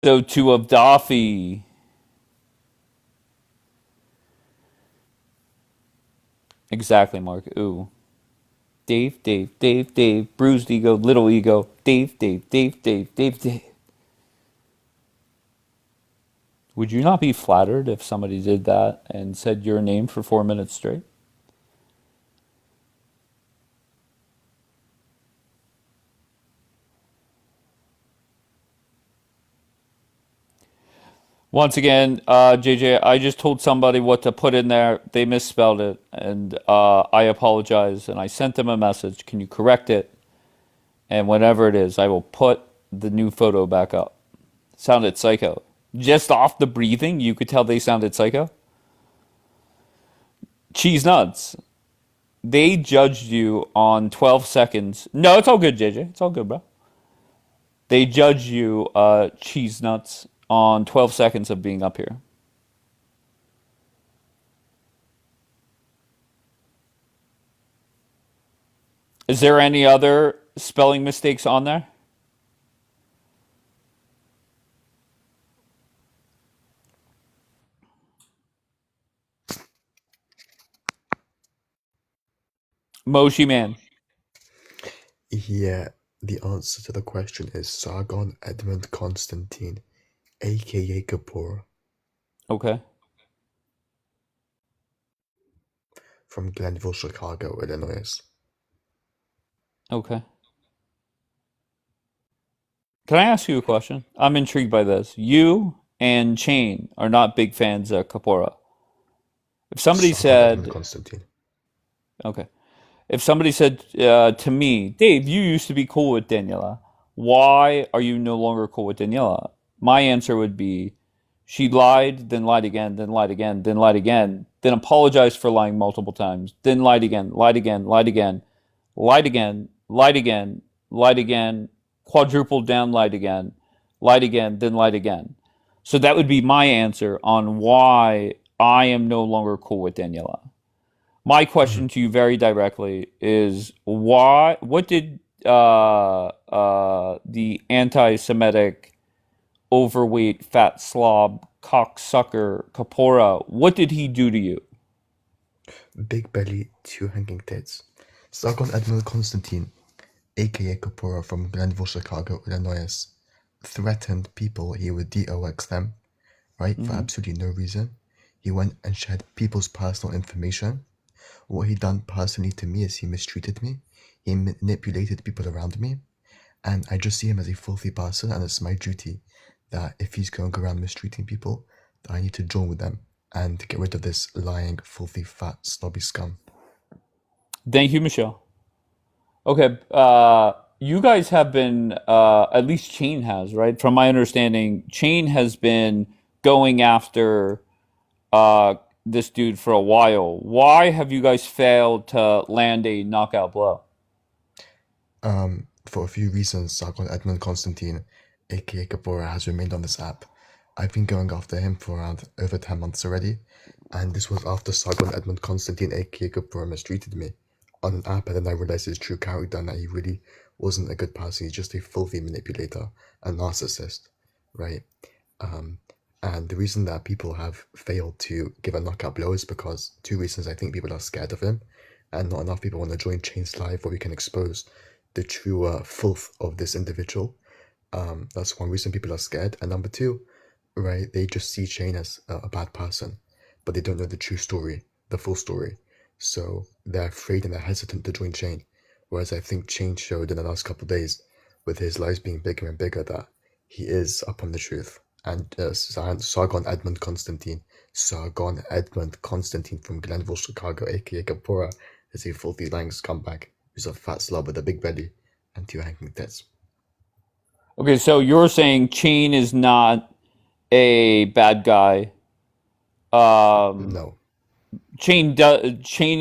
So to Abdafi. Exactly, Mark. Ooh. Dave, Dave, Dave, Dave. Bruised ego, little ego. Dave, Dave, Dave, Dave, Dave, Dave. Would you not be flattered if somebody did that and said your name for 4 minutes straight? Once again, JJ, I just told somebody what to put in there. They misspelled it, and I apologize. And I sent them a message. Can you correct it? And whenever it is, I will put the new photo back up. Sounded psycho. Just off the breathing, you could tell they sounded psycho. Cheese nuts. They judged you on 12 seconds. No, it's all good, JJ. It's all good, bro. They judged you, cheese nuts, on 12 seconds of being up here. Is there any other spelling mistakes on there? Moshi Man. Yeah, the answer to the question is Sargon Edmund Constantine, aka Kapoor, Okay. from Glenville, Chicago, Illinois. Okay. Can I ask you a question? I'm intrigued by this. You and Chain are not big fans of Kapora. If somebody Sargon Edmund said, Constantine. okay, if somebody said to me, Dave, you used to be cool with Daniela. Why are you no longer cool with Daniela? My answer would be, she lied, then lied again, then lied again, then lied again, then apologized for lying multiple times, then lied again, lied again, lied again, lied again, lied again, lied again, quadrupled down, lied again, then lied again. So that would be my answer on why I am no longer cool with Daniela. My Mhm. question to you very directly is why, what did the anti Semitic, overweight, fat slob, cocksucker, Kapora, what did he do to you? Big belly, two hanging tits. Sargon Edmund Constantine, aka Kapoor, from Glenville, Chicago, Illinois, threatened people he would DOX them, right, for Mm-hmm. absolutely no reason. He went and shared people's personal information. What he done personally to me is he mistreated me. He manipulated people around me. And I just see him as a filthy person, and it's my duty that if he's going around mistreating people, that I need to join with them and get rid of this lying, filthy, fat, snobby scum. Thank you, Michelle. Okay, you guys have been, at least Chain has, right? From my understanding, Chain has been going after uh, this dude for a while. Why have you guys failed to land a knockout blow? For a few reasons, Sargon Edmund Constantine, aka Gabora, has remained on this app. I've been going after him for around over 10 months already, and this was after Sargon Edmund Constantine, aka Gabora, mistreated me on an app, and then I realized his true character and that he really wasn't a good person. He's just a filthy manipulator, a narcissist, right? Um, and the reason that people have failed to give a knockout blow is because two reasons. I think people are scared of him, and not enough people want to join Chain's live where we can expose the true filth of this individual. That's one reason people are scared. And number two, right, they just see Chain as a bad person, but they don't know the true story, the full story. So they're afraid and they're hesitant to join Chain. Whereas I think Chain showed in the last couple of days, with his lies being bigger and bigger, that he is upon the truth. And Sargon Edmund Constantine, Sargon Edmund Constantine from Glenville, Chicago, aka Kapora, is a filthy lying scumbag who's a fat slob with a big belly and two hanging tits. Okay, so you're saying Chain is not a bad guy. Um, No. Chain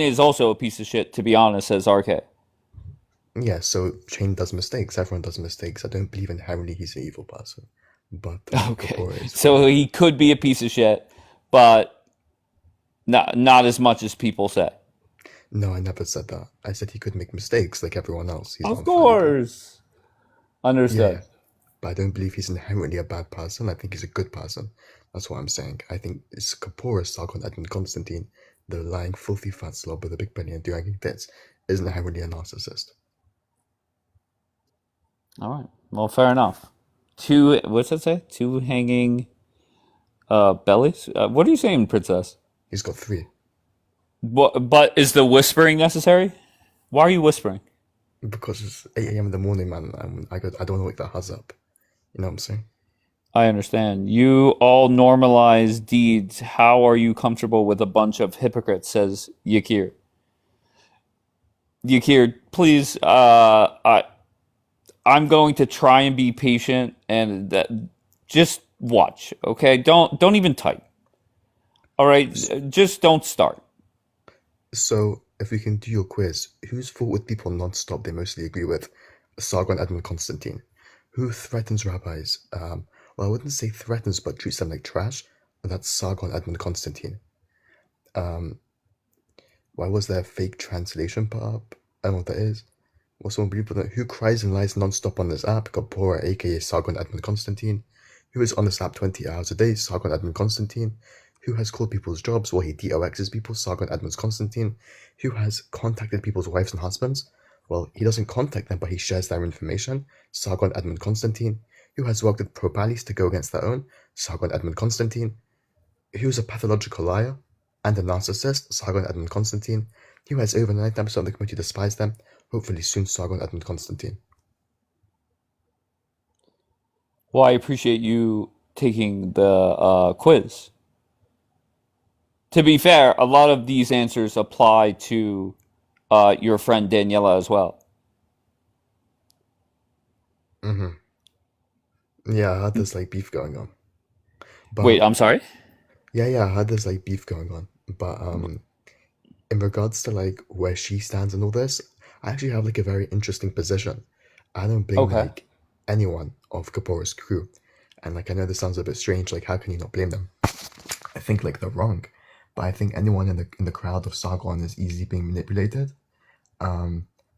is also a piece of shit, to be honest, says RK. Yeah, so Chain does mistakes. Everyone does mistakes. I don't believe inherently he's an evil person. But Okay, Kapora is so fine. he could be a piece of shit, but not as much as people say. No, I never said that. I said he could make mistakes like everyone else. He's Of not infallible. course. Yeah, yeah. Understood. but I don't believe he's inherently a bad person. I think he's a good person. That's what I'm saying. I think it's Kapoor, Sargon, Edmund Constantine, the lying, filthy fat slob with a big belly and two hanging tits, is inherently a narcissist. All right. Well, fair enough. Two. What's that say? Two hanging bellies. What are you saying, princess? He's got three. But is the whispering necessary? Why are you whispering? Because it's 8 a.m. in the morning, man. I don't want to wake that huzz up. You know what I'm saying? I understand. You all normalize deeds. How are you comfortable with a bunch of hypocrites? Says Yakir. Yakir, please. I'm going to try and be patient and just watch. Okay. Don't even type. All right. Just don't start. So, if we can do your quiz, whose fault with people non-stop they mostly agree with? Sargon Edmund Constantine. Who threatens rabbis? Well, I wouldn't say threatens, but treats them like trash. And that's Sargon Edmund Constantine. Why was there a fake translation put up? I don't know what that is. Also, people who cries and lies non-stop on this app? Gabora, aka Sargon Edmund Constantine. Who is on this app 20 hours a day? Sargon Edmund Constantine. Who has called people's jobs while he DOXs people? Sargon Edmund Constantine. Who has contacted people's wives and husbands? Well, he doesn't contact them, but he shares their information. Sargon Edmund Constantine. Who has worked with pro-Balis to go against their own? Sargon Edmund Constantine. Who's a pathological liar and a narcissist? Sargon Edmund Constantine. Who has over 99% of the community despise them? Hopefully soon, Sargon Edmund Constantine. Well, I appreciate you taking the quiz. To be fair, a lot of these answers apply to your friend Daniela as well. Yeah, I heard there's like beef going on. Wait, But I'm sorry? yeah, I heard there's like beef going on. But in regards to like where she stands and all this, I actually have like a very interesting position. I don't blame Okay. like anyone of Kapoor's crew. And like I know this sounds a bit strange, like how can you not blame them? I think like they're wrong. But I think anyone in the crowd of Sargon is easily being manipulated.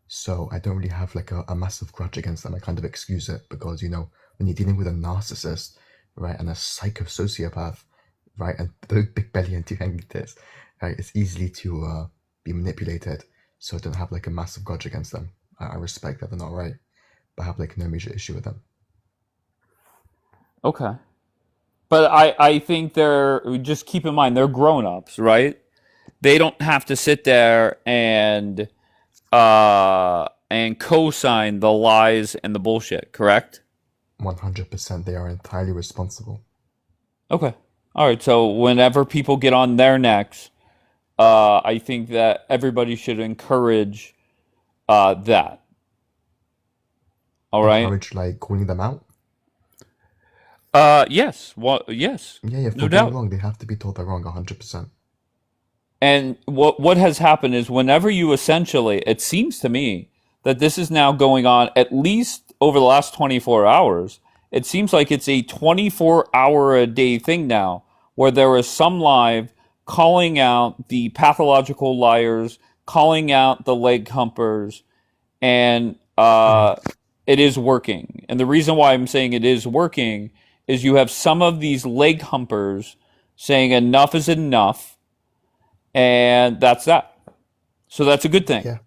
So I don't really have like a massive grudge against them. I kind of excuse it because, you know, when you're dealing with a narcissist, right, and a psycho sociopath, right, and the big belly and two hanging tits, right, it's easily to be manipulated. So I don't have like a massive grudge against them. I respect that they're not right, but I have like no major issue with them. Okay. But I think they're, just keep in mind, they're grown ups, right? They don't have to sit there and co-sign the lies and the bullshit, correct? 100% they are entirely responsible. Okay. All right. So whenever people get on their necks, I think that everybody should encourage that. All right. Encourage like calling them out. Yes. Well, yes. Yeah, if No they're being doubt. wrong, they have to be told they're wrong 100%. And what has happened is whenever you essentially, it seems to me that this is now going on at least over the last 24 hours. It seems like it's a 24-hour a day thing now where there is some live calling out the pathological liars, calling out the leg humpers, and it is working. And the reason why I'm saying it is working is you have some of these leg humpers saying enough is enough, and that's that. So that's a good thing. Yeah,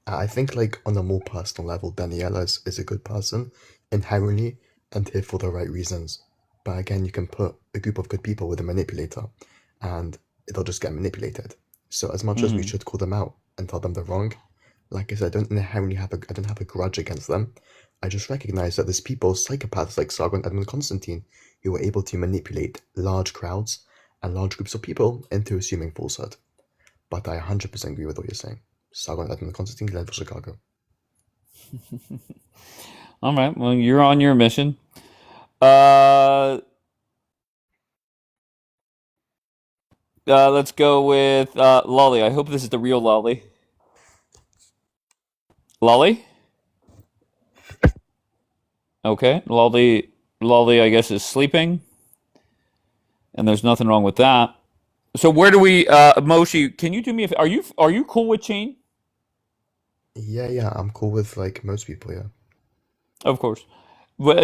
I think like on a more personal level, Daniela is a good person inherently and here for the right reasons. But again, you can put a group of good people with a manipulator and they'll just get manipulated. So as much as we Hmm. should call them out and tell them they're wrong, like I said, I don't have a grudge against them. I just recognize that there's people, psychopaths like Sargon Edmund Constantine, who were able to manipulate large crowds and large groups of people into assuming falsehood. But I 100% agree with what you're saying. Sargon Edmund Constantine led for Chicago. All right. Well, you're on your mission. Uh, let's go with Lolly. I hope this is the real Lolly. Lolly? Okay. Lolly. Lolly, I guess, is sleeping, and there's nothing wrong with that. So where do we, Moshi? Can you do me a? Are you cool with Chain? Yeah, I'm cool with like most people, yeah. Of course.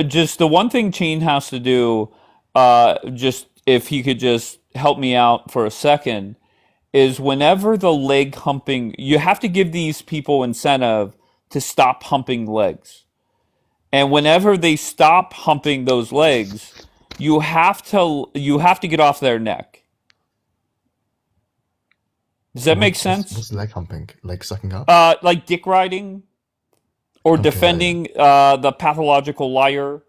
Just the one thing Chain has to do, just if he could just help me out for a second, is whenever the leg humping, you have to give these people incentive to stop humping legs. And whenever they stop humping those legs, you have to get off their neck. Does that make What's sense? leg humping? Like sucking up? Like dick riding or Okay, yeah, yeah. defending the pathological liar,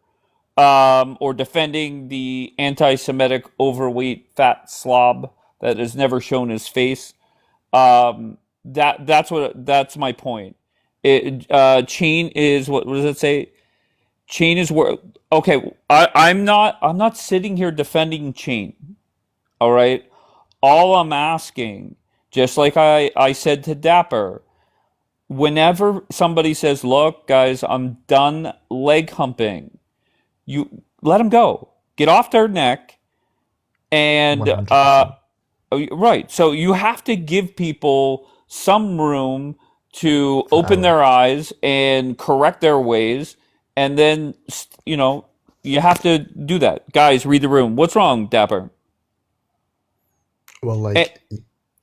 or defending the anti-Semitic overweight fat slob that has never shown his face. That's my point. Chain is what does it say? Chain is where. Okay, I'm not sitting here defending Chain. All right. All I'm asking, just like I said to Dapper, whenever somebody says, "Look, guys, I'm done leg humping," you let them go. Get off their neck, and 100%. right. So you have to give people some room to For open error. their eyes and correct their ways, and then you have to do that. Guys, read the room. What's wrong, Dapper? Well, Eh,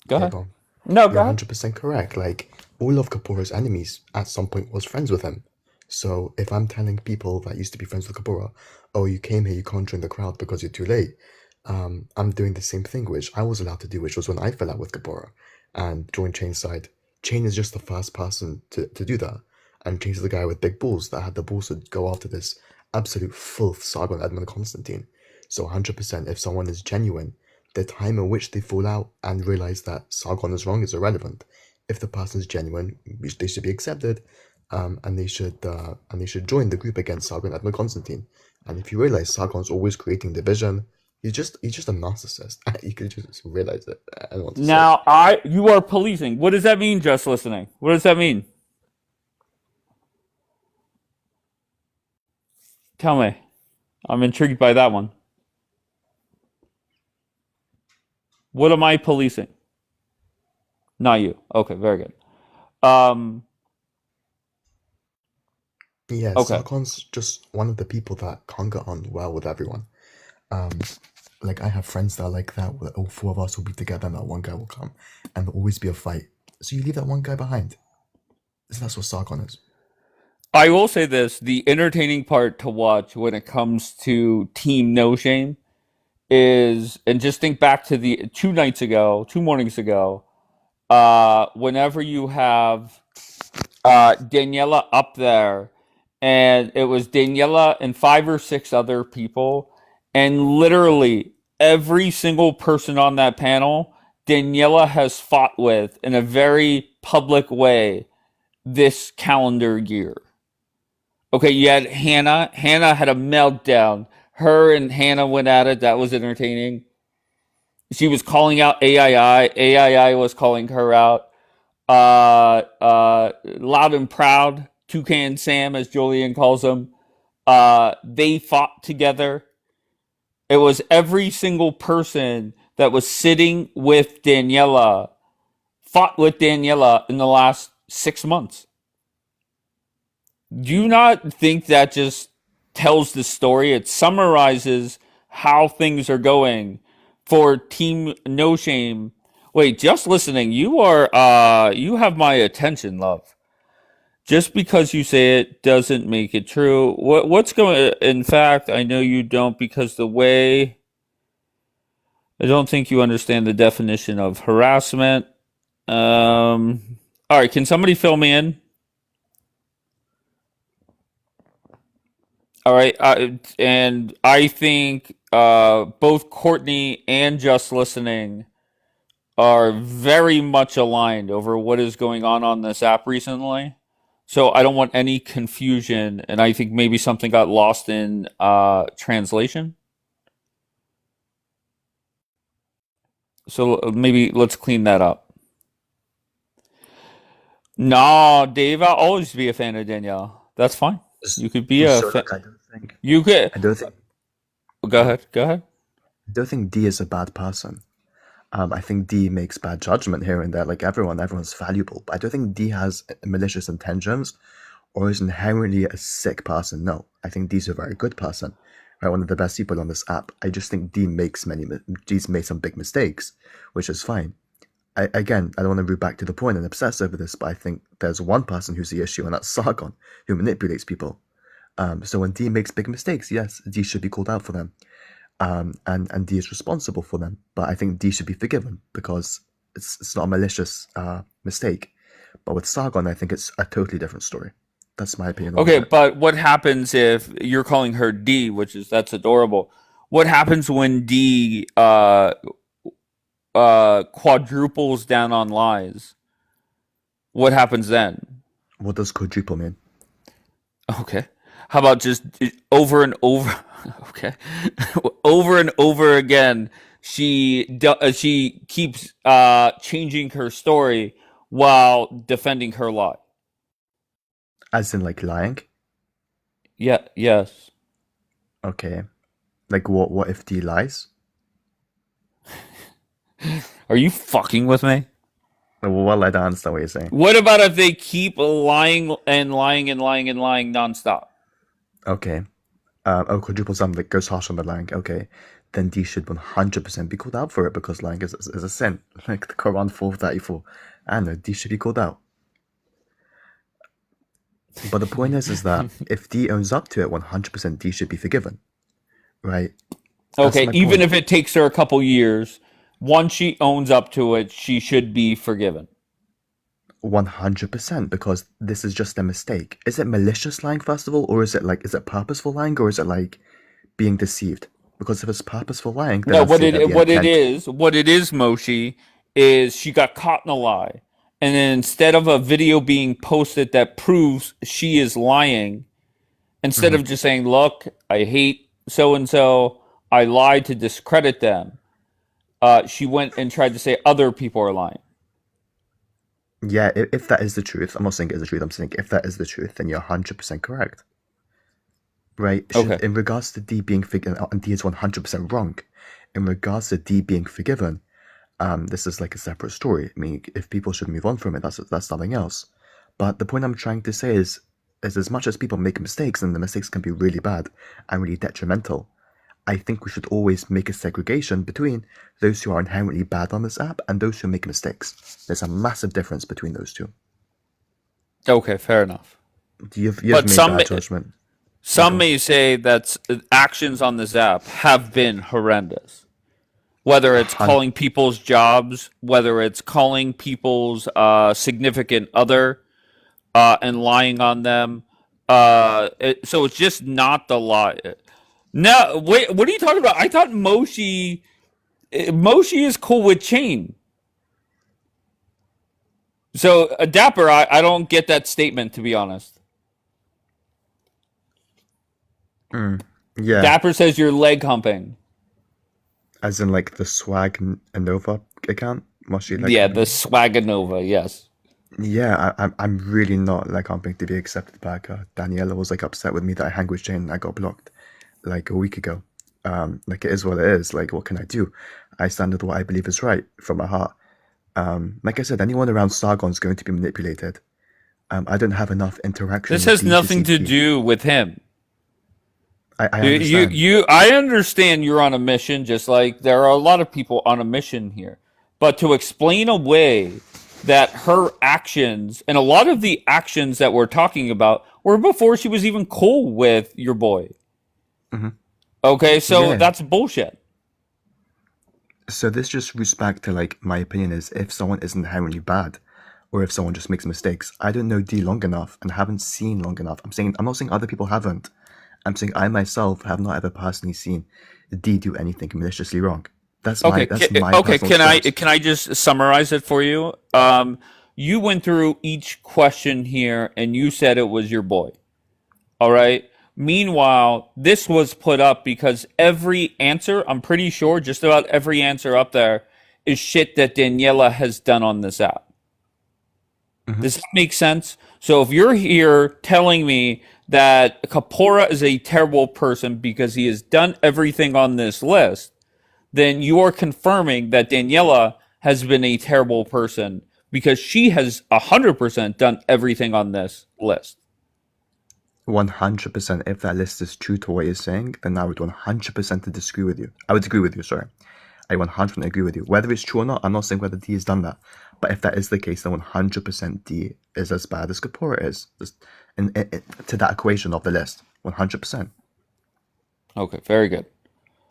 go yeah, ahead. go on. No, You're go ahead. 100% correct. Like, all of Kapoor's enemies at some point was friends with him. So if I'm telling people that used to be friends with Kapoor, oh, you came here, you can't join the crowd because you're too late, I'm doing the same thing, which I was allowed to do, which was when I fell out with Kapoor and joined Chain's side. Chain is just the first person to do that. And Chain is the guy with big balls that had the balls to go after this absolute filth saga on Edmund Constantine. So 100%, if someone is genuine, the time in which they fall out and realize that Sargon is wrong is irrelevant. If the person is genuine, they should be accepted, and they should join the group against Sargon Edmund Constantine. And if you realize Sargon's always creating division, he's just a narcissist. You can just realize it. I don't want to say. Now, you are policing. What does that mean? Just listening. What does that mean? Tell me. I'm intrigued by that one. What am I policing? Not you. Okay, very good. Um, Yeah, okay. Sargon's just one of the people that can't get on well with everyone. Um, like I have friends that are like that, where all four of us will be together and that one guy will come, and there'll always be a fight. So you leave that one guy behind. That's what Sargon is. I will say this: the entertaining part to watch when it comes to Team No Shame is, and just think back to the 2 nights ago, 2 mornings ago. Whenever you have Daniela up there, and it was Daniela and five or six other people, and literally every single person on that panel, Daniela has fought with in a very public way this calendar year. Okay, you had Hannah. Hannah had a meltdown. Her and Hannah went at it. That was entertaining. She was calling out AII. AII was calling her out. Loud and proud, Toucan Sam, as Julian calls him. They fought together. It was every single person that was sitting with Daniela fought with Daniela in the last 6 months. Do you not think that just tells the story? It summarizes how things are going for Team No Shame. Wait, just listening, you have my attention, love. Just because you say it doesn't make it true. What's going? In fact, I know you don't because the way I don't think you understand the definition of harassment. All right, can somebody fill me in? All right, and I think both Courtney and Just Listening are very much aligned over what is going on this app recently. So I don't want any confusion, and I think maybe something got lost in translation. So maybe let's clean that up. No, Dave, I'll always be a fan of Danielle. That's fine. You could be a So fan. look, You could. I don't think, Go ahead. Go ahead. I don't think D is a bad person. I think D makes bad judgment here and there, like everyone's valuable. But I don't think D has malicious intentions or is inherently a sick person. No, I think Dee's a very good person. Right, one of the best people on this app. I just think Dee's made some big mistakes, which is fine. Again, I don't want to root back to the point and obsess over this, but I think there's one person who's the issue, and that's Sargon, who manipulates people. So when Dee makes big mistakes, yes, Dee should be called out for them, and Dee is responsible for them. But I think Dee should be forgiven because it's not a malicious mistake. But with Sargon, I think it's a totally different story. That's my opinion on Okay, that. but what happens if you're calling her D, that's adorable. What happens when D quadruples down on lies? What happens then? What does quadruple mean? Okay. How about just over and over? Okay. Over and over again, she keeps changing her story while defending her lie. As in, like, lying? Yeah, yes. Okay. Like, what if Dee lies? Are you fucking with me? Well, I don't understand what you're saying. What about if they keep lying and lying and lying and lying nonstop? Okay. Quadruple sum, like, goes harsh on the lying. Okay. Then Dee should 100% be called out for it because lying is a sin. Like the Quran 434. I know, Dee should be called out. But the point is that if Dee owns up to it, 100% Dee should be forgiven. Right? That's Okay, my even point. if it takes her a couple years, once she owns up to it, she should be forgiven. 100% because this is just a mistake. Is it malicious lying, first of all? Or is it purposeful lying? Or is it like being deceived? Because if it's purposeful lying, then No, I'd say that the intent. what it is, Moshi, is she got caught in a lie, and then instead of a video being posted that proves she is lying, instead Mhm. of just saying, "Look, I hate so and so, I lied to discredit them," she went and tried to say other people are lying. Yeah, if that is the truth, I'm not saying it is the truth, I'm saying if that is the truth, then you're 100% correct. Right? Okay. In regards to D being forgiven, and D is 100% wrong. In regards to D being forgiven, this is like a separate story. I mean, if people should move on from it, that's something else. But the point I'm trying to say is as much as people make mistakes, and the mistakes can be really bad and really detrimental, I think we should always make a segregation between those who are inherently bad on this app and those who make mistakes. There's a massive difference between those two. Okay, fair enough. You've But made that judgment. You some go. may say that actions on this app have been horrendous. Whether it's Hun- calling people's jobs, whether it's calling people's significant other and lying on them. So it's just not the lie. No, wait, what are you talking about? I thought Moshi is cool with Chain. So Dapper, I don't get that statement to be honest. yeah, Dapper says you're leg humping. as in like the Swag Nova account, mostly like Yeah, the humping. Swaganova, yes. Yeah, I'm really not like humping to be accepted back. Daniela was like upset with me that I hang with Jane and I got blocked like a week ago. Like it is what it is. Like what can I do? I stand with what I believe is right from my heart. Like I said, anyone around Sargon is going to be manipulated. I don't have enough interaction This with has D to nothing see to D. do with him. I understand. I understand you're on a mission, just like there are a lot of people on a mission here. But to explain away that her actions and a lot of the actions that we're talking about were before she was even cool with your boy. Hmm. Okay, so Yeah. that's bullshit. So this just roots back to like my opinion is if someone is inherently bad, or if someone just makes mistakes. I don't know D long enough and haven't seen long enough. I'm not saying other people haven't. I'm saying I myself have not ever personally seen D do anything maliciously wrong. That's my Okay. personal experience. Can I just summarize it for you? You went through each question here, and you said it was your boy. All right. Meanwhile, this was put up because every answer, I'm pretty sure, just about every answer up there is shit that Daniela has done on this app. Hmm. Does that make sense? So if you're here telling me that Kapora is a terrible person because he has done everything on this list, then you are confirming that Daniela has been a terrible person because she has 100% done everything on this list. 100%. If that list is true to what you're saying, then I would 100% disagree with you. I would agree with you, sorry. I 100% agree with you. Whether it's true or not, I'm not saying whether D has done that. But if that is the case, then 100% D is as bad as Kapoor is. To that equation of the list. 100%. Okay, very good.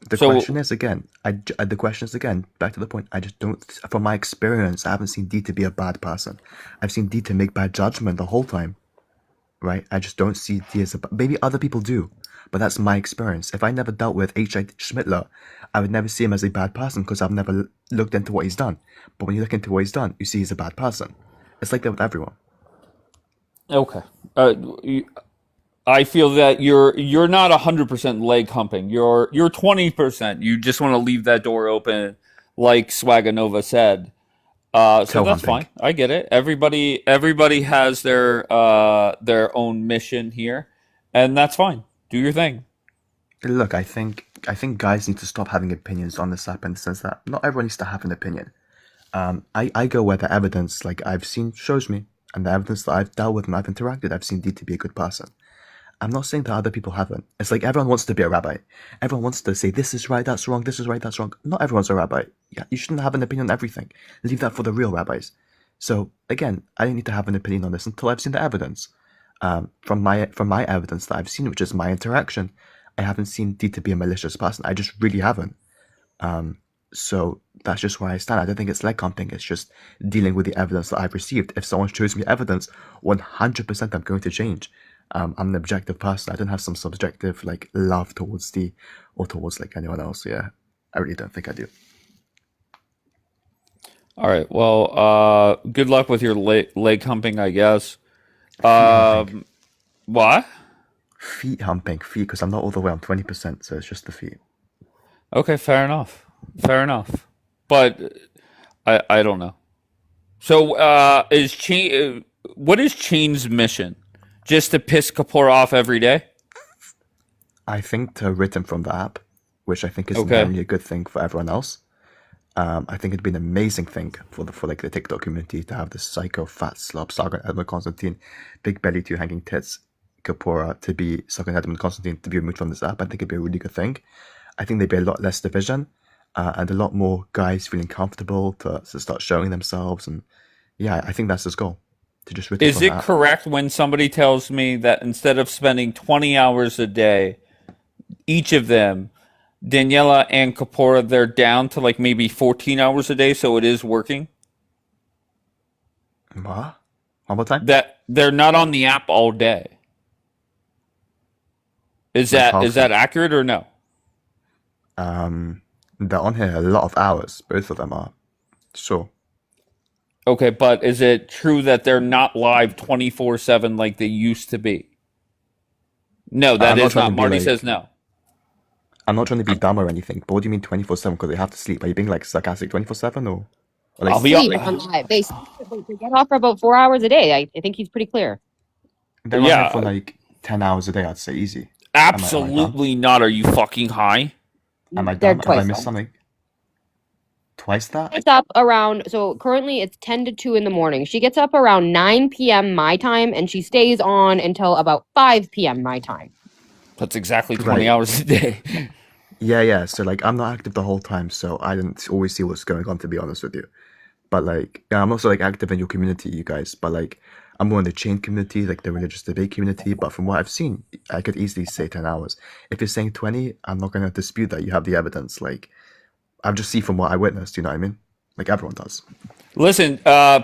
The So, question is again, the question is again, back to the point, I just don't, from my experience, I haven't seen D to be a bad person. I've seen D to make bad judgment the whole time. Right? I just don't see D as a, maybe other people do, but that's my experience. If I never dealt with H.I. Schmittler, I would never see him as a bad person because I've never looked into what he's done. But when you look into what he's done, you see he's a bad person. It's like that with everyone. okay. You, I feel that you're not 100% leg humping. You're 20%. You just want to leave that door open, like Swaganova said. So Toe that's humping. fine. I get it. Everybody has their own mission here, and that's fine. Do your thing. Look, I think guys need to stop having opinions on this app in the sense that not everyone needs to have an opinion. I go where the evidence, like I've seen, shows me, and the evidence that I've dealt with and I've interacted, I've seen D to be a good person. I'm not saying that other people haven't. It's like everyone wants to be a rabbi. Everyone wants to say this is right, that's wrong, this is right, that's wrong. Not everyone's a rabbi. Yeah, you shouldn't have an opinion on everything. Leave that for the real rabbis. So again, I don't need to have an opinion on this until I've seen the evidence. From my evidence that I've seen, which is my interaction, I haven't seen D to be a malicious person. I just really haven't. So that's just where I stand. I don't think it's leg humping. It's just dealing with the evidence that I've received. If someone shows me evidence, 100% I'm going to change. I'm an objective person. I don't have some subjective like love towards D or towards like anyone else. Yeah, I really don't think I do. All right. Well, good luck with your leg humping, I guess. Feet humping. What? Feet humping. Feet, because I'm not all the way. I'm 20%, so it's just the feet. Okay, fair enough. Fair enough. But I don't know. So, what is Chain's mission? Just to piss Kapoor off every day? I think to rid him from the app, which I think is Okay. inherently a good thing for everyone else. I think it'd be an amazing thing for like the TikTok community to have this psycho fat slob Sargon Edmund Constantine, big belly two hanging tits, Kapora to be Sargon Edmund Constantine to be removed from this app. I think it'd be a really good thing. I think there'd be a lot less division and a lot more guys feeling comfortable to start showing themselves. And yeah, I think that's his goal, to just rid him Is from the it app. correct when somebody tells me that instead of spending 20 hours a day, each of them, Daniela and Kapoor, they're down to like maybe 14 hours a day, so it is working? What? One more time? That they're not on the app all day. Is Like that half. accurate or no? They're on here a lot of hours. Both of them are. Sure. Okay, but is it true that they're not live 24/7 like they used to be? No, that I'm not is trying to not. be Marty like says no. I'm not trying to be dumb or anything, but what do you mean 24/7? Because they have to sleep. Are you being like sarcastic 24/7 or like I'll be Sleep on live. They sleep, but they get off for about 4 hours a day. I think he's pretty clear. they're on here for yeah, like 10 hours a day? I'd say easy. Am I dumb? absolutely not. Are you fucking high? Am I They're dumb? Have I twice. missed something? Twice that? Gets up around, so currently it's 10 to 2 in the morning. She gets up around 9 p.m. my time and she stays on until about 5 p.m. my time. That's exactly 20 Right. hours a day. Yeah. So like I'm not active the whole time, so I didn't always see what's going on, to be honest with you. But like, yeah, I'm also like active in your community, you guys. But like, I'm more in the chain community, like the religious debate community. But from what I've seen, I could easily say 10 hours. If you're saying 20, I'm not gonna dispute that. You have the evidence. Like, I've just seen from what I witnessed. You know what I mean? Like everyone does. Listen,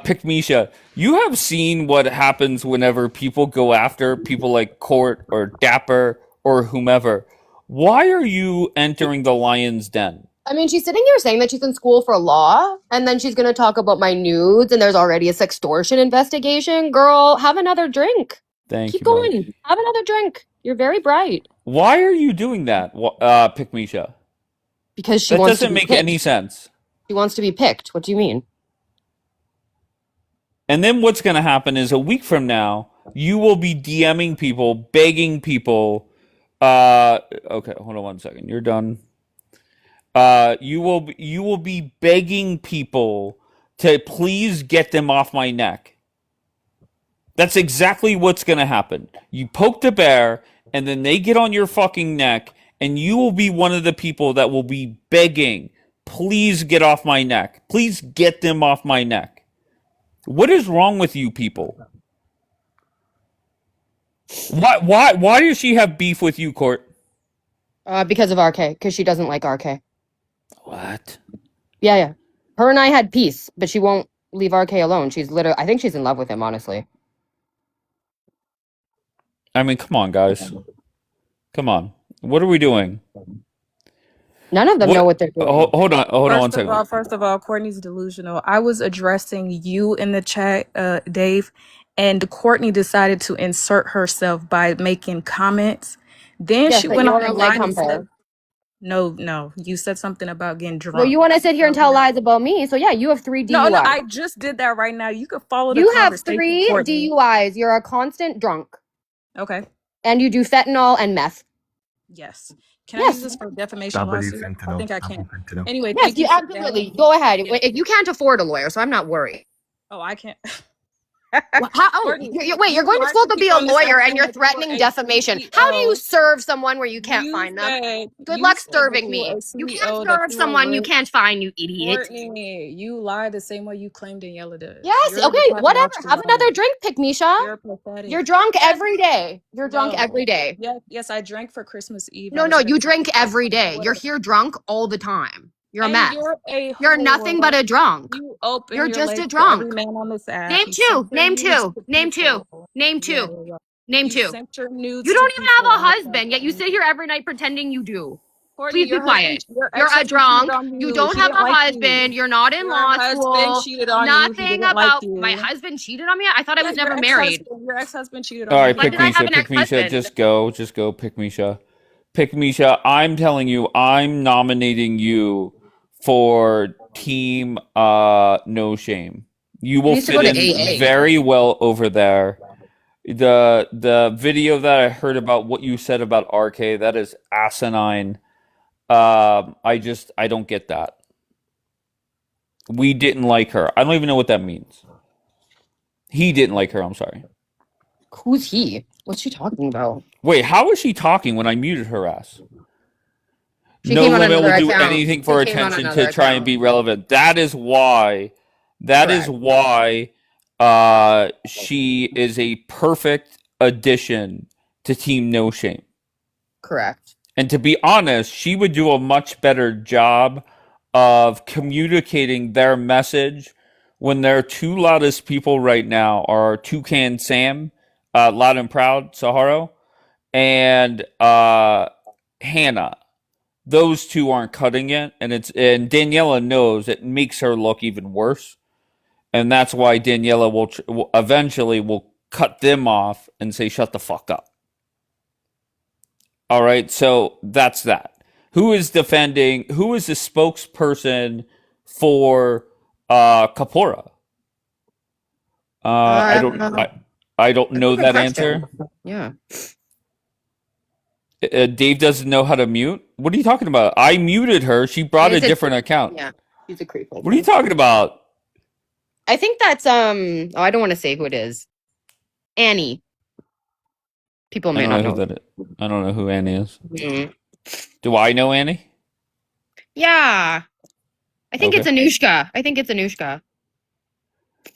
Pick Misha, you have seen what happens whenever people go after people like Court or Dapper or whomever. Why are you entering the lion's den? I mean, she's sitting here saying that she's in school for law, and then she's going to talk about my nudes, and there's already a sextortion investigation. Girl, have another drink. Thank Keep you, Mark. going. Have another drink. You're very bright. Why are you doing that, Pick Misha? Because she That wants to doesn't be make any picked. sense. She wants to be picked. What do you mean? And then what's going to happen is a week from now, you will be DMing people, begging people. Okay, hold on one second. You're done. You will be begging people to please get them off my neck. That's exactly what's going to happen. You poke the bear, and then they get on your fucking neck, and you will be one of the people that will be begging, please get off my neck. Please get them off my neck. What is wrong with you people? Why does she have beef with you, Court? Because of RK, because she doesn't like RK. What? Yeah, yeah. Her and I had peace, but she won't leave RK alone. She's literally, I think she's in love with him, honestly. I mean, come on, guys. Come on. What are we doing? None of them know what they're doing. Hold on one second. First of all, Courtney's delusional. I was addressing you in the chat, Dave, and Courtney decided to insert herself by making comments. Then Yes, she but went you on wanna the like line and said, compare. no, you said something about getting drunk. Well, you want to sit here and tell lies about me, so yeah, you have 3 DUIs. No, I just did that right now. You could follow the You have conversation, 3 Courtney. DUIs. You're a constant drunk. Okay. And you do fentanyl and meth. Yes. Can I Yes. use this for defamation Double lawsuit? I fentanyl. think I Double can. fentanyl. Anyway, Yes, thank you for absolutely. that. Go ahead. Yeah. You can't afford a lawyer, so I'm not worried. Oh, I can't. Wait, you're going to school to be a lawyer and you're threatening defamation. How do you serve someone where you can't find them? Good luck serving me. You can't serve someone you can't find, you idiot. Courtney, you lie the same way you claim Daniela does. Yes, You're okay, the whatever. type of Have another drink, Pick Misha. You're pathetic. You're drunk every day. You're drunk No. every day. Yes, I drank for Christmas Eve. No, you drink every day. You're here drunk all the time. You're a mess. You're nothing but a drunk. You're just a drunk. Every man on this app. Name two. Name two. Name two. Name two. Name two. You don't even have a husband, yet you sit here every night pretending you do. Please be quiet. You're a drunk. You don't have a husband. You're not in law school. Nothing about my husband cheated on me. I thought I was never married. Your ex-husband cheated on you. All right, When Pick did I have Misha. an Pick Misha. ex-husband? Just go. Pick Misha. Pick Misha. I'm telling you, I'm nominating you for Team No Shame. You will needs to go fit to in AA. very well over there. The video that I heard about what you said about RK, that is asinine. I don't get that. We didn't like her. I don't even know what that means. He didn't like her. I'm sorry. Who's he? What's she talking about? Wait, how is she talking when I muted her ass? She No came on Limit will another do account. anything for She came on attention another to try and account. be relevant. That is why. She is a perfect addition to Team No Shame. Correct. And to be honest, she would do a much better job of communicating their message when their 2 loudest people right now are Toucan Sam, Loud and Proud, Saharo, and Hannah. Those 2 aren't cutting it, and Daniela knows it makes her look even worse, and that's why Daniela will eventually cut them off and say, "Shut the fuck up." All right, so that's that. Who is the spokesperson for Kapora? I don't know that answer. Yeah. Dave doesn't know how to mute. What are you talking about? I muted her. She brought a different account. Yeah, she's a creep. What are you talking about? I think that's Oh, I don't want to say who it is. Annie. People may not know. I don't know who Annie is. Mm. Do I know Annie? Yeah. I think it's Anushka.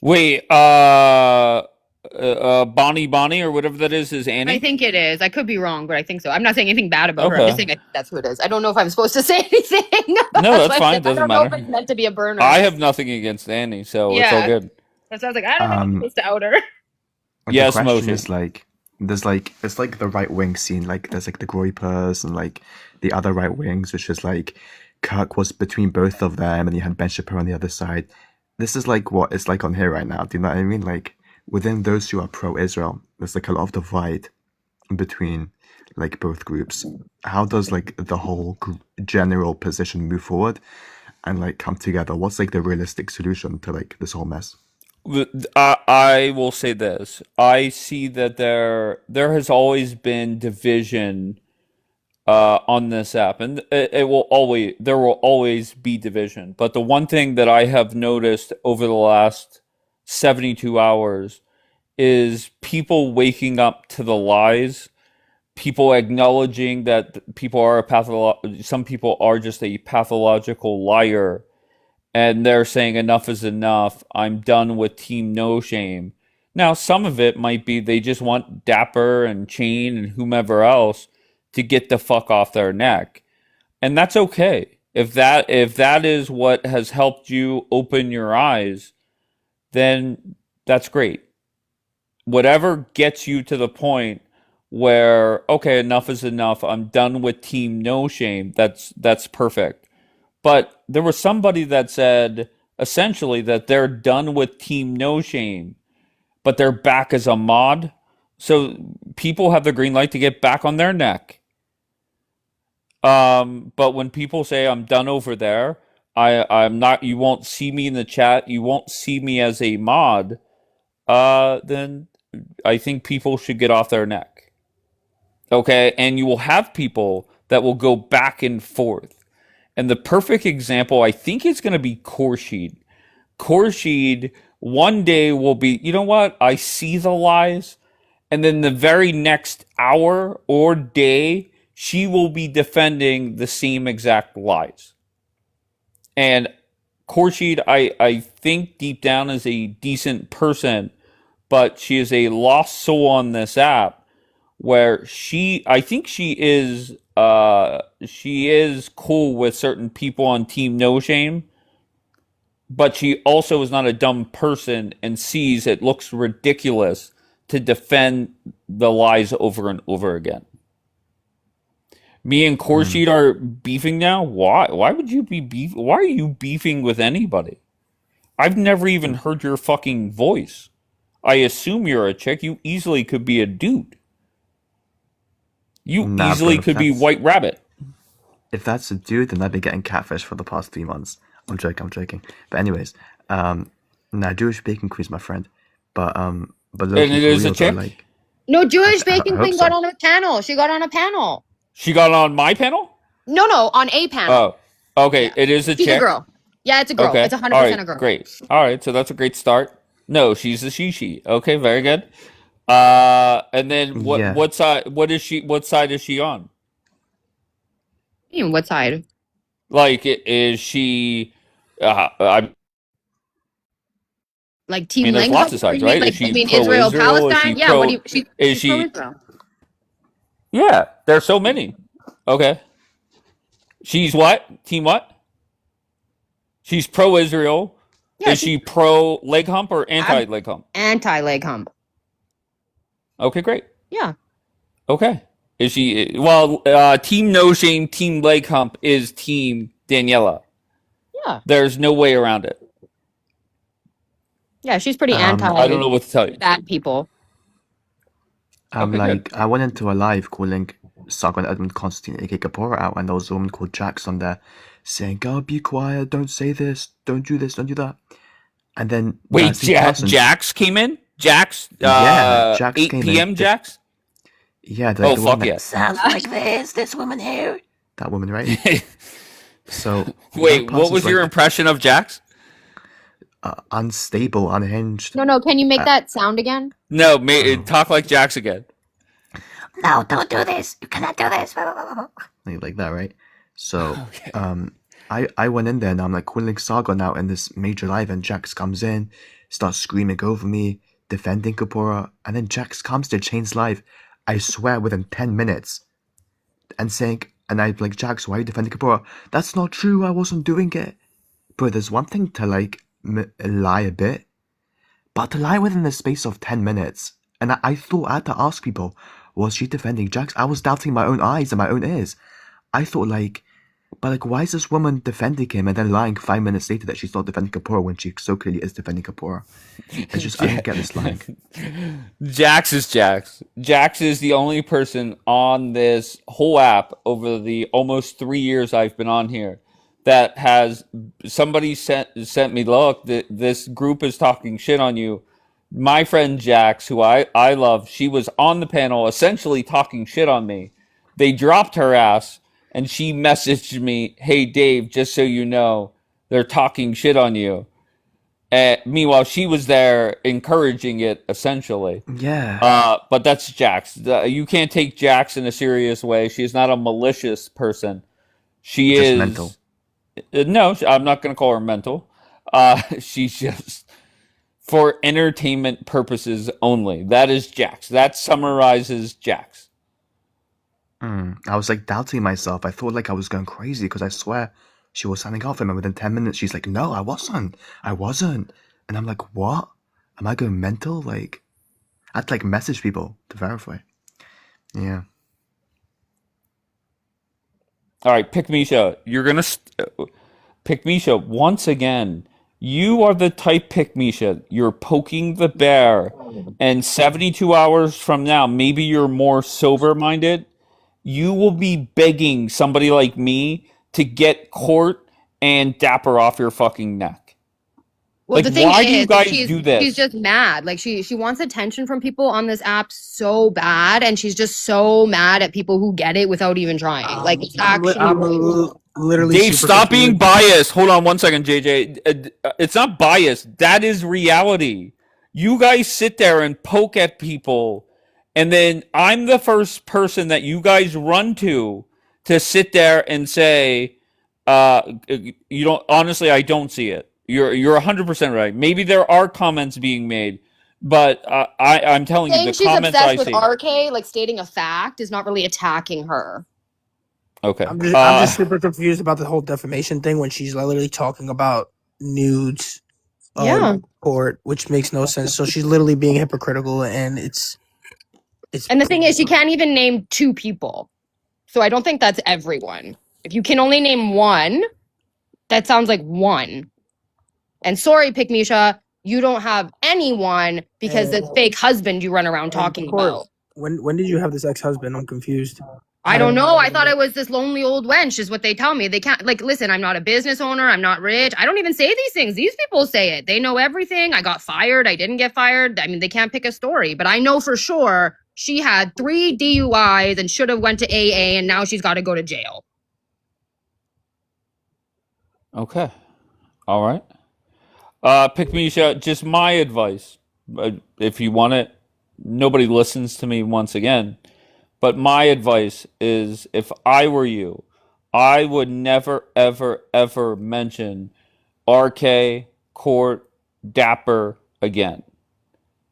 Wait, Bonnie or whatever that is Annie? I think it is. I could be wrong, but I think so. I'm not saying anything bad about her. I'm just saying that's who it is. I don't know if I'm supposed to say anything. No, that's fine. It doesn't matter. I don't know if it's meant to be a burner. I have nothing against Annie, so it's all good. That sounds like I don't know if I'm supposed to out her. Yes, the question Moshe. is it's like the right wing scene, like there's like the Groypers and like the other right wings, which is like Kirk was between both of them and you had Ben Shapiro on the other side. This is like what it's like on here right now. Do you know what I mean? Like within those who are pro-Israel, there's like a lot of divide between like both groups. How does like the whole general position move forward and like come together? What's like the realistic solution to like this whole mess? I will say this. I see that there has always been division on this app, and there will always be division. But the one thing that I have noticed over the last 72 hours is people waking up to the lies, people acknowledging that people are some people are just a pathological liar, and they're saying enough is enough. I'm done with Team No Shame. Now, some of it might be they just want Dapper and Chain and whomever else to get the fuck off their neck, and that's okay. If that is what has helped you open your eyes, then that's great. Whatever gets you to the point where, okay, enough is enough. I'm done with Team No Shame. That's perfect. But there was somebody that said essentially that they're done with Team No Shame, but they're back as a mod. So people have the green light to get back on their neck. But when people say I'm done over there, I'm not. You won't see me in the chat. You won't see me as a mod. Then I think people should get off their neck. Okay, and you will have people that will go back and forth. And the perfect example, I think, is going to be Khorshid. Khorshid one day will be, you know what? I see the lies, and then the very next hour or day, she will be defending the same exact lies. And Khorshid, I think deep down is a decent person, but she is a lost soul on this app where I think she is cool with certain people on Team No Shame, but she also is not a dumb person and sees it looks ridiculous to defend the lies over and over again. Me and Khorshid are beefing now. Why? Why would you be beef? Why are you beefing with anybody? I've never even heard your fucking voice. I assume you're a chick. You easily could be a dude. You Nah, easily bro, could be White Rabbit. if that's a dude, then I've been getting catfish for the past 3 months. I'm joking. But anyways, nah, Jewish bacon queen's my friend. But low-key, And it for is a real, though, chick? like, No, Jewish I Bacon hope Queen so. got on a panel. She got on a panel. She got on my panel? No, on a panel. Oh, okay. Yeah. It is a She's chick. a girl. Yeah, it's a girl. Okay. It's 100% All right, a girl. great. All right, so that's a great start. No, she's a she. Okay, very good. And then Yeah. what side? What side is she on? You mean, what side? Like, is she? I Like Team mean, there's Lingo? lots of sides, You mean, right? like, Is she you mean pro Israel, Israel? Is Palestine? she Yeah, pro? what do you? Is She's she? pro-Israel. Yeah, there's so many. Okay, she's what? Team what? She's pro Israel. Yeah, Is she pro leg hump or anti leg hump? anti-leg hump. Okay, great. Yeah. Okay. Is she? Well, Team No Shame, Team Leg Hump is Team Daniela. Yeah. There's no way around it. Yeah, she's pretty Um, anti I don't know what to tell you. bad people. Okay, like, good. I went into a live calling Sargon Edmund Constantine, aka Kapora, out, and there was a woman called Jax on there saying, "Girl, be quiet, don't say this, don't do this, don't do that." And then Wait, the same person- Jax came in? Jax? Yeah, Jax 8 came in. p.m. Jax? Yeah, Oh, the fuck woman that yeah. sounds like this woman here. That woman, right? So Wait, that what was person's, your like, impression of Jax? unstable, unhinged. No, can you make that sound again? No, talk like Jax again. No, don't do this. You cannot do this. Like that, right? So, Okay. I went in there and I'm like calling Sargon out in this major live, and Jax comes in, starts screaming over me, defending Kapora, and then Jax comes to Chain's live, I swear within 10 minutes, and saying, and I'm like, Jax, why are you defending Kapora? That's not true, I wasn't doing it. But there's one thing to like lie a bit, but to lie within the space of 10 minutes, and I thought I had to ask people, was she defending Jax? I was doubting my own eyes and my own ears. I thought why is this woman defending him and then lying 5 minutes later that she's not defending Kapora when she so clearly is defending Kapora? It's just, I don't get this lying. Jax is Jax. Jax is the only person on this whole app over the almost 3 years I've been on here that has somebody sent me, look, this group is talking shit on you. My friend Jax, who I love, she was on the panel essentially talking shit on me. They dropped her ass and she messaged me, "Hey Dave, just so you know, they're talking shit on you." Meanwhile, she was there encouraging it, essentially. Yeah. But that's Jax. You can't take Jax in a serious way. She's not a malicious person. She Just mental. is. No, I'm not going to call her mental. She's just for entertainment purposes only. That is Jax. That summarizes Jax. I was like doubting myself. I thought like I was going crazy because I swear she was signing off him, and within 10 minutes she's like, "No, I wasn't. I wasn't." And I'm like, "What? Am I going mental?" Like, I had to like message people to verify. Yeah. All right, pick Misha. You're gonna pick Misha once again. You are the type pick Misha. You're poking the bear, and 72 hours from now, maybe you're more sober minded. You will be begging somebody like me to get Court and Dapper off your fucking neck. Well, Like, the thing why do you is, guys do she's this? just mad. Like she wants attention from people on this app so bad, and she's just so mad at people who get it without even trying. Like it's actually literally Dave, super stop being confused. biased. Hold on one second, JJ. It's not biased. That is reality. You guys sit there and poke at people, and then I'm the first person that you guys run to sit there and say, you don't. Honestly, I don't see it. You're 100% right. Maybe there are comments being made, but I'm telling you, saying the she's comments I obsessed with see. RK, like stating a fact, is not really attacking her. Okay. I'm just super confused about the whole defamation thing when she's literally talking about nudes Yeah. court, which makes no sense. So she's literally being hypocritical, and it's And the thing is, she can't even name two people. So I don't think that's everyone. If you can only name one, that sounds like one. And sorry, Pick Misha, you don't have anyone because the fake husband you run around talking about. When did you have this ex-husband? I'm confused. I don't know. I thought I was this lonely old wench, is what they tell me. They can't, like, listen, I'm not a business owner. I'm not rich. I don't even say these things. These people say it. They know everything. I got fired. I didn't get fired. I mean, they can't pick a story, but I know for sure she had 3 DUIs and should have went to AA, and now she's got to go to jail. Okay. All right. Pick Misha, just my advice. If you want it, nobody listens to me once again. But my advice is if I were you, I would never, ever, ever mention RK, Court, Dapper again.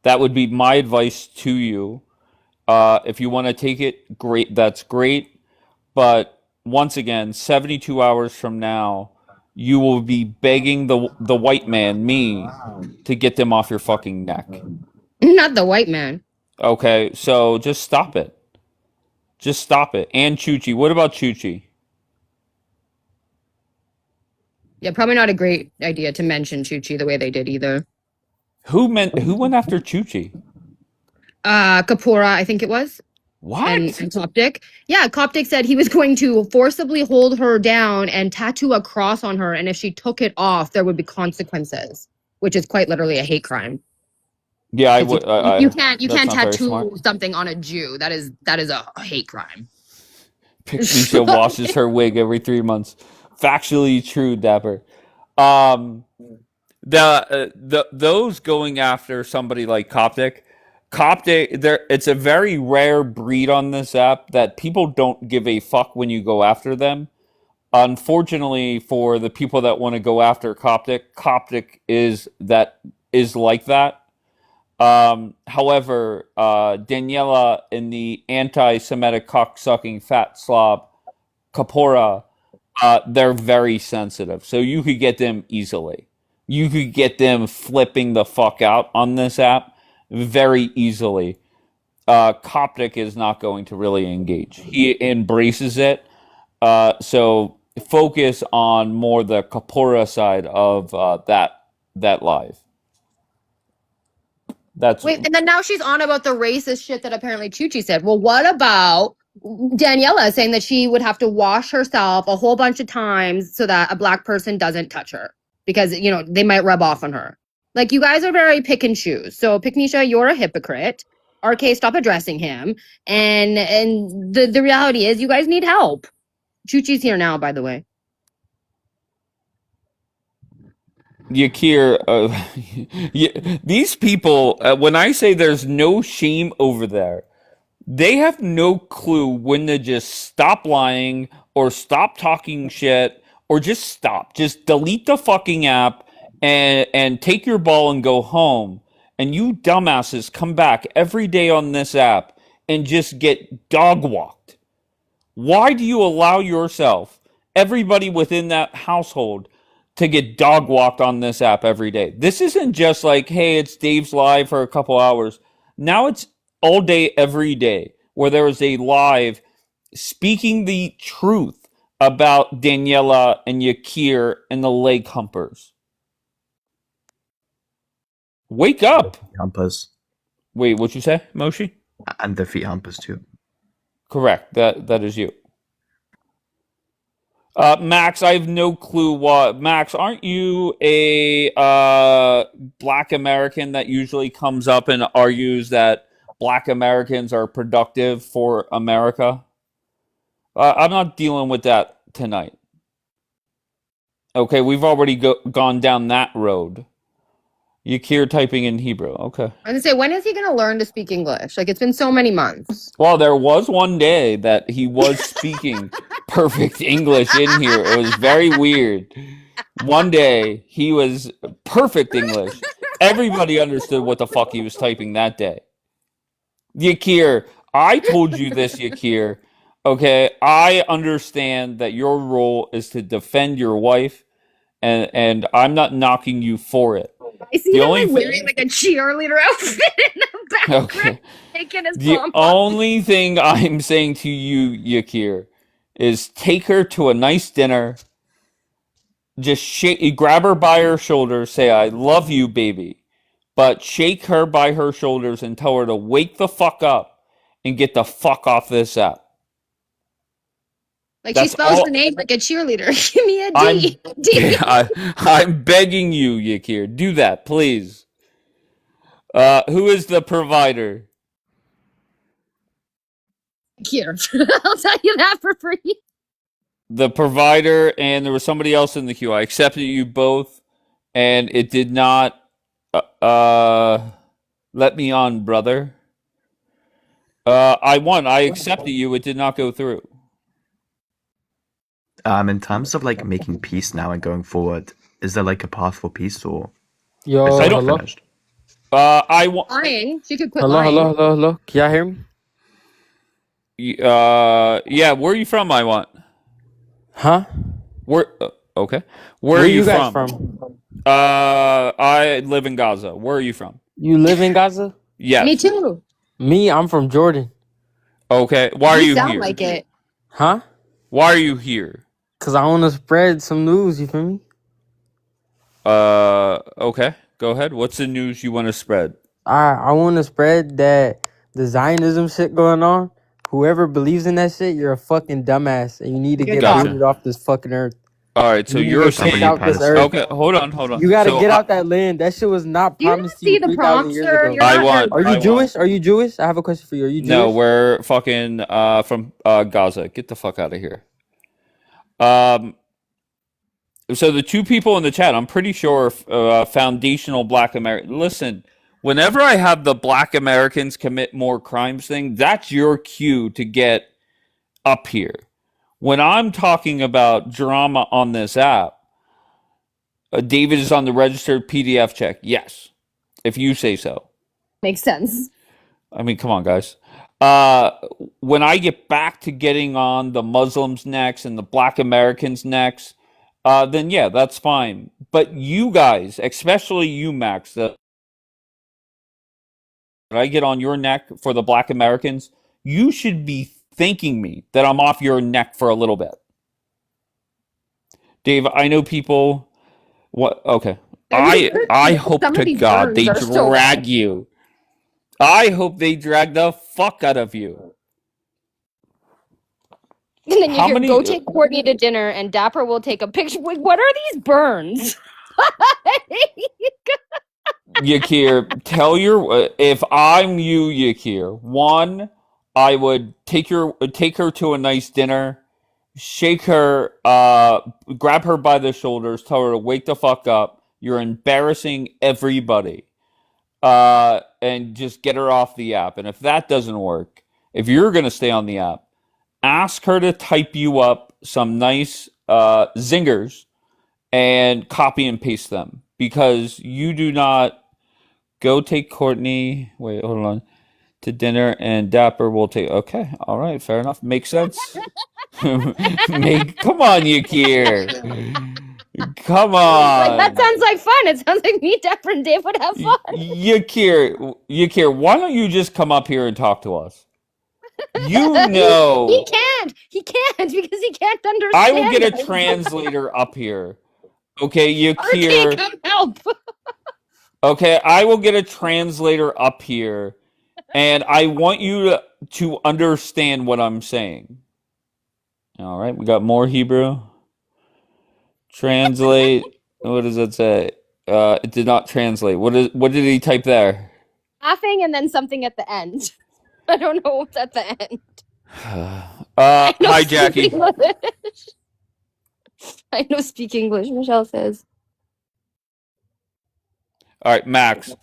That would be my advice to you. If you want to take it, great. That's great. But once again, 72 hours from now, you will be begging the white man, me, to get them off your fucking neck. Not the white man. Okay, so just stop it. Just stop it. And Chuchi. What about Chuchi? Yeah, probably not a great idea to mention Chuchi the way they did either. Who went after Chuchi? Kapora, I think it was. What? And Coptic. Yeah, Coptic said he was going to forcibly hold her down and tattoo a cross on her, and if she took it off, there would be consequences, which is quite literally a hate crime. Yeah, I would. You can't that's not very tattoo smart. something on a Jew. That is a hate crime. Misha washes her wig every 3 months. Factually true, Dapper. Those going after somebody like Coptic, it's a very rare breed on this app that people don't give a fuck when you go after them. Unfortunately, for the people that want to go after Coptic is like that. However, Daniela in the anti-Semitic cocksucking fat slob Kapora, they're very sensitive, so you could get them easily. You could get them flipping the fuck out on this app very easily. Coptic is not going to really engage. He embraces it. So focus on more the Kapora side of that live. Wait, and then now she's on about the racist shit that apparently Chuchi said. Well, what about Daniela saying that she would have to wash herself a whole bunch of times so that a black person doesn't touch her because, you know, they might rub off on her. Like, you guys are very pick and choose. So, Piknisha, you're a hypocrite. RK, stop addressing him. And the reality is you guys need help. Chuchi's here now, by the way. Yakir, these people, when I say there's no shame over there, they have no clue when to just stop lying or stop talking shit or just stop. Just delete the fucking app and take your ball and go home. And you dumbasses come back every day on this app and just get dog walked. Why do you allow yourself, everybody within that household, to get dog walked on this app every day? This isn't just like, hey, it's Dave's live for a couple hours. Now it's all day, every day, where there is a live speaking the truth about Daniela and Yakir and the leg humpers. Wake up. Humpers. Wait, what'd you say, Moshi? And the feet humpers too. Correct. That is you. Max, I have no clue what. Max, aren't you a black American that usually comes up and argues that black Americans are productive for America? I'm not dealing with that tonight. Okay, we've already gone down that road. Yakir typing in Hebrew. Okay. I was gonna say, when is he gonna learn to speak English? Like, it's been so many months. Well, there was one day that he was speaking perfect English in here. It was very weird. One day he was perfect English. Everybody understood what the fuck he was typing that day. Yakir, I told you this, Yakir. Okay, I understand that your role is to defend your wife, and I'm not knocking you for it. I see him like wearing like a cheerleader outfit in the background, Okay. taking his The pom pom. only thing I'm saying to you, Yakir, is take her to a nice dinner. Just grab her by her shoulders, say, I love you, baby. But shake her by her shoulders and tell her to wake the fuck up and get the fuck off this app. Like, That's she spells all- her name like a cheerleader. Give me a D. D. I'm begging you, Yakir. Do that, please. Who is the provider? Here. I'll tell you that for free. The provider, and there was somebody else in the queue. I accepted you both, and it did not let me on, brother. I won. I accepted you. It did not go through. In terms of like making peace now and going forward, is there like a path for peace or Yo, is that hello? finished? I won. Lying. She could quit Hello, lying. hello. Can y'all hear me? Yeah. Where are you from? I want. Huh? Where? Okay. Where are you from? guys from? I live in Gaza. Where are you from? You live in Gaza? Yes. Me too. Me, I'm from Jordan. Okay. Why are You you sound here? like it. Huh? Why are you here? Cause I want to spread some news, you feel me? Okay. Go ahead. What's the news you want to spread? I want to spread that the Zionism shit going on. Whoever believes in that shit, you're a fucking dumbass, and you need to get Gotcha. booted off this fucking earth. All right. So You need you're to get kicked saying. out this earth. Okay. Hold on. You gotta So get out that land. That shit was not Do you not promised to see you the 3,000 prompts, years sir? ago. You're I not want. Are you I Jewish? Are you Jewish? I have a question for you. Are you Jewish? No, we're fucking from Gaza. Get the fuck out of here. So the two people in the chat, I'm pretty sure, foundational Black American. Listen, whenever I have the Black Americans commit more crimes thing, that's your cue to get up here. When I'm talking about drama on this app, David is on the registered PDF check. Yes, if you say so. Makes sense. I mean, come on, guys. When I get back to getting on the Muslims next and the Black Americans next, then yeah, that's fine. But you guys, especially you, Max, that I get on your neck for the Black Americans, you should be thanking me that I'm off your neck for a little bit. Dave, I know people. What? Okay. I hope Some of to these God they burns are so drag you. I hope they drag the fuck out of you. And then you How hear, many- go take Courtney to dinner, and Dapper will take a picture. Wait, what are these burns? Yakir, tell your if I'm you, Yakir. One, I would take her to a nice dinner, shake her, grab her by the shoulders, tell her to wake the fuck up. You're embarrassing everybody. And just get her off the app. And if that doesn't work, if you're going to stay on the app, ask her to type you up some nice zingers and copy and paste them, because you do not go take Courtney. Wait, hold on. To dinner, and Dapper will take. Okay, all right, fair enough. Makes sense. Come on, Yakir. Come Like, that on. sounds like fun. It sounds like me, Dapper, and Dave would have fun. Yakir, why don't you just come up here and talk to us? You know. He can't. He can't because he can't understand. I will get a us. translator up here. Okay, Artie, Yakir. come help. Okay, I will get a translator up here, and I want you to understand what I'm saying. All right, we got more Hebrew. Translate. What does it say? It did not translate. What did he type there? Laughing and then something at the end. I don't know what's at the end. Hi, Jackie. I know speak English, Michelle says. All right, Max,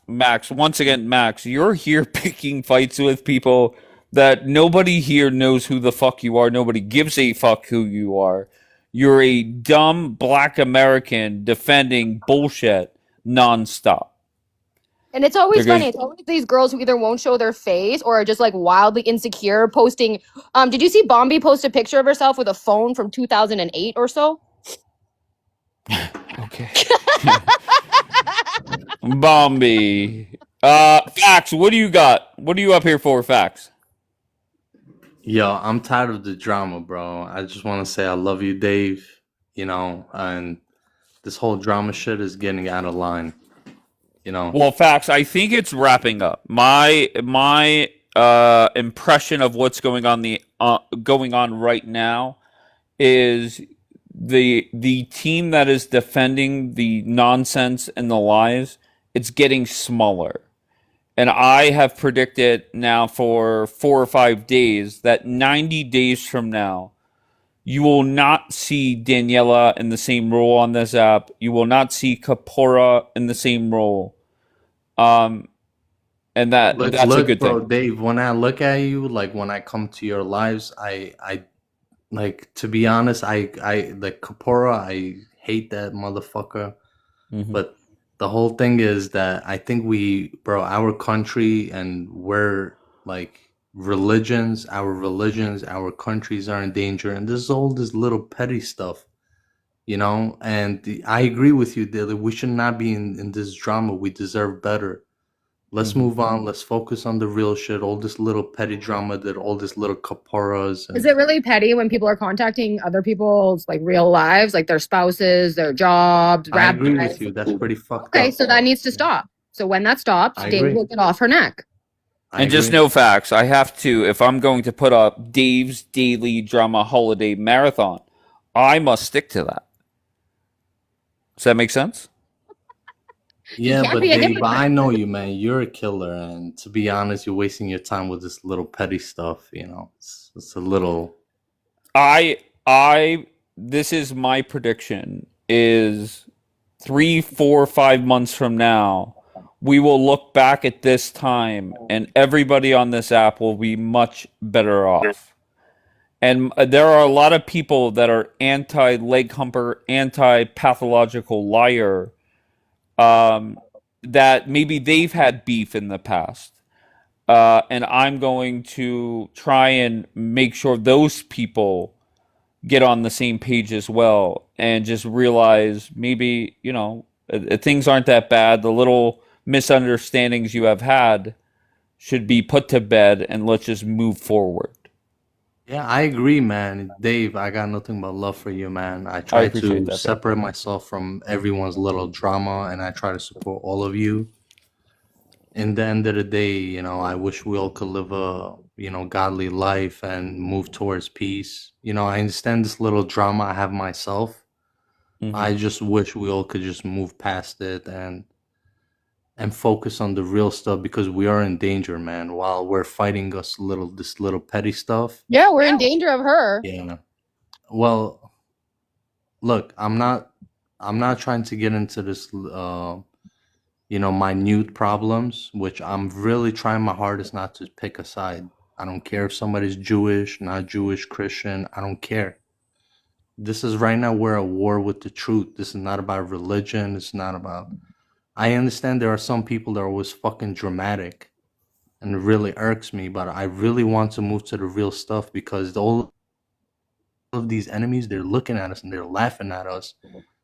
once again, Max, you're here picking fights with people that nobody here knows who the fuck you are. Nobody gives a fuck who you are. You're a dumb black American defending bullshit nonstop. And it's always funny. It's always these girls who either won't show their face or are just like wildly insecure posting. Did you see Bombi post a picture of herself with a phone from 2008 or so? Okay. Bombi. Fax, what do you got? What are you up here for, Fax? Yo, I'm tired of the drama, bro. I just want to say I love you, Dave. You know, and this whole drama shit is getting out of line. You know. Well, Fax, I think it's wrapping up. My impression of what's going on right now is the team that is defending the nonsense and the lies, it's getting smaller. And I have predicted now for 4 or 5 days that 90 days from now, you will not see Daniela in the same role on this app. You will not see Kapora in the same role. And that's a good bro, thing. Dave, when I look at you, like when I come to your lives, I like, to be honest, I like Kapora, I hate that motherfucker. Mm-hmm. But the whole thing is that I think our country and we're like our countries are in danger, and there's all this little petty stuff, you know. And I agree with you that we should not be in this drama. We deserve better. Let's move on. Let's focus on the real shit. All this little petty drama, that all this little caporas. Is it really petty when people are contacting other people's like real lives, like their spouses, their jobs? I agree with you. That's pretty fucked up. Okay, so that needs to stop. So when that stops, Dave will get off her neck. And just no Facts. I have to, if I'm going to put up Dave's Daily Drama Holiday Marathon, I must stick to that. Does that make sense? Yeah, but Dave, I know you, man. You're a killer, and to be honest, you're wasting your time with this little petty stuff. You know, it's a little. This is my prediction: is 3, 4, 5 months from now, we will look back at this time, and everybody on this app will be much better off. And there are a lot of people that are anti-leg humper, anti-pathological liar. That maybe they've had beef in the past. And I'm going to try and make sure those people get on the same page as well and just realize maybe, you know, things aren't that bad. The little misunderstandings you have had should be put to bed, and let's just move forward. Yeah, I agree, man. Dave, I got nothing but love for you, man. I try to separate myself from everyone's little drama, and I try to support all of you. In the end of the day, you know, I wish we all could live a, you know, godly life and move towards peace. You know, I understand this little drama I have myself. Mm-hmm. I just wish we all could just move past it and focus on the real stuff, because we are in danger, man, while we're fighting this little petty stuff. Yeah, we're in danger of her. Yeah. Well, look, I'm not I'm not trying to get into this, minute problems, which I'm really trying my hardest not to pick a side. I don't care if somebody's Jewish, not Jewish, Christian. I don't care. This is right now we're at war with the truth. This is not about religion. It's not about. I understand there are some people that are always fucking dramatic, and it really irks me. But I really want to move to the real stuff because all of these enemies, they're looking at us and they're laughing at us.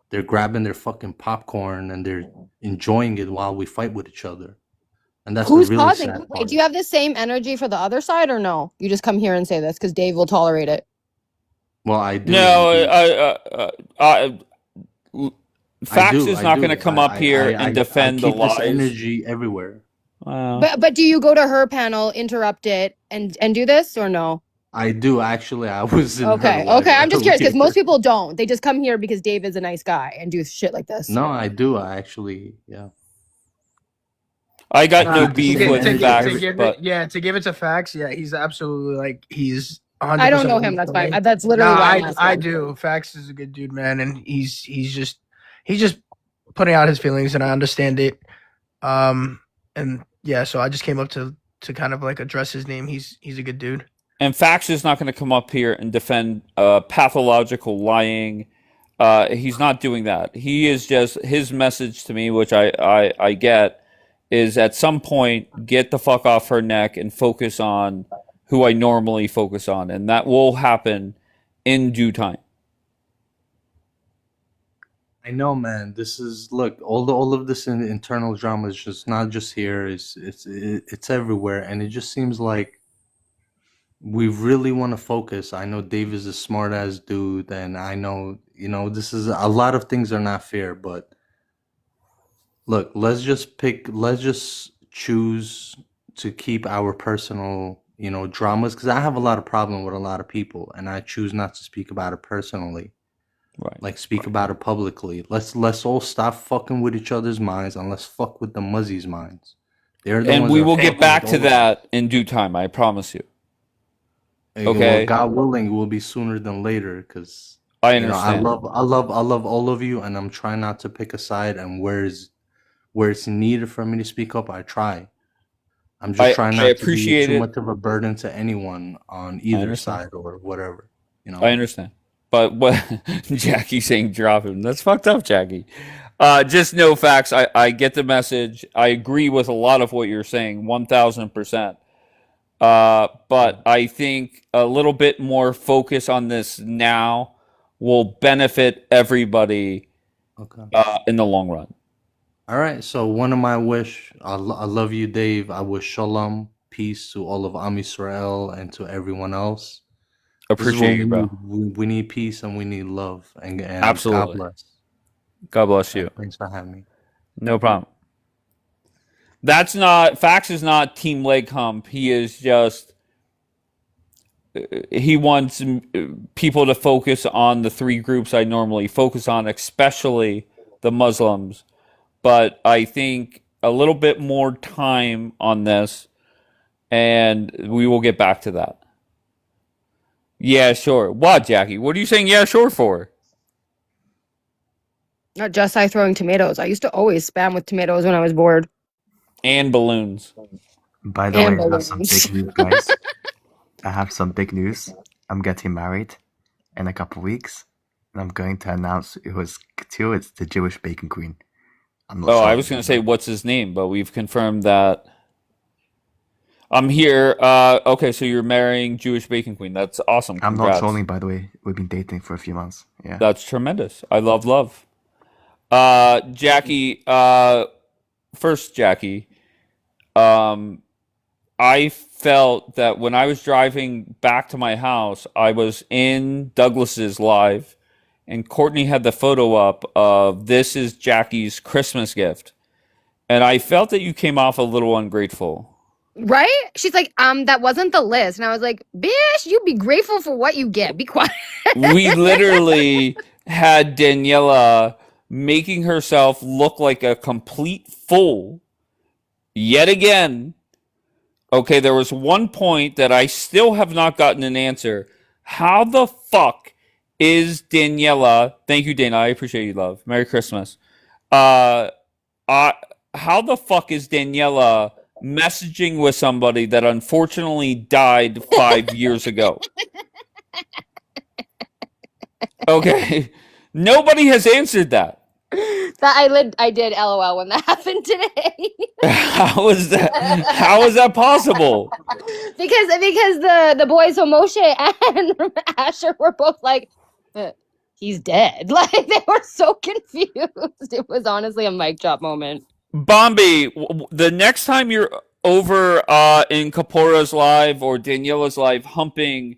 They're grabbing their fucking popcorn and they're enjoying it while we fight with each other. And that's Who's the really causing? sad Wait, part. do you have the same energy for the other side or no? You just come here and say this because Dave will tolerate it. Well, I do. No, Fax is not going to come up here and defend the lies. I keep this energy everywhere. But do you go to her panel, interrupt it, and do this or no? I do actually. I was in Okay. I'm just curious because most people don't. They just come here because Dave is a nice guy and do shit like this. No, I do. I actually, yeah. I got no beef with Fax, to give it to Fax, yeah, he's absolutely like he's 100%. I don't know him. That's fine. That's literally why I do. Fax is a good dude, man, and he's just putting out his feelings, and I understand it. And yeah, so I just came up to kind of like address his name. He's a good dude. And Fax is not going to come up here and defend pathological lying. He's not doing that. He is just, his message to me, which I get, is at some point, get the fuck off her neck and focus on who I normally focus on. And that will happen in due time. I know, man. This is, look, all of this internal drama is just not just here. It's everywhere. And it just seems like we really want to focus. I know Dave is a smart ass dude, and I know, this is a lot of things are not fair, but look, let's just choose to keep our personal, dramas, because I have a lot of problem with a lot of people, and I choose not to speak about it personally. Right. Like speak about it publicly. Let's all stop fucking with each other's minds and let's fuck with the Muzzies' minds. And we will get back to that in due time, I promise you. Okay. Well, God willing, it will be sooner than later, because I understand. I love all of you, and I'm trying not to pick a side. And where it's needed for me to speak up, I try. I'm just trying not to be too much of a burden to anyone on either side or whatever. I understand. But what Jackie saying drop him, that's fucked up, Jackie. Just no Facts. I get the message. I agree with a lot of what you're saying, 1,000%. But I think a little bit more focus on this now will benefit everybody in the long run. All right. So one of my wish, I love you, Dave. I wish shalom, peace to all of Am Yisrael and to everyone else. Appreciate you, bro. We need peace and we need love. And absolutely. God bless. God bless you. Thanks for having me. No problem. Fax is not team leg hump. He is just, he wants people to focus on the three groups I normally focus on, especially the Muslims. But I think a little bit more time on this, and we will get back to that. Yeah, sure. What, Jackie? What are you saying yeah, sure for? Not just I throwing tomatoes. I used to always spam with tomatoes when I was bored. And balloons. By the way, I have some big news, guys. I have some big news. I'm getting married in a couple of weeks, and I'm going to announce it's the Jewish Bacon Queen. I was going to say what's his name, but we've confirmed that. I'm here. Okay, so you're marrying Jewish Bacon Queen. That's awesome. Congrats. I'm not trolling, by the way. We've been dating for a few months. Yeah, that's tremendous. I love. Jackie. First, Jackie. I felt that when I was driving back to my house, I was in Douglas's live, and Courtney had the photo up of this is Jackie's Christmas gift, and I felt that you came off a little ungrateful. Right? She's like, that wasn't the list. And I was like, bitch, you be grateful for what you get. Be quiet. We literally had Daniela making herself look like a complete fool yet again. Okay, there was one point that I still have not gotten an answer. How the fuck is Daniela. Thank you, Dana. I appreciate you, love. Merry Christmas. How the fuck is Daniela messaging with somebody that unfortunately died 5 years ago? Okay, nobody has answered that. I did LOL when that happened today. How is that? How is that possible? because the boys from Moshe and Asher were both like, he's dead. Like, they were so confused. It was honestly a mic drop moment. Bombi, the next time you're over in Kapora's live or Daniela's live humping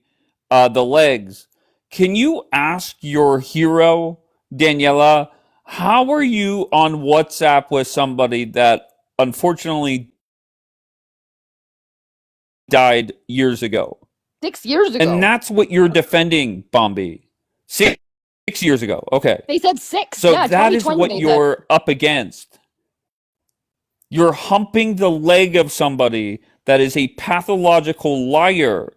the legs, can you ask your hero, Daniela, how are you on WhatsApp with somebody that unfortunately died years ago? 6 years ago. And that's what you're defending, Bombi. 6 years ago. Okay. They said 6. So yeah, that is what you're up against. You're humping the leg of somebody that is a pathological liar.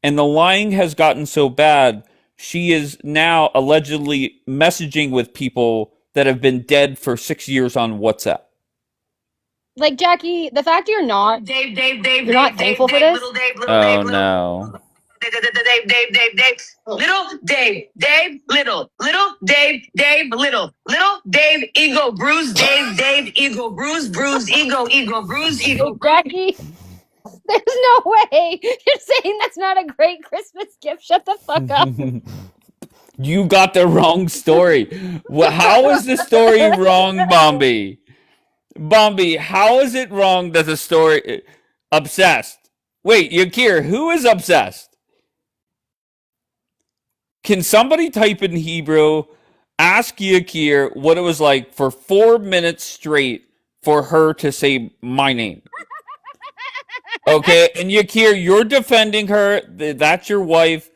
And the lying has gotten so bad, she is now allegedly messaging with people that have been dead for 6 years on WhatsApp. Like, Jackie, the fact you're not you're not thankful for this. Oh no. Little Dave, little Dave, ego, bruise, Dave, ego, bruise, ego. Jackie, there's no way you're saying that's not a great Christmas gift. Shut the fuck up. You got the wrong story. How is the story wrong, Bombi? Bombi, how is it wrong that the story... Obsessed. Wait, Yakir, who is obsessed? Can somebody type in Hebrew, ask Yakir what it was like for 4 minutes straight for her to say my name? Okay, and Yakir, you're defending her. That's your wife.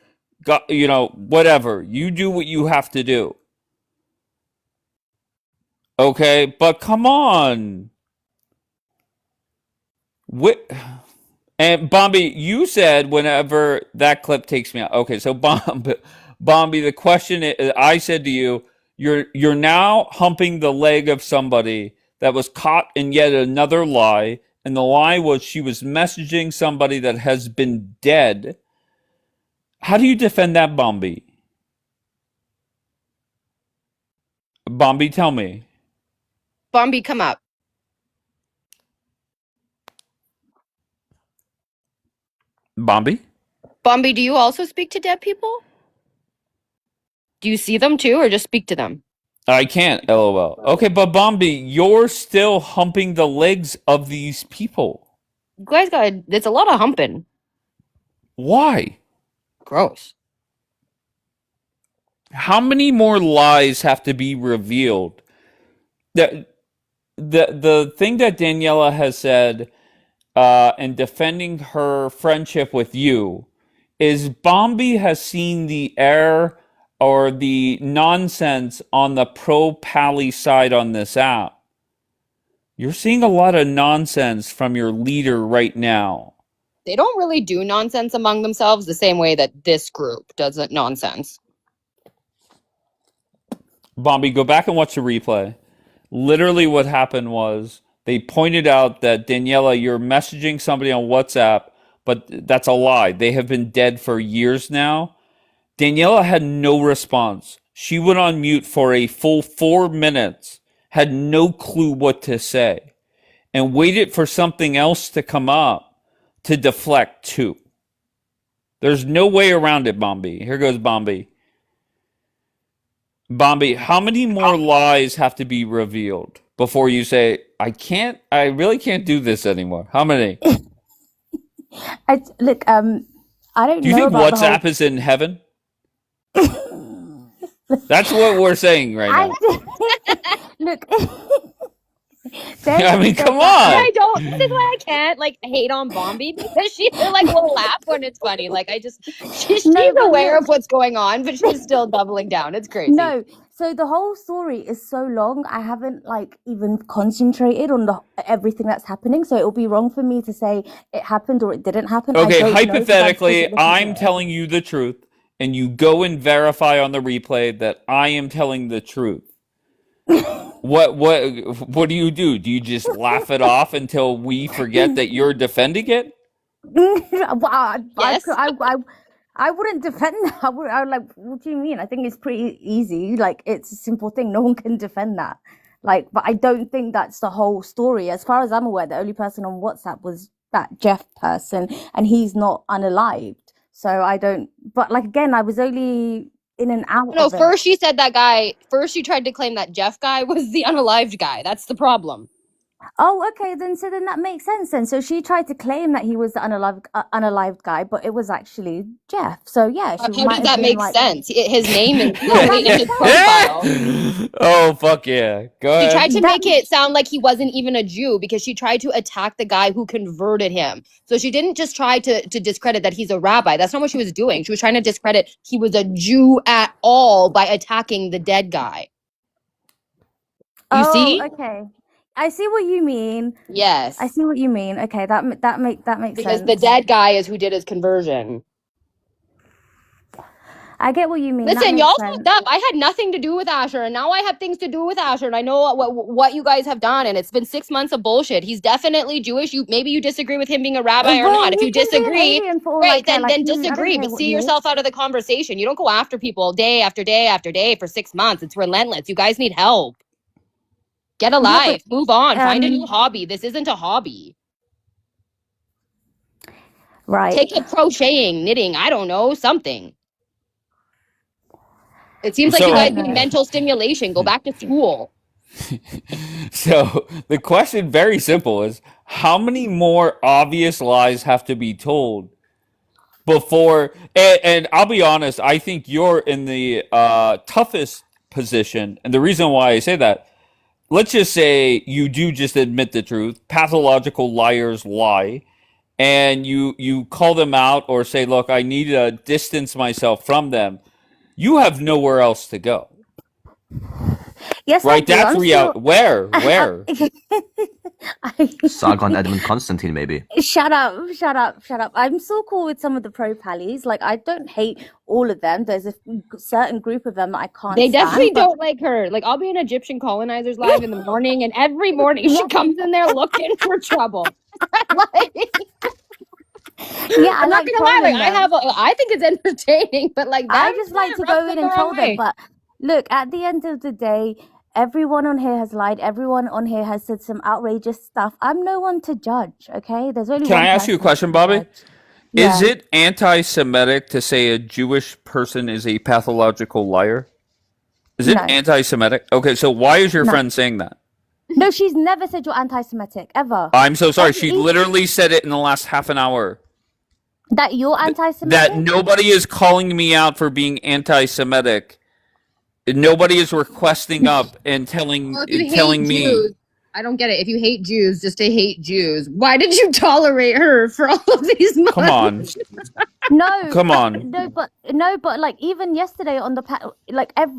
You know, whatever. You do what you have to do. Okay, but come on. And Bombi, you said whenever that clip takes me out. Okay, so Bombi, the question is, I said to you, you're now humping the leg of somebody that was caught in yet another lie, and the lie was she was messaging somebody that has been dead. How do you defend that, Bombi? Bombi, tell me. Bombi, come up. Bombi? Bombi, do you also speak to dead people? Do you see them too, or just speak to them? I can't, LOL. Okay, but Bombi, you're still humping the legs of these people. You guys it's a lot of humping. Why? Gross. How many more lies have to be revealed? The thing that Daniela has said in defending her friendship with you is Bombi has seen the error or the nonsense on the pro-Pally side on this app. You're seeing a lot of nonsense from your leader right now. They don't really do nonsense among themselves the same way that this group does nonsense. Bombi, go back and watch the replay. Literally what happened was they pointed out that, Daniela, you're messaging somebody on WhatsApp, but that's a lie. They have been dead for years now. Daniela had no response. She went on mute for a full 4 minutes, had no clue what to say, and waited for something else to come up to deflect too. There's no way around it, Bombi. Here goes Bombi. Bombi, how many more lies have to be revealed before you say, I really can't do this anymore? How many? I don't Do you know think about WhatsApp is in heaven? That's what we're saying right now. Look, I mean, come on. I don't. This is why I can't hate on Bombi, because she will laugh when it's funny. She's aware of what's going on, but she's still doubling down. It's crazy. No, so the whole story is so long. I haven't even concentrated on everything that's happening. So it'll be wrong for me to say it happened or it didn't happen. Okay, hypothetically, I'm telling you the truth, and you go and verify on the replay that I am telling the truth, what do you do? Do you just laugh it off until we forget that you're defending it? Well, Yes. I wouldn't defend that. I would like, what do you mean? I think it's pretty easy. Like, it's a simple thing. No one can defend that. Like, but I don't think that's the whole story. As far as I'm aware, the only person on WhatsApp was that Jeff person, and he's not unalived. So I don't. But like again, I was only in and out. No, of it. first she said that guy. First she tried to claim that Jeff guy was the unalived guy. That's the problem. Oh, okay. Then that makes sense. Then so she tried to claim that he was the unalived guy, but it was actually Jeff. So yeah, she How might does have that been make like, sense? His name is Yeah, that in makes his sense. profile. Oh, fuck yeah. Go She ahead. tried to make it sound like he wasn't even a Jew because she tried to attack the guy who converted him. So she didn't just try to discredit that he's a rabbi. That's not what she was doing. She was trying to discredit he was a Jew at all by attacking the dead guy. You see? Okay. I see what you mean. Yes. I see what you mean. Okay, that makes Because sense. the dead guy is who did his conversion. I get what you mean. Listen, y'all fucked up. I had nothing to do with Asher, and now I have things to do with Asher, and I know what you guys have done, and it's been 6 months of bullshit. He's definitely Jewish. Maybe you disagree with him being a rabbi or not. If you disagree, great, then disagree, but see yourself out of the conversation. You don't go after people day after day after day for 6 months. It's relentless. You guys need help. Get a life. Move on. Find a new hobby. This isn't a hobby. Right. Take up crocheting, knitting, I don't know, something. It seems like you guys need mental stimulation. Go back to school. So the question, very simple, is how many more obvious lies have to be told before? And I'll be honest, I think you're in the toughest position. And the reason why I say that, let's just say you do just admit the truth. Pathological liars lie. And you call them out or say, look, I need to distance myself from them. You have nowhere else to go. Yes, right. That's reality. Where? Saga on Edmund Constantine, maybe. Shut up. I'm so cool with some of the pro pallies. Like, I don't hate all of them. There's a certain group of them that I can't They stand, definitely don't like her. Like, I'll be in Egyptian colonizers live in the morning, and every morning she comes in there looking for trouble. Yeah, I'm not gonna lie. Like, I think it's entertaining, but like, I just like to go in and troll them. But look, at the end of the day, everyone on here has lied. Everyone on here has said some outrageous stuff. I'm no one to judge. Okay, there's only. Can I ask you a question, Bobby? Yeah. Is it anti-Semitic to say a Jewish person is a pathological liar? Is it anti-Semitic? Okay, so why is your friend saying that? No, she's never said you're anti-Semitic, ever. I'm so sorry. She literally said it in the last half an hour. That you're anti-Semitic? That nobody is calling me out for being anti-Semitic. Nobody is requesting up and telling me. Jews, I don't get it. If you hate Jews, just to hate Jews, why did you tolerate her for all of these months? Come on. Come on. No, but like even yesterday on the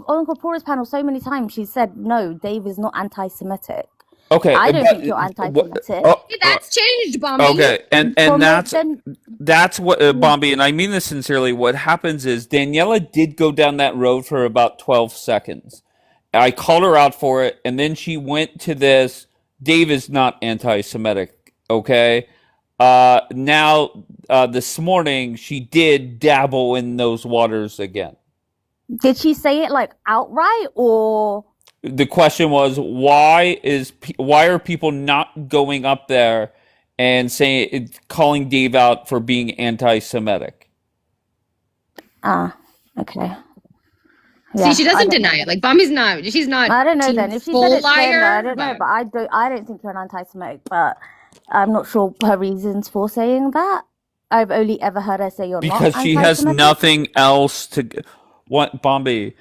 on Kapora's panel, so many times she said, "No, Dave is not anti-Semitic." Okay, I don't think you're anti-Semitic. That's changed, Bombi. Okay, and that's what Bombi, and I mean this sincerely. What happens is Daniela did go down that road for about 12 seconds. I called her out for it, and then she went to this. Dave is not anti-Semitic. Okay, now this morning she did dabble in those waters again. Did she say it like outright or? The question was, why are people not going up there and calling Dave out for being anti-Semitic? Okay. Yeah, see, she doesn't deny it. Like Bombi's not. She's not. I don't know then. If she said it's liar, I don't know. But I don't think you're an anti-Semitic. But I'm not sure her reasons for saying that. I've only ever heard her say you're not because she has nothing else to. What, Bombi?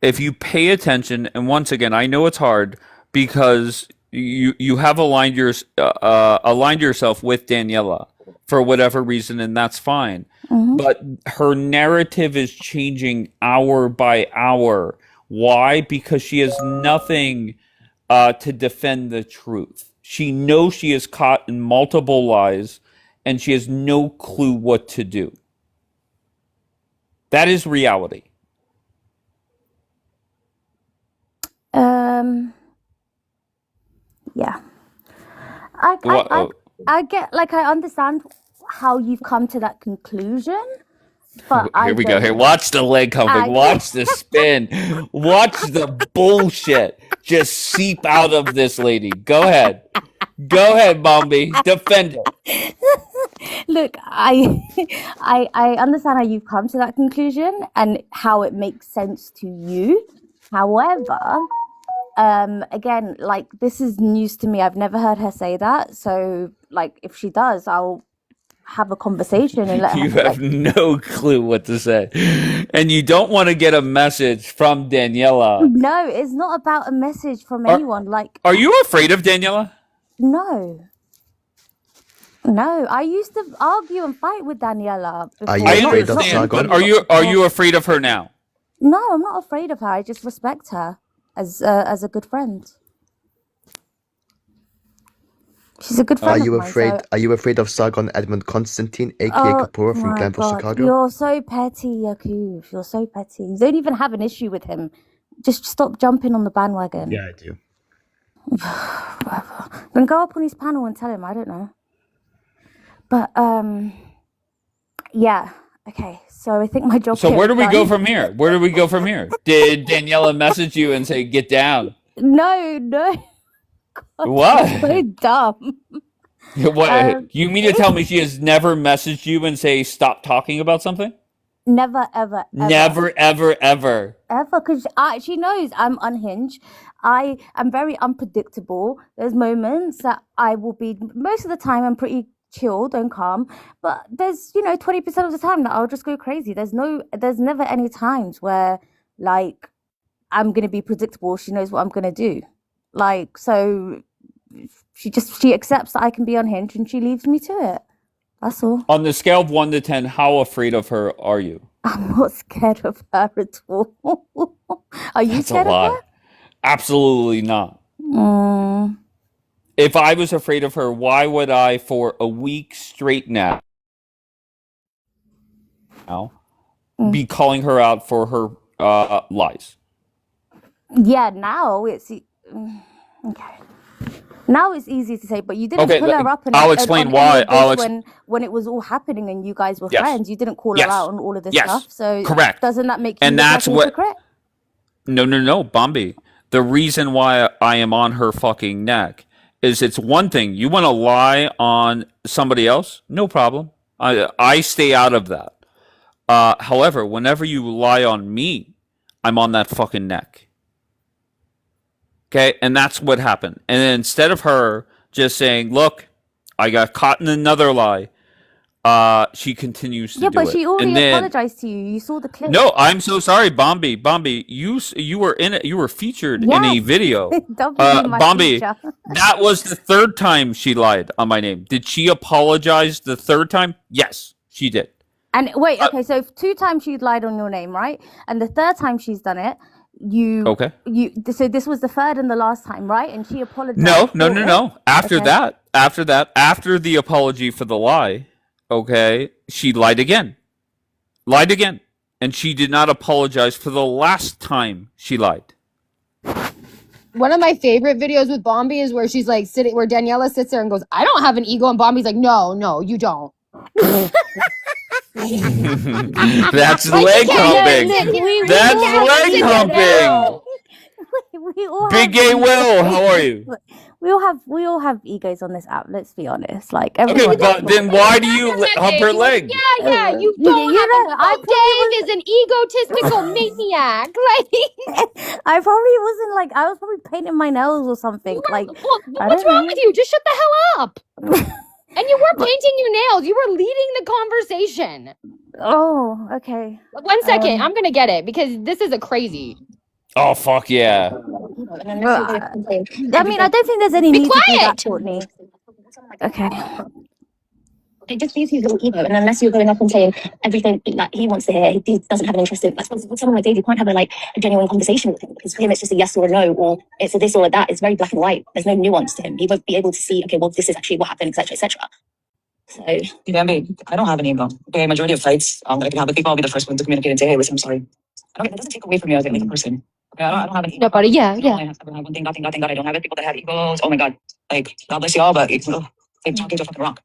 If you pay attention, and once again, I know it's hard because you have aligned yourself with Daniela for whatever reason, and that's fine. Mm-hmm. But her narrative is changing hour by hour. Why? Because she has nothing to defend the truth. She knows she is caught in multiple lies, and she has no clue what to do. That is reality. Yeah. I get, like, I understand how you've come to that conclusion, but Here we go. Here, watch the leg humping. Watch the spin. Watch the bullshit just seep out of this lady. Go ahead. Go ahead, Bombi. Defend it. Look, I understand how you've come to that conclusion and how it makes sense to you. However, again, like, this is news to me. I've never heard her say that. So, like, if she does, I'll have a conversation and let her. You have no clue what to say. And you don't want to get a message from Daniela. No, it's not about a message from anyone. Like, are you afraid of Daniela? No. No, I used to argue and fight with Daniela before. Are you afraid of understand, Sargon? but are you afraid of her now? No, I'm not afraid of her. I just respect her as a good friend. She's a good friend. Are you afraid of Sargon Edmund Constantine, aka Kapoor from Glenville, Chicago? You're so petty, Yakub. You're so petty. You don't even have an issue with him. Just stop jumping on the bandwagon. Yeah, I do. Whatever. Then go up on his panel and tell him. I don't know. But yeah. Okay. So I think my job. So where do we go from here? Where do we go from here? Did Daniela message you and say get down? No. God, What? So dumb. What? You mean to tell me she has never messaged you and say stop talking about something? Never, ever. Never, ever. Because she knows I'm unhinged. I am very unpredictable. There's moments that I will be, most of the time I'm pretty chilled and calm, but there's 20% of the time that I'll just go crazy. There's never any times where, like, I'm gonna be predictable. She knows what I'm gonna do. Like, so she accepts that I can be unhinged and she leaves me to it. That's all. On the scale of 1 to 10, how afraid of her are you? I'm not scared of her at all. Are you scared of her? Absolutely not. If I was afraid of her, why would I, for a week straight now, be calling her out for her lies? Yeah, now it's okay. Now it's easy to say, but you didn't pull her up. And I'll explain why. When it was all happening and you guys were friends, you didn't call her out on all of this stuff. So correct. Doesn't that make you and look that's like a hypocrite? No, Bombi. The reason why I am on her fucking neck is it's one thing. You want to lie on somebody else? No problem. I stay out of that. However, whenever you lie on me, I'm on that fucking neck. Okay, and that's what happened. And then instead of her just saying, look, I got caught in another lie, she continues to do it. Yeah, but she already apologized to you. You saw the clip. No, I'm so sorry, Bombi. You were in it. You were featured in a video. Bombi, that was the third time she lied on my name. Did she apologize the third time? Yes, she did. And wait, okay, so 2 times she lied on your name, right? And the third time she's done it, so this was the third and the last time, right? And she apologized. No. After the apology for the lie, okay, she lied again. And she did not apologize for the last time she lied. One of my favorite videos with Bombi is where she's like where Daniela sits there and goes, I don't have an ego. And Bombi's like, no, you don't. That's leg humping. That's leg humping. Big Gay Will, how are you? We all have egos on this app. Let's be honest. Like, okay, but then why do you hump her leg? Yeah, you don't have Dave is an egotistical maniac. Like, I probably wasn't like I was probably painting my nails or something. What's wrong with you? Just shut the hell up. And you were painting your nails. You were leading the conversation. Oh, okay. 1 second. I'm going to get it because this is a crazy. Oh, fuck yeah. I mean, I don't think there's any need to do that, Courtney. Okay. It just leaves you little ego, and unless you're going up and saying everything that he wants to hear, he doesn't have an interest in. I suppose with someone like Dave, you can't have a genuine conversation with him because for him it's just a yes or a no, or it's a this or a that. It's very black and white. There's no nuance to him. He won't be able to see, okay, well, this is actually what happened, etc., etc. So Bambi, I don't have an ego. Okay, majority of fights that I can have with people, I'll be the first one to communicate and say, hey, listen, I'm sorry. That doesn't take away from you as a person. Okay, I don't have an ego. No, buddy. Yeah, I yeah. have one thing, nothing, God, I don't have it. People that have egos, oh my God. Like, God bless you all, but it's like talking to a fucking rock.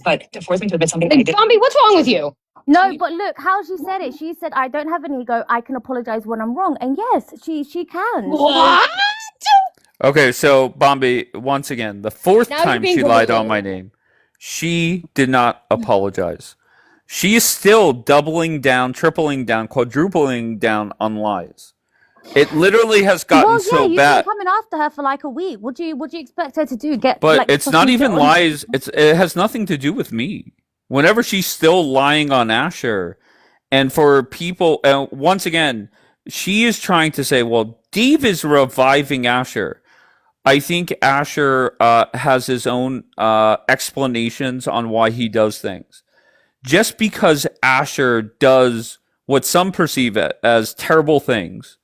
But to force me to admit something that I did. Zombie, what's wrong with you? No, but look how she said it. She said, "I don't have an ego. I can apologize when I'm wrong." And yes, she can. What? Okay, so Bombi, once again, the fourth Now you're time being she lied delusional. on my name, she did not apologize. She is still doubling down, tripling down, quadrupling down on lies. It literally has gotten Well, yeah, so you've bad. been coming after her for like a week. What do you expect her to do? Get But like it's not fucking even get on- lies. It has nothing to do with me. Whenever she's still lying on Asher, and for people, once again, she is trying to say, well, Dave is reviving Asher. I think Asher has his own explanations on why he does things. Just because Asher does what some perceive as terrible things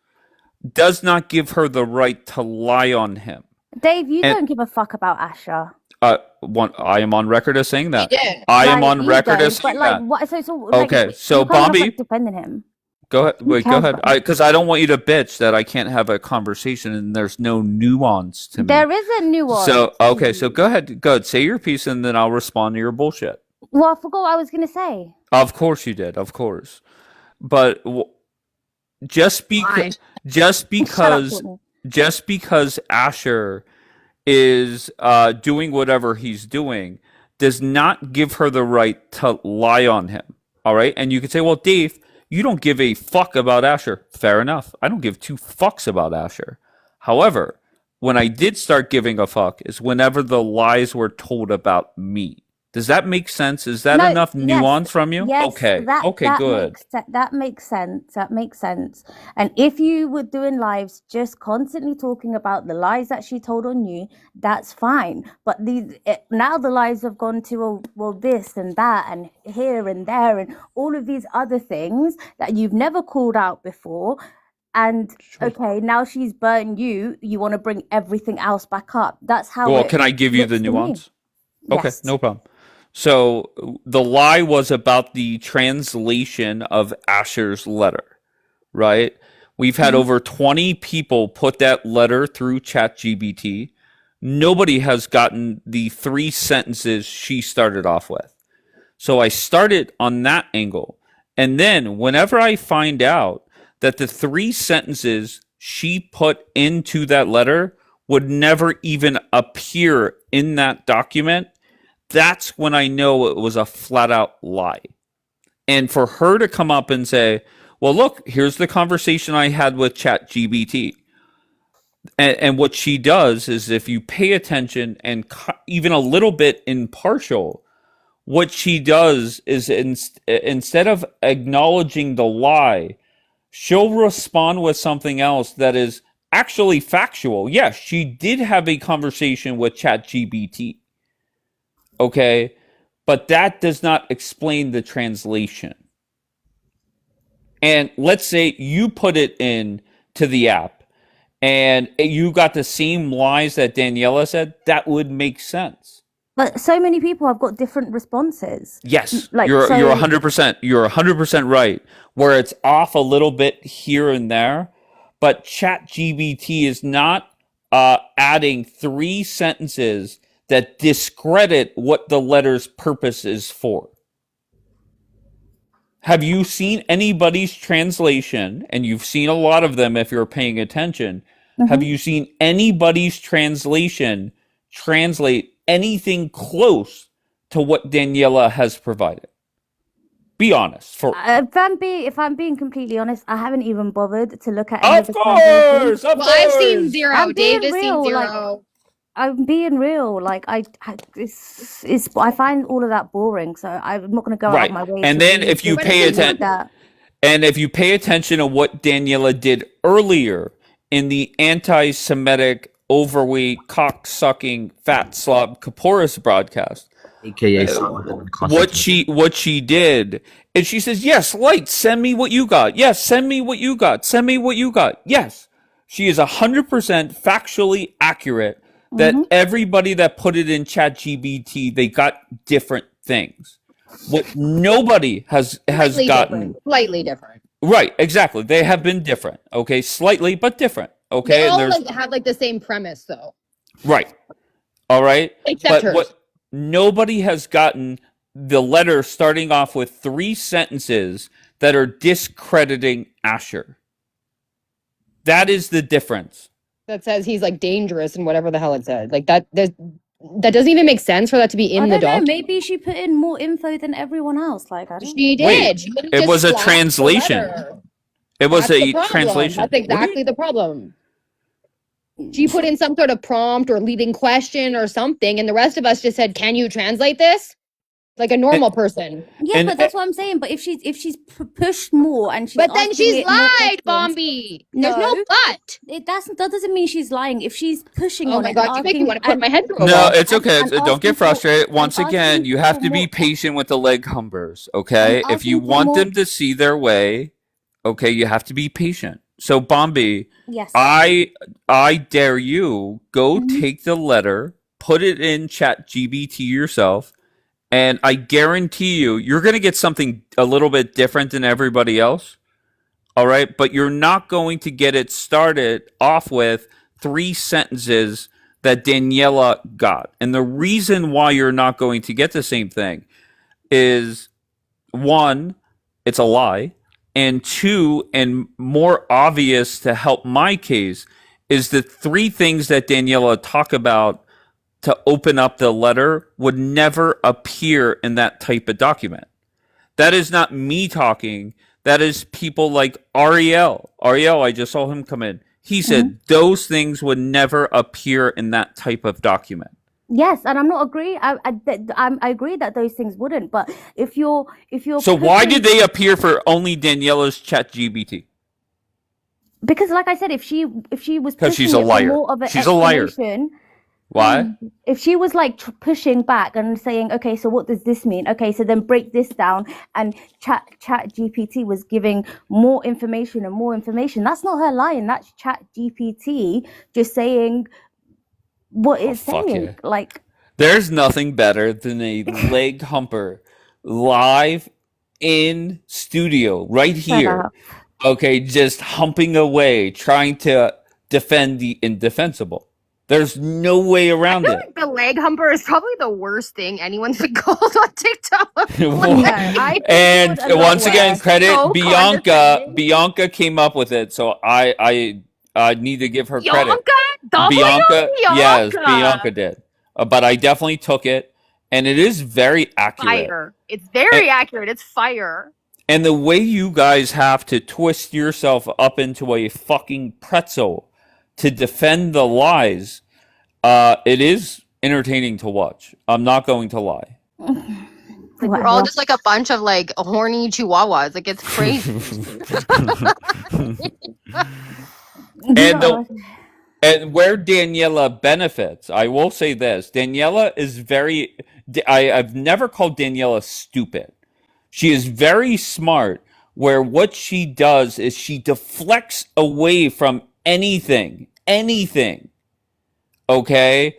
does not give her the right to lie on him. Dave, you And- don't give a fuck about Asher. I am on record as saying that. did. I am Like, on you record don't, as but saying like, that. what? So like, Okay, so you're coming off, Bombi, like, defending him. go ahead. Wait, go cares ahead. about him? Because I don't want you to bitch that I can't have a conversation and there's no nuance to me. There is a nuance. So okay, so go ahead. Go ahead. Say your piece and then I'll respond to your bullshit. Well, I forgot what I was gonna say. Of course you did. Of course. But just because Courtney. just because Asher is doing whatever he's doing does not give her the right to lie on him. All right? And you could say, well, Dave, you don't give a fuck about Asher. Fair enough. I don't give two fucks about Asher. However, when I did start giving a fuck is whenever the lies were told about me. Does that make sense? Is that enough nuance from you? Yes, Okay. Okay, good. That makes sense. That makes sense. And if you were doing lives just constantly talking about the lies that she told on you, that's fine. But now the lies have gone to, well, this and that and here and there and all of these other things that you've never called out before. And okay, now she's burned you. You want to bring everything else back up. That's how. Well, can I give you the looks to me. nuance? Okay, Yes. no problem. So the lie was about the translation of Asher's letter, right? We've had over 20 people put that letter through ChatGPT. Nobody has gotten the 3 sentences she started off with. So I started on that angle. And then whenever I find out that the 3 sentences she put into that letter would never even appear in that document, that's when I know it was a flat out lie. And for her to come up and say, well, look, here's the conversation I had with ChatGPT. And what she does is if you pay attention and even a little bit impartial, what she does is instead of acknowledging the lie, she'll respond with something else that is actually factual. Yes, she did have a conversation with ChatGPT. Okay, but that does not explain the translation. And let's say you put it in to the app and you got the same lies that Daniela said, that would make sense. But so many people have got different responses. Yes, Like, you're so- 100%. You're 100% right. Where it's off a little bit here and there, but ChatGPT is not adding 3 sentences that discredit what the letter's purpose is for. Have you seen anybody's translation, and you've seen a lot of them if you're paying attention, have you seen anybody's translation translate anything close to what Daniela has provided? Be honest. If I'm being completely honest, I haven't even bothered to look at any Of the course, translations. of Well, I've seen course. 0. I'm Dave being has seen real, 0. like- I'm being real. Like I find all of that boring, so I'm not going to go out Right. of my way. And to then read if you things pay like atten- that. And if you pay attention to what Daniela did earlier in the anti-Semitic, overweight, cock-sucking, fat slob Kaporis broadcast, AKA what she did is she says, yes, Light, send me what you got. Yes, send me what you got. Send me what you got. Yes. She is 100% factually accurate that everybody that put it in ChatGPT, they got different things. What nobody has gotten slightly different. right, exactly. They have been different. Okay, slightly but different. Okay, They and all there's like have like the same premise though. right. All right, Except but hers. what nobody has gotten the letter starting off with 3 sentences that are discrediting Asher. That is the difference. That says he's like dangerous and whatever the hell it said. Like that doesn't even make sense for that to be in the I don't know. document. Maybe she put in more info than everyone else. Like I don't. She did. Wait, She didn't it just was a flash the translation. letter. It was That's a the problem. translation. That's exactly the problem. She put in some sort of prompt or leading question or something, and the rest of us just said, "Can you translate this?" Like a normal person. Yeah, but that's what I'm saying. But if she's pushed more and she's But then asking she's it more lied, questions- Bombi. There's no but. That doesn't mean she's lying. If she's pushing Oh on my it, God, you make me want to put my head through a No, wall. it's okay. and Don't get asking frustrated. for- Once and again, asking you have for to be more- patient with the leg humpers, okay? And If you asking for want more- them to see their way, okay, you have to be patient. So, Bombi, Yes. I dare you go take the letter, put it in ChatGPT yourself, and I guarantee you're going to get something a little bit different than everybody else. All right, but you're not going to get it started off with 3 sentences that Daniela got. And the reason why you're not going to get the same thing is 1, it's a lie, and 2, and more obvious to help my case, is the 3 things that Daniela talk about to open up the letter would never appear in that type of document. That is not me talking. That is people like Ariel. Ariel, I just saw him come in. He said those things would never appear in that type of document. Yes, and I'm not agree. I agree that those things wouldn't. But if you're So why did they appear for only Daniela's ChatGPT? Because, like I said, if she was Because she's pushing a it for liar. more of an She's a liar. explanation, Why? if she was like pushing back and saying, okay, so what does this mean? Okay, so then break this down, and chat GPT was giving more information and more information. That's not her lying. That's chat GPT just saying what it's fuck saying. yeah. Like, There's nothing better than a leg humper live in studio right here. Okay, just humping away, trying to defend the indefensible. There's no way around it. The leg humper is probably the worst thing anyone's been called on TikTok. And once again, credit So Bianca. Bianca came up with it, so I need to give her credit. Bianca? Yes, Bianca did. But I definitely took it, and it is very accurate. Fire. It's very accurate. It's fire. And the way you guys have to twist yourself up into a fucking pretzel to defend the lies, it is entertaining to watch. I'm not going to lie. Like, we're all just like a bunch of like horny chihuahuas. Like, it's crazy. And where Daniela benefits, I will say this: Daniela is very. I've never called Daniela stupid. She is very smart. Where what she does is she deflects away from anything. Okay,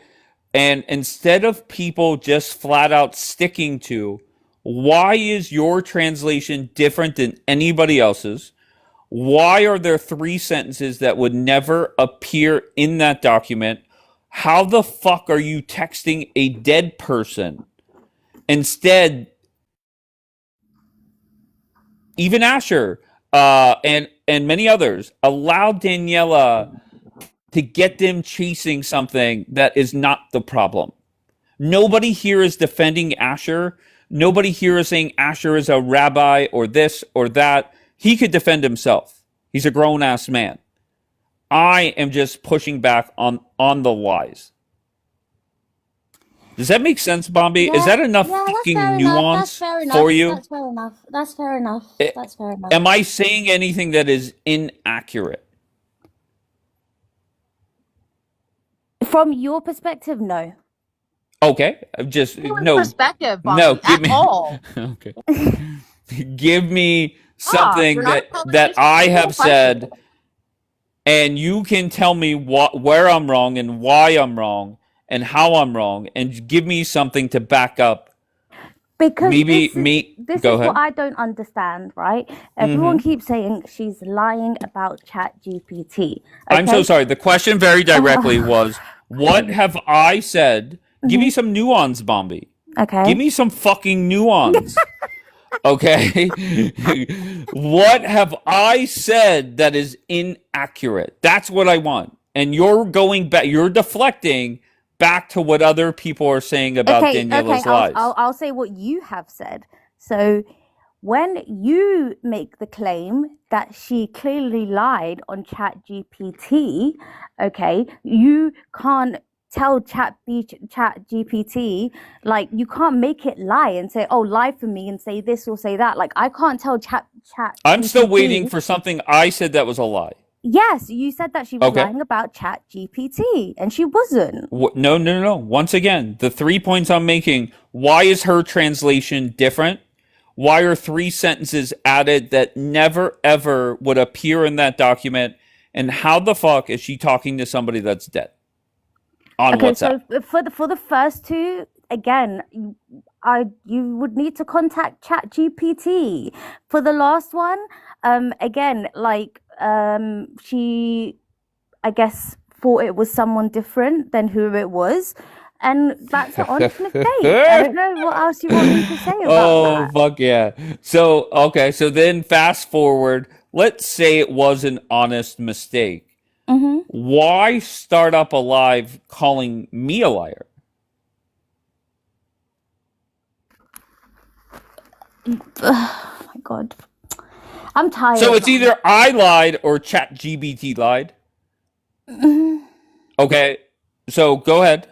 and instead of people just flat out sticking to, why is your translation different than anybody else's? Why are there 3 sentences that would never appear in that document? How the fuck are you texting a dead person? Instead, even Asher and many others allow Daniela to get them chasing something that is not the problem. Nobody here is defending Asher. Nobody here is saying Asher is a rabbi or this or that. He could defend himself. He's a grown-ass man. I am just pushing back on the lies. Does that make sense, Bombi? Is that enough fucking nuance for you? That's fair enough. That's fair enough. That's fair enough. Am I saying anything that is inaccurate? From your perspective, no. Okay, just no perspective, Bombi, no. Give at me all. okay. Give me something you're not that I have said, and you can tell me where I'm wrong and why I'm wrong, and how I'm wrong, and give me something to back up. Because Maybe this go is what ahead. I don't understand, right? Everyone keeps saying she's lying about ChatGPT. I'm so Okay? sorry. The question very directly was, what have I said? Give me some nuance, Bombi. Okay. Give me some fucking nuance. Okay? What have I said that is inaccurate? That's what I want. And you're going back, you're deflecting back to what other people are saying about Daniela's lies. I'll say what you have said. So when you make the claim that she clearly lied on ChatGPT, okay, you can't tell ChatGPT, like, you can't make it lie and say, oh, lie for me and say this or say that. Like, I can't tell Chat. I'm still waiting for something I said that was a lie. Yes, you said that she was lying about ChatGPT, and she wasn't. No. Once again, the 3 points I'm making, why is her translation different? Why are 3 sentences added that never, ever would appear in that document? And how the fuck is she talking to somebody that's dead on WhatsApp? So for the first 2, again, you would need to contact ChatGPT. For the last one, again, like, she, I guess, thought it was someone different than who it was. And that's an honest mistake. I don't know what else you want me to say about that. Oh, fuck yeah. So, okay, so then fast forward. Let's say it was an honest mistake. Mm-hmm. Why start up a live calling me a liar? Oh, my God. I'm tired. So it's either I lied or ChatGPT lied? Mm-hmm. Okay, so go ahead.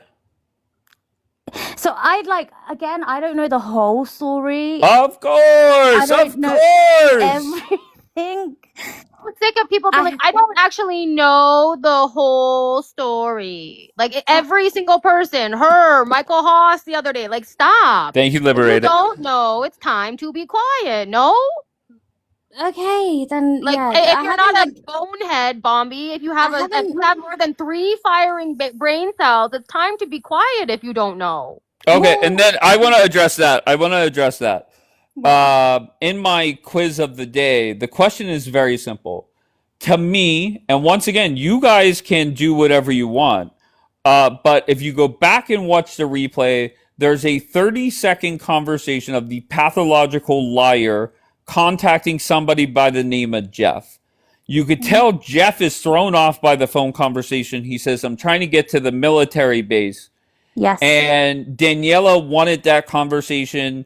So I don't know the whole story. Of course, I don't know everything. I'm sick of people being like, I don't actually know the whole story. Like, every single person, her, Michael Haas the other day, like, stop. Thank you, Liberated. If you don't know, it's time to be quiet. No? Okay, then, like, yeah. if you're not a bonehead, Bombi, if you have more than 3 firing brain cells, it's time to be quiet if you don't know. Okay, and then I want to address that. In my quiz of the day, the question is very simple. To me, and once again, you guys can do whatever you want, but if you go back and watch the replay, there's a 30-second conversation of the pathological liar contacting somebody by the name of Jeff. You could tell Jeff is thrown off by the phone conversation. He says, I'm trying to get to the military base. Yes. And Daniela wanted that conversation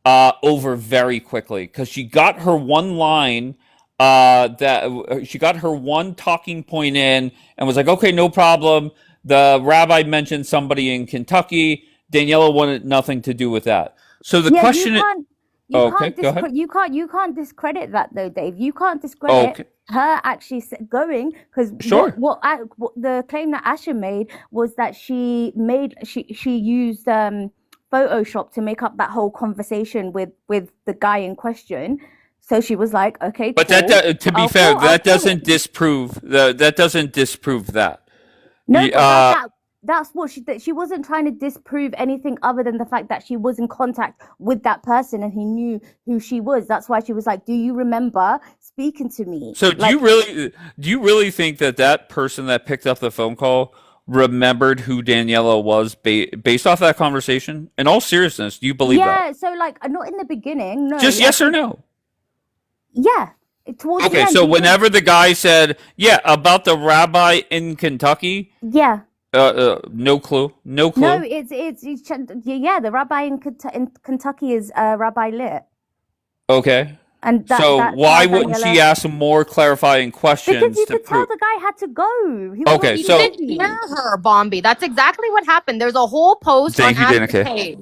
over very quickly because she got her one line, she got her one talking point in and was like, okay, no problem. The rabbi mentioned somebody in Kentucky. Daniela wanted nothing to do with that. So the question you can't discredit that though, Dave. You can't discredit her actually going, because what the claim that Asher made was that she used Photoshop to make up that whole conversation with the guy in question. So she was like, okay, but cool. that to be fair, that doesn't disprove that. No, that's what she did. She wasn't trying to disprove anything other than the fact that she was in contact with that person and he knew who she was. That's why she was like, do you remember speaking to me? So do you really think that person that picked up the phone call remembered who Daniela was based off that conversation? In all seriousness, do you believe that? Yeah, so like, not in the beginning, no. Just yes or no? Yeah. Okay, so whenever the guy said, yeah, about the rabbi in Kentucky. Yeah. No clue. No, it's the rabbi in Kentucky is Rabbi Lit. Okay. And why wouldn't she ask more clarifying questions? Because you could tell the guy had to go. Okay, so you didn't hear her, Bombi. That's exactly what happened. There's a whole post on Asher's page.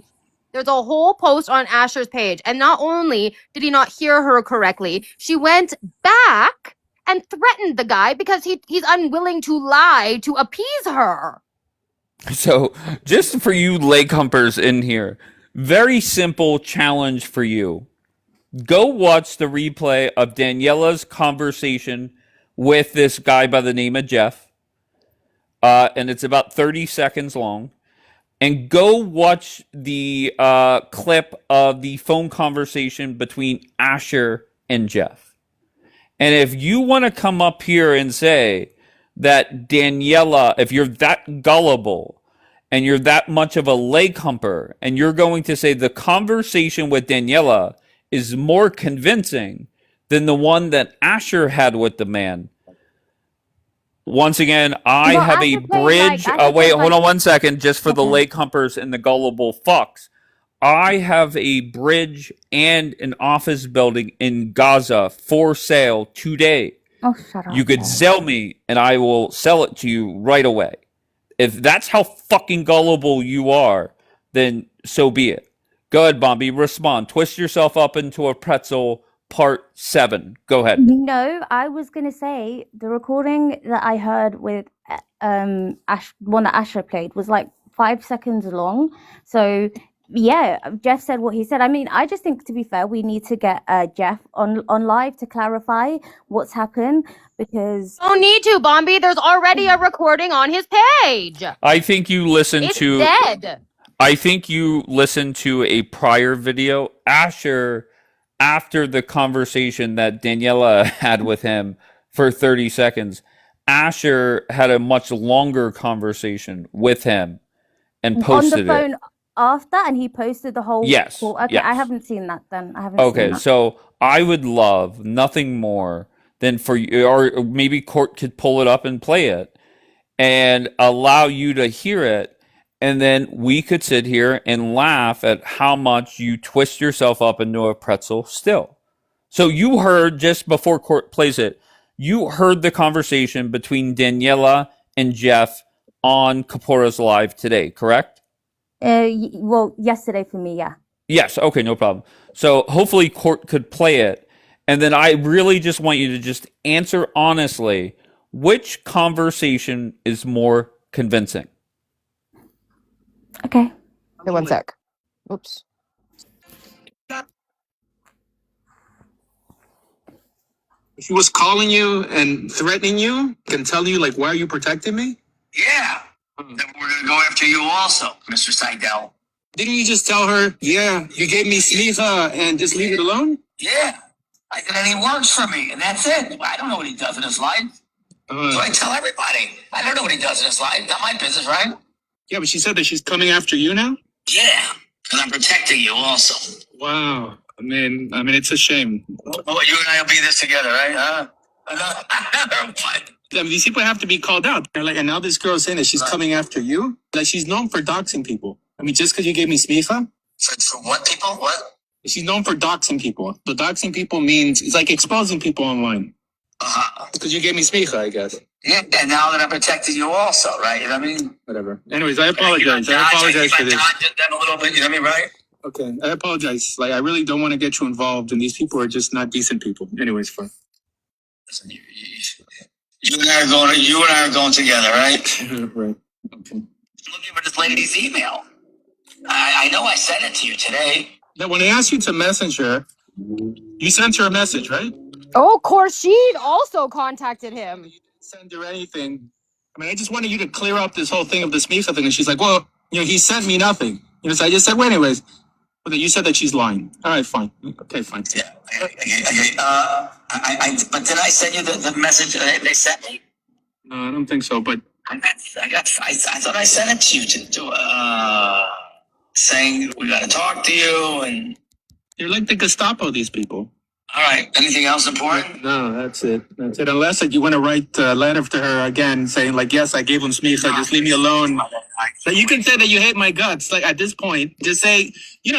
There's a whole post on Asher's page, and not only did he not hear her correctly, she went back and threatened the guy because he's unwilling to lie to appease her. So, just for you leg humpers in here, very simple challenge for you. Go watch the replay of Daniela's conversation with this guy by the name of Jeff. And it's about 30 seconds long. and go watch the clip of the phone conversation between Asher and Jeff. And if you want to come up here and say that Daniela, if you're that gullible and you're that much of a leg humper, and you're going to say the conversation with Daniela is more convincing than the one that Asher had with the man, once again, I Well, have a Asher played bridge. Asher Wait, played hold on one second, just for the Okay. leg humpers and the gullible fucks. I have a bridge and an office building in Gaza for sale today. Oh, shut up. You could sell me, and I will sell it to you right away. If that's how fucking gullible you are, then so be it. Go ahead, Bombi, respond. Twist yourself up into a pretzel, part 7. Go ahead. No, I was gonna say the recording that I heard with one that Asher played was like 5 seconds long. So yeah, Jeff said what he said. I mean, I just think, to be fair, we need to get Jeff on live to clarify what's happened, because Don't need to, Bombi. There's already a recording on his page. I think you listened It's to. dead. I think you listened to a prior video. Asher, after the conversation that Daniela had with him for 30 seconds, Asher had a much longer conversation with him and on the posted it. phone after, and he posted the whole Yes, call. Okay, I yes. haven't seen that then. I haven't seen Okay, that. so I would love nothing more than for you, or maybe Court could pull it up and play it and allow you to hear it. And then we could sit here and laugh at how much you twist yourself up into a pretzel still. So you heard, just before Court plays it, you heard the conversation between Daniela and Jeff on Kapora's Live today, correct? Well, yesterday for me, yeah. Yes, okay, no problem. So hopefully Court could play it. And then I really just want you to just answer honestly, which conversation is more convincing? Okay. Hey, one sec. Oops. She was calling you and threatening you and telling you, like, why are you protecting me? Yeah. Then we're going to go after you also, Mr. Seidel. Didn't you just tell her, yeah, you gave me smicha and just leave it alone? Yeah. I did, and he works for me, and that's it. I don't know what he does in his life. So I tell everybody. I don't know what he does in his life. Not my business, right? Yeah, but she said that she's coming after you now? Yeah. Because I'm protecting you also. Wow. I mean, it's a shame. Oh, you and I will be this together, right? Huh? Another what? I mean, these people have to be called out. They're like, and now this girl's saying that she's coming after you? Like, she's known for doxing people. I mean, just because you gave me smicha? For what people? What? She's known for doxing people. So doxing people means, it's like exposing people online. Because you gave me smicha, I guess. Yeah, and now that I'm protecting you also, right? You know what I mean? Whatever. Anyways, I apologize. I apologize for this. Them a little bit, you know what I mean, right? Okay, I apologize. Like, I really don't want to get you involved, and these people are just not decent people. Anyways, fine. Listen, you and I are going together, right? Right. Okay. I'm looking for this lady's email. I know I sent it to you today. Now, when I asked you to message her, you sent her a message, right? Oh, Khorshid also contacted him. You didn't send her anything. I mean, I just wanted you to clear up this whole thing of the smicha thing, and she's like, well, he sent me nothing. So I just said, well, anyways. But then you said that she's lying. All right, fine. Okay, fine. Yeah. Okay. But did I send you the message they sent me? No, I don't think so. But I thought I sent it to you to saying we got to talk to you, and you're like the Gestapo, these people. All right. Anything else important? No, that's it. That's it. Unless you want to write a letter to her again saying, like, yes, I gave him smicha, just leave me alone. So you can say that you hate my guts. Like, at this point, just say,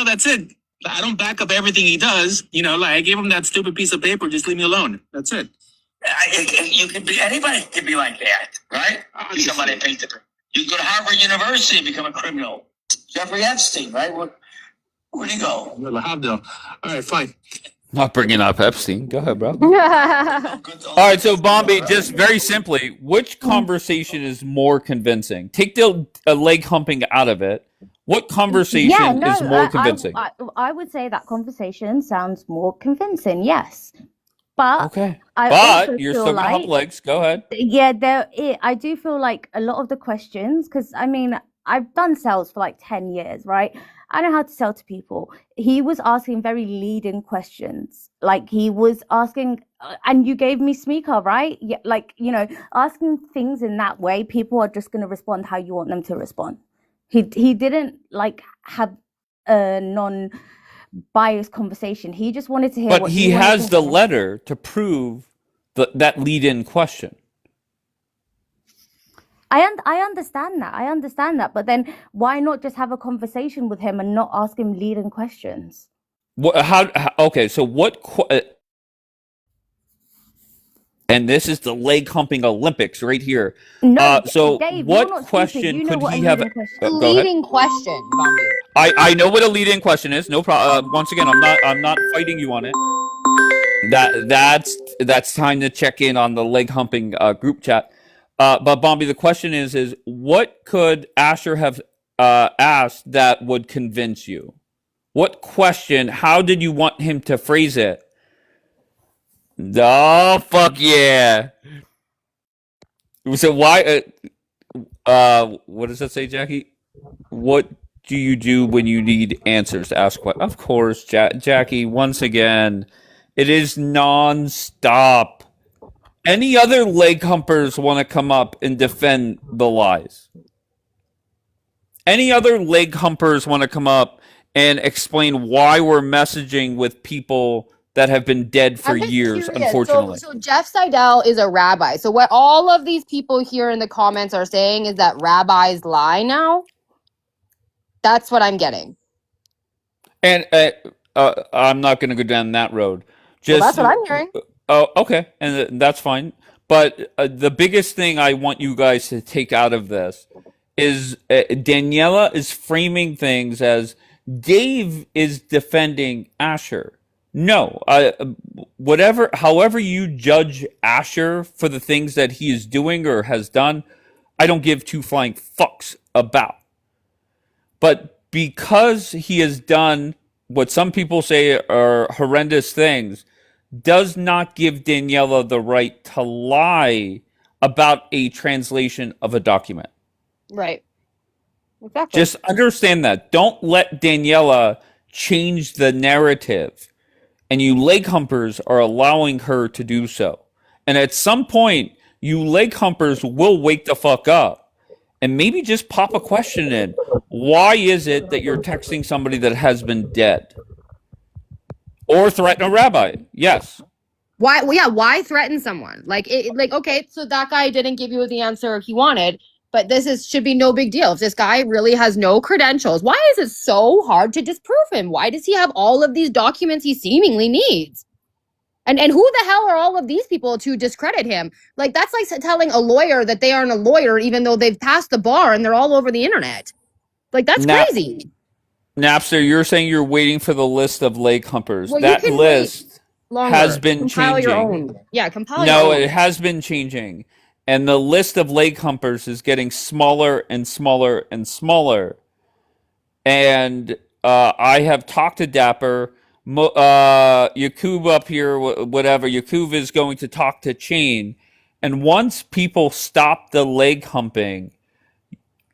that's it. I don't back up everything he does. Like, I gave him that stupid piece of paper. Just leave me alone. That's it. You could be, anybody could be like that, right? Somebody painted. You go to Harvard University and become a criminal. Jeffrey Epstein, right? Where'd he go? All right, fine. Not bringing up Epstein. Go ahead, bro. All right, so Bombi, just very simply, which conversation is more convincing? Take the leg humping out of it. What conversation is more convincing? I would say that conversation sounds more convincing, yes. But okay. But you're still gonna hump legs. Go ahead. Yeah, I do feel like a lot of the questions, because I mean, I've done sales for like 10 years, right? I know how to sell to people. He was asking very leading questions. Like he was asking, and you gave me Smeeka, right? Yeah, like, you know, asking things in that way, people are just going to respond how you want them to respond. He didn't like have a non-biased conversation. He just wanted to hear But what he you wanted has to the hear. letter to prove that lead-in question. I understand that. I understand that. But then why not just have a conversation with him and not ask him leading questions? Okay, so and this is the leg humping Olympics right here. No, So Dave, you're what not stupid. question You know could what a he have? leading question. Go ahead. Leading question, Bambi. I know what a lead-in question is. No problem. Once again, I'm not fighting you on it. That's time to check in on the leg humping group chat. But Bombi, the question is what could Asher have asked that would convince you? What question? How did you want him to phrase it? Oh fuck yeah! So why? What does that say, Jackie? What do you do when you need answers to ask questions? Of course, Jackie. Once again, it is non-stop. Any other leg humpers want to come up and defend the lies? Any other leg humpers want to come up and explain why we're messaging with people that have been dead for I'm just years, curious. unfortunately? So Jeff Seidel is a rabbi. So what all of these people here in the comments are saying is that rabbis lie now? That's what I'm getting. And I'm not going to go down that road. Well, that's what I'm hearing. Oh, okay, and that's fine. But the biggest thing I want you guys to take out of this is Daniela is framing things as Dave is defending Asher. No, however you judge Asher for the things that he is doing or has done, I don't give two flying fucks about. But because he has done what some people say are horrendous things, does not give Daniela the right to lie about a translation of a document. Right. Exactly. Just understand that. Don't let Daniela change the narrative. And you leg humpers are allowing her to do so. And at some point, you leg humpers will wake the fuck up and maybe just pop a question in. Why is it that you're texting somebody that has been dead? Or threaten a rabbi? Yes. Why? Well, yeah. Why threaten someone? Like, okay, so that guy didn't give you the answer he wanted, but should be no big deal. If this guy really has no credentials, why is it so hard to disprove him? Why does he have all of these documents he seemingly needs? And who the hell are all of these people to discredit him? Like, that's like telling a lawyer that they aren't a lawyer, even though they've passed the bar and they're all over the internet. Like, that's crazy. Napster, you're saying you're waiting for the list of leg humpers. Well, that list has been compile changing. Your own. Yeah, compile no, your own. It has been changing. And the list of leg humpers is getting smaller and smaller and smaller. And I have talked to Dapper. Yakub up here, whatever. Yakub is going to talk to Chain. And once people stop the leg humping,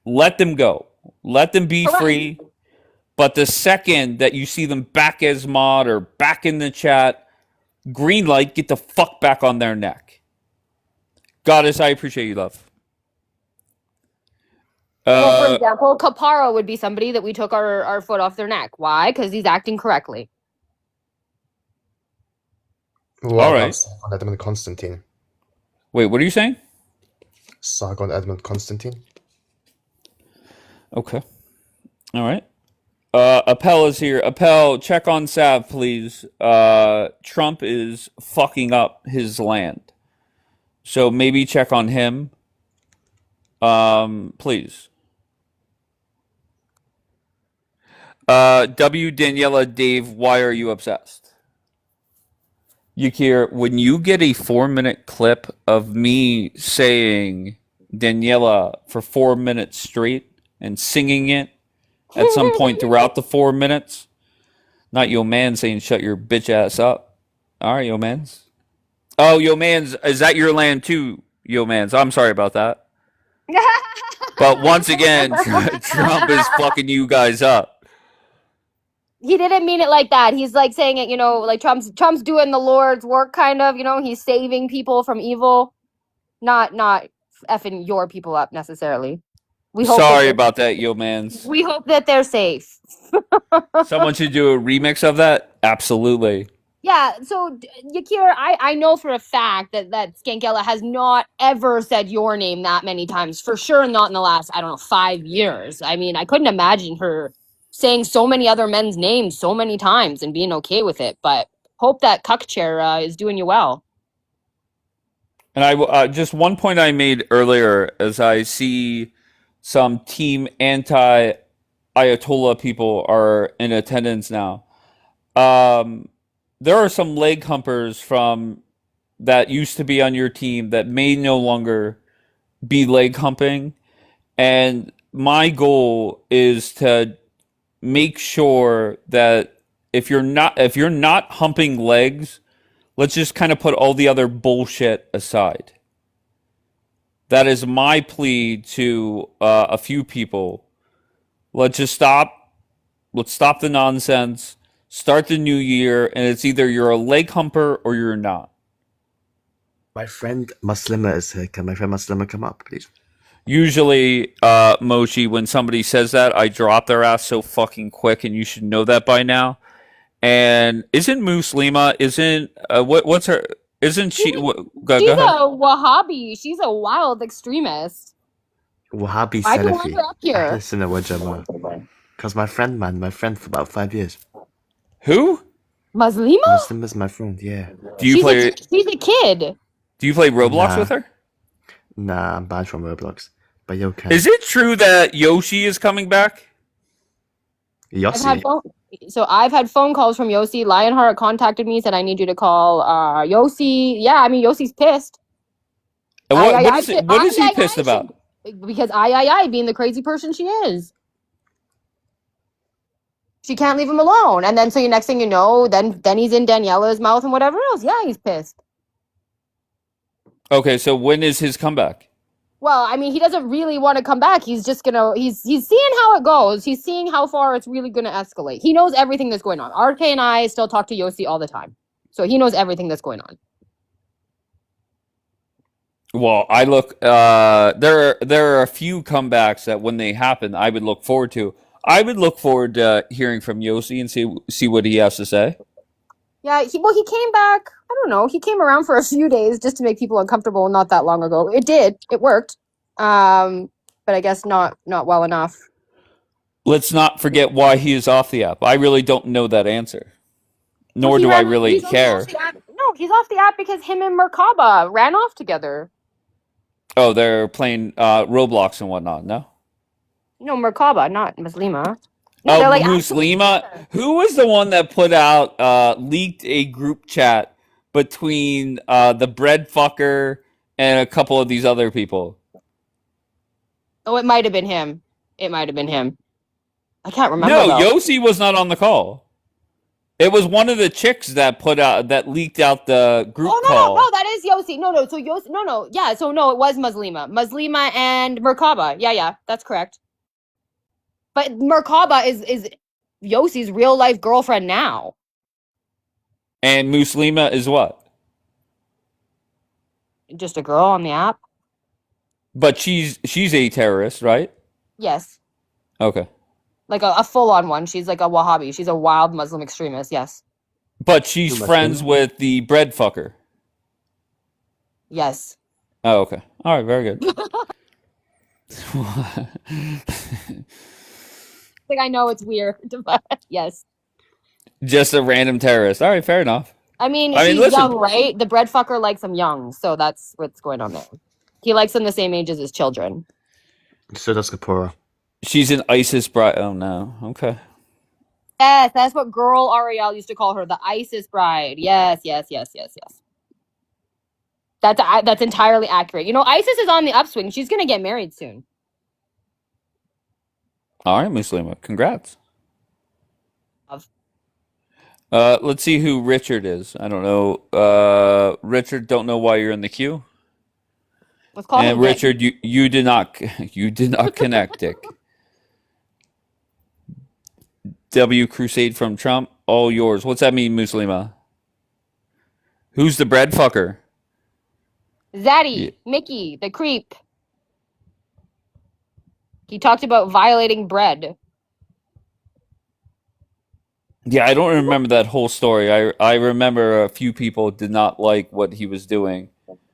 let them go. Let them be free. But the second that you see them back as mod or back in the chat, green light, get the fuck back on their neck. Goddess, I appreciate you, love. Well, for example, Kapara would be somebody that we took our foot off their neck. Why? Because he's acting correctly. All right. Sargon Edmund Constantine. Wait, what are you saying? Sargon Edmund Constantine. Okay. All right. Appel is here. Appel, check on Sav, please. Trump is fucking up his land. So maybe check on him. Please. W. Daniela, Dave, why are you obsessed? Yakir, when you get a 4-minute clip of me saying Daniela for 4 minutes straight and singing it at some point throughout the 4 minutes, not yo man saying shut your bitch ass up. All right, yo mans. Oh, yo mans, is that your land too, yo mans? I'm sorry about that. But once again, Trump is fucking you guys up. He didn't mean it like that. He's like saying it, like Trump's doing the Lord's work, kind of. He's saving people from evil, not effing your people up necessarily. Sorry about that, yo mans. We hope that they're safe. Someone should do a remix of that. Absolutely. Yeah, so Yakir, I know for a fact that Skankella has not ever said your name that many times. For sure not in the last, 5 years. I mean, I couldn't imagine her saying so many other men's names so many times and being okay with it. But hope that cuck chair is doing you well. And I just one point I made earlier, as I see some team anti-Ayatollah people are in attendance now. There are some leg humpers from that used to be on your team that may no longer be leg humping, and my goal is to make sure that if you're not humping legs, let's just kind of put all the other bullshit aside. That is my plea to a few people. Let's just stop. Let's stop the nonsense. Start the new year, and it's either you're a leg humper or you're not. My friend Muslima is here. Can my friend Muslima come up, please? Usually, Mochi, when somebody says that, I drop their ass so fucking quick, and you should know that by now. And isn't Muslima? What's her? Isn't she? Go She's ahead. a Wahhabi. She's a wild extremist. Wahhabi I don't want her up Salafi. here. Listen to Wajama. Because my friend for about 5 years. Who? Muslima? Muslima's my friend, yeah. She's a kid. Do you play Roblox with her? Nah, I'm banned from Roblox. But you okay. Is it true that Yoshi is coming back? Yossi? I've had phone calls from Yossi. Lionheart contacted me, said I need you to call Yossi. Yeah, I mean Yossi's pissed. And what is he pissed about? Because being the crazy person she is. She can't leave him alone. And then next thing you know, then he's in Daniela's mouth and whatever else. Yeah, he's pissed. Okay, so when is his comeback? Well, I mean, he doesn't really want to come back. He's just he's seeing how it goes. He's seeing how far it's really gonna escalate. He knows everything that's going on. RK and I still talk to Yossi all the time. So he knows everything that's going on. Well, I look there are a few comebacks that when they happen I would look forward to. I would look forward to hearing from Yossi and see what he has to say. Yeah, he came back. I don't know. He came around for a few days just to make people uncomfortable not that long ago. It did. It worked. But I guess not well enough. Let's not forget why he is off the app. I really don't know that answer. Nor do I really care. No, he's off the app because him and Merkaba ran off together. Oh, they're playing Roblox and whatnot, no? No, Merkaba, not Muslima. No, Muslima? Who was the one that put out, leaked a group chat between the bread fucker and a couple of these other people? Oh, it might have been him. I can't remember. No, Yossi was not on the call. It was one of the chicks that leaked out the group call. No, that is Yossi. No, so Yossi, no. Yeah, so no, it was Muslima. Muslima and Merkaba. Yeah, that's correct. But Merkaba is Yossi's real life girlfriend now. And Muslima is what? Just a girl on the app. But she's a terrorist, right? Yes. Okay. Like a full-on one. She's like a Wahhabi. She's a wild Muslim extremist, yes. But she's friends with the bread fucker. Yes. Oh, okay. All right, very good. Like, I know it's weird, but yes. Just a random terrorist. All right, fair enough. I mean, she's young, right? The bread fucker likes him young, so that's what's going on there. He likes them the same age as his children. So does Kapora. She's an ISIS bride. Oh, no. Okay. Yes, that's what girl Ariel used to call her, the ISIS bride. Yes. That's entirely accurate. You know, ISIS is on the upswing. She's going to get married soon. All right, Muslima. Congrats. Let's see who Richard is. I don't know. Richard, don't know why you're in the queue. Let's call him And Dick. Richard, you did not connect, Dick. W Crusade from Trump, all yours. What's that mean, Muslima? Who's the bread fucker? Zaddy, Yeah. Mickey, the creep. He talked about violating bread. Yeah, I don't remember that whole story. I remember a few people did not like what he was doing.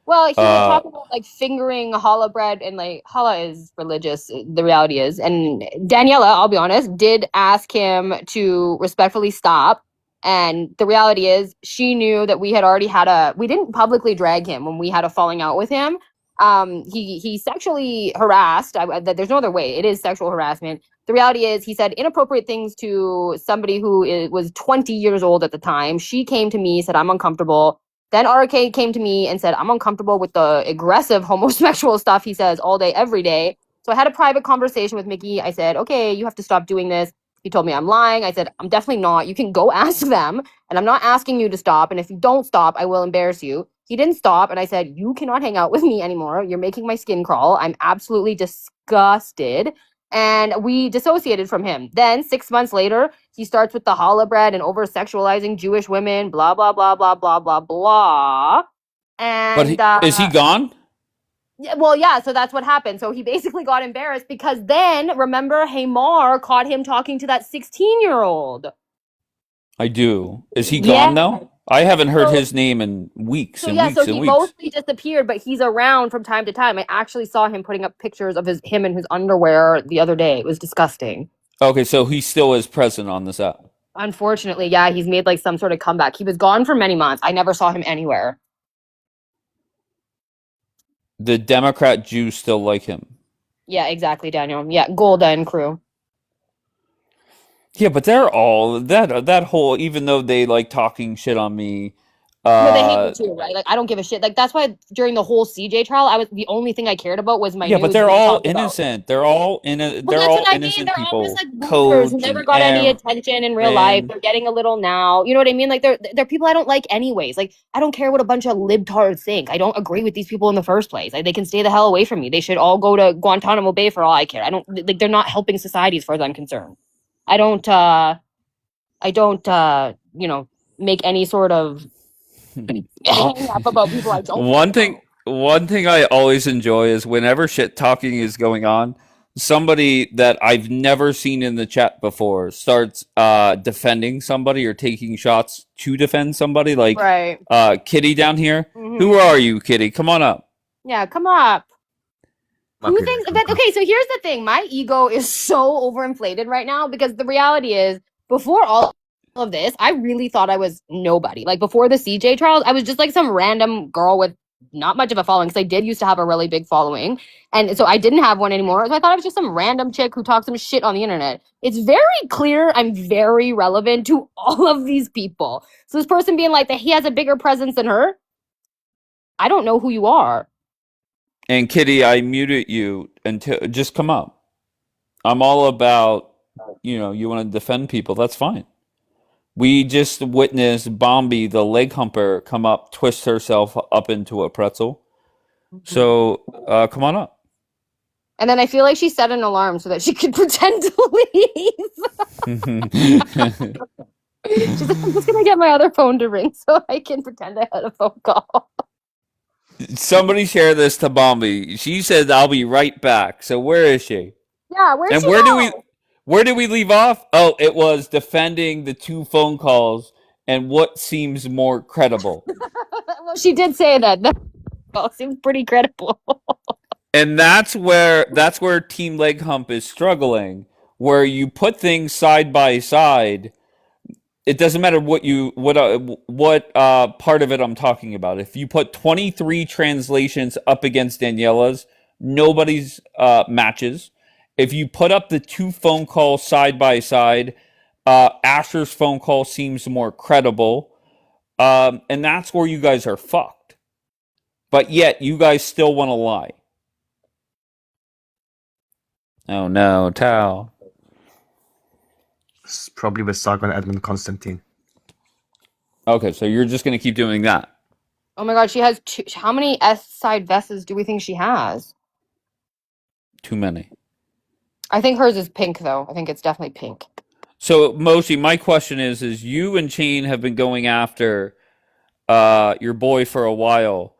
Well, he was talking about like fingering challah bread, and like challah is religious. The reality is, and Daniela, I'll be honest, did ask him to respectfully stop. And the reality is, she knew that we had already we didn't publicly drag him when we had a falling out with him. He sexually harassed. There's no other way. It is sexual harassment. The reality is, he said inappropriate things to somebody who was 20 years old at the time. She came to me, said, I'm uncomfortable. Then RK came to me and said, I'm uncomfortable with the aggressive homosexual stuff he says all day, every day. So I had a private conversation with Mickey. I said, okay, you have to stop doing this. He told me I'm lying. I said, I'm definitely not. You can go ask them. And I'm not asking you to stop. And if you don't stop, I will embarrass you. He didn't stop. And I said, you cannot hang out with me anymore. You're making my skin crawl. I'm absolutely disgusted. And we dissociated from him. Then 6 months later, he starts with the challah bread and over sexualizing Jewish women, blah, blah, blah, blah, blah, blah, blah. And is he gone? Well, yeah, so that's what happened. So he basically got embarrassed because then, remember, Hamar caught him talking to that 16-year-old. I do. Is he gone now? I haven't heard his name in weeks So and yeah, weeks so and he weeks. mostly disappeared, but he's around from time to time. I actually saw him putting up pictures of him in his underwear the other day. It was disgusting. Okay, so he still is present on this app. Unfortunately, yeah, he's made like some sort of comeback. He was gone for many months. I never saw him anywhere. The Democrat Jews still like him. Yeah, exactly, Daniel. Yeah, Golda and crew. Yeah, but they're all that whole, even though they like talking shit on me. No, they hate me too, right? Like I don't give a shit. Like that's why during the whole CJ trial, the only thing I cared about was my Yeah, news. but they're all innocent. They're all innocent. Well, They're that's all what I innocent mean. They're people. all just like losers who never got any attention in real life. They're getting a little now. You know what I mean? Like they're people I don't like anyways. Like I don't care what a bunch of libtards think. I don't agree with these people in the first place. Like, they can stay the hell away from me. They should all go to Guantanamo Bay for all I care. I don't like. They're not helping society as far as I'm concerned. I don't. You know, make any sort of hang up about people I don't. One thing I always enjoy is whenever shit talking is going on, somebody that I've never seen in the chat before starts defending somebody or taking shots to defend somebody. Like right. Kitty down here. Mm-hmm. Who are you, Kitty? Come on up. Yeah, come up. Who thinks that? Okay, so here's the thing. My ego is so overinflated right now because the reality is, before all of this, I really thought I was nobody. Like before the CJ trials, I was just like some random girl with not much of a following because I did used to have a really big following. And so I didn't have one anymore. So I thought I was just some random chick who talked some shit on the internet. It's very clear I'm very relevant to all of these people. So this person being like that he has a bigger presence than her, I don't know who you are. And Kitty, I muted you until just come up. I'm all about, you want to defend people. That's fine. We just witnessed Bombi, the leg humper, come up, twist herself up into a pretzel. So come on up. And then I feel like she set an alarm so that she could pretend to leave. She's like, I'm just going to get my other phone to ring so I can pretend I had a phone call. Somebody share this to Bombi. She said, I'll be right back. So where is she? Yeah, where's she? Where did we leave off? Oh, it was defending the 2 phone calls and what seems more credible. Well, she did say that. That seems pretty credible. And that's where Team Leg Hump is struggling, where you put things side by side. It doesn't matter what part of it I'm talking about. If you put 23 translations up against Daniela's, nobody's matches. If you put up the 2 phone calls side by side, Asher's phone call seems more credible. And that's where you guys are fucked. But yet, you guys still want to lie. Oh no, Tao. It's probably with Saga and Edmund Constantine. Okay, so you're just going to keep doing that. Oh my god, she has two. How many S-side vests do we think she has? Too many. I think hers is pink, though. I think it's definitely pink. So, Moshi, my question is you and Chain have been going after your boy for a while.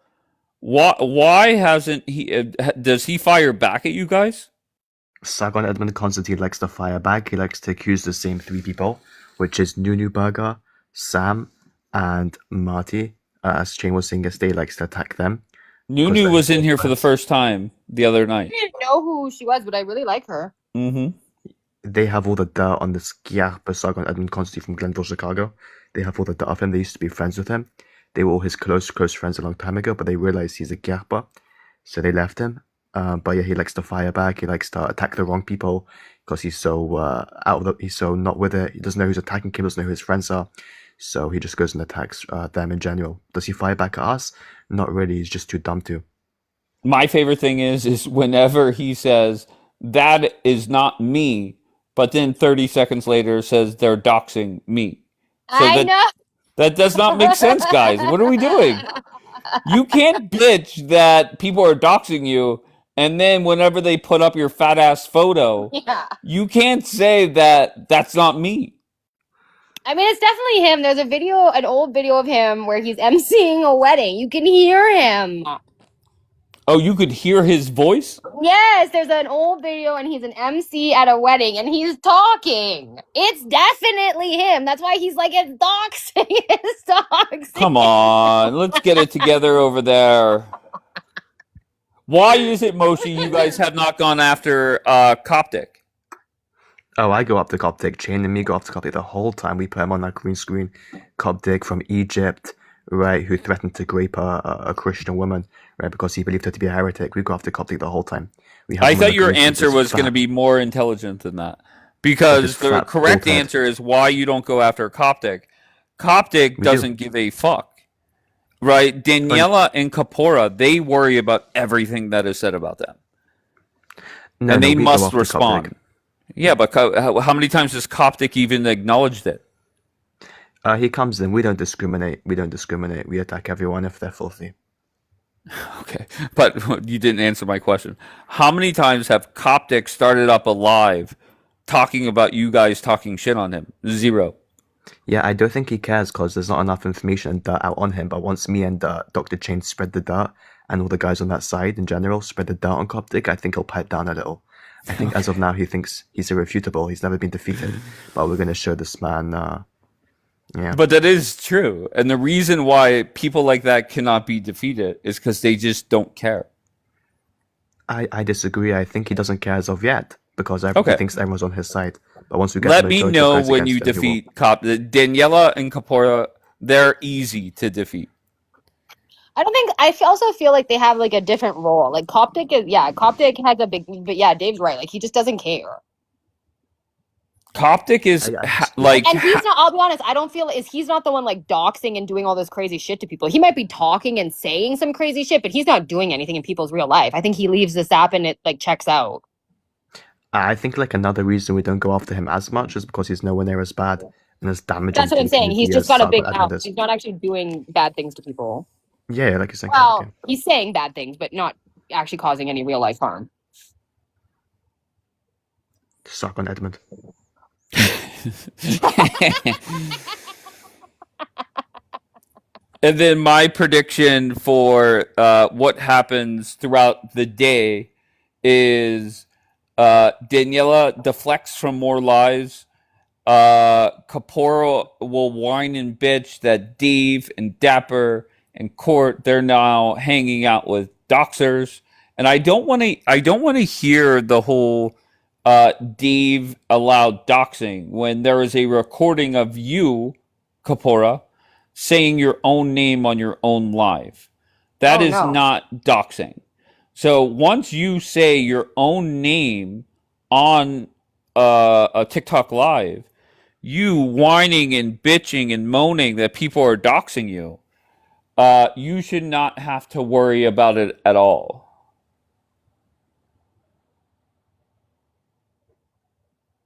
Why hasn't he? Does he fire back at you guys? Sargon Edmund Constantine likes to fire back. He likes to accuse the same three people, which is Nunu Burger, Sam, and Marty. As Chain was saying yesterday, he likes to attack them. Nunu was in here for the first time the other night. I didn't know who she was, but I really like her. Mm-hmm. They have all the dirt on this Gyarpa Sargon Edmund Constantine from Glenville, Chicago. They have all the dirt of him. They used to be friends with him. They were all his close friends a long time ago, but they realized he's a Gyarpa, so they left him. But yeah, he likes to fire back. He likes to attack the wrong people because he's so he's so not with it. He doesn't know who's attacking him. Doesn't know who his friends are. So he just goes and attacks them in general. Does he fire back at us? Not really. He's just too dumb to. My favorite thing is whenever he says that is not me, but then 30 seconds later says they're doxing me. So I know. That does not make sense, guys. What are we doing? You can't bitch that people are doxing you, and then whenever they put up your fat ass photo, you can't say that that's not me. I mean, it's definitely him. There's a video, an old video of him where he's emceeing a wedding. You can hear him. Oh, you could hear his voice? Yes, there's an old video and he's an MC at a wedding and he's talking. It's definitely him. That's why he's like, it's doxing. It's doxing. Come on, let's get it together over there. Why is it, Moshi, you guys have not gone after Coptic? Oh, I go up to Coptic. Chain and me go up to Coptic the whole time. We put him on that green screen. Coptic from Egypt, right, who threatened to rape a Christian woman, right, because he believed her to be a heretic. We go after Coptic the whole time. I thought your answer was going to be more intelligent than that. Because the correct answer is why you don't go after Coptic. Coptic doesn't give a fuck. Right? Daniela and Kapora, they worry about everything that is said about them. And they must respond. Yeah, but how many times has Coptic even acknowledged it? He comes in. We don't discriminate. We attack everyone if they're filthy. Okay, but you didn't answer my question. How many times have Coptic started up a live talking about you guys talking shit on him? 0. Yeah, I don't think he cares because there's not enough information and dirt out on him. But once me and Dr. Chain spread the dirt, and all the guys on that side in general spread the dirt on Coptic, I think he'll pipe down a little. I think as of now he thinks he's irrefutable. He's never been defeated. But we're going to show this man... yeah. But that is true. And the reason why people like that cannot be defeated is because they just don't care. I disagree. I think he doesn't care as of yet because everybody thinks everyone's on his side. But once we get Let me know when you defeat Daniela and Kapora. They're easy to defeat. I don't think, I also feel like they have like a different role. Like Coptic has a big, but yeah, Dave's right. Like he just doesn't care. Coptic is like, and he's not. I'll be honest. I don't feel he's not the one like doxing and doing all this crazy shit to people. He might be talking and saying some crazy shit, but he's not doing anything in people's real life. I think he leaves this app and it like checks out. I think like another reason we don't go after him as much is because he's nowhere near as bad and as damaging. That's what I'm saying. He's just got a big mouth. He's not actually doing bad things to people. Yeah, like you're saying. Well, he's saying bad things, but not actually causing any real life harm. Suck on Edmund. And then my prediction for what happens throughout the day is Daniela deflects from more lies. Kapora will whine and bitch that Dave and Dapper and Court, they're now hanging out with doxers. And I don't want to hear the whole Dave allowed doxing when there is a recording of you, Kapora, saying your own name on your own live. That is not doxing. So once you say your own name on a TikTok live, you whining and bitching and moaning that people are doxing you, you should not have to worry about it at all.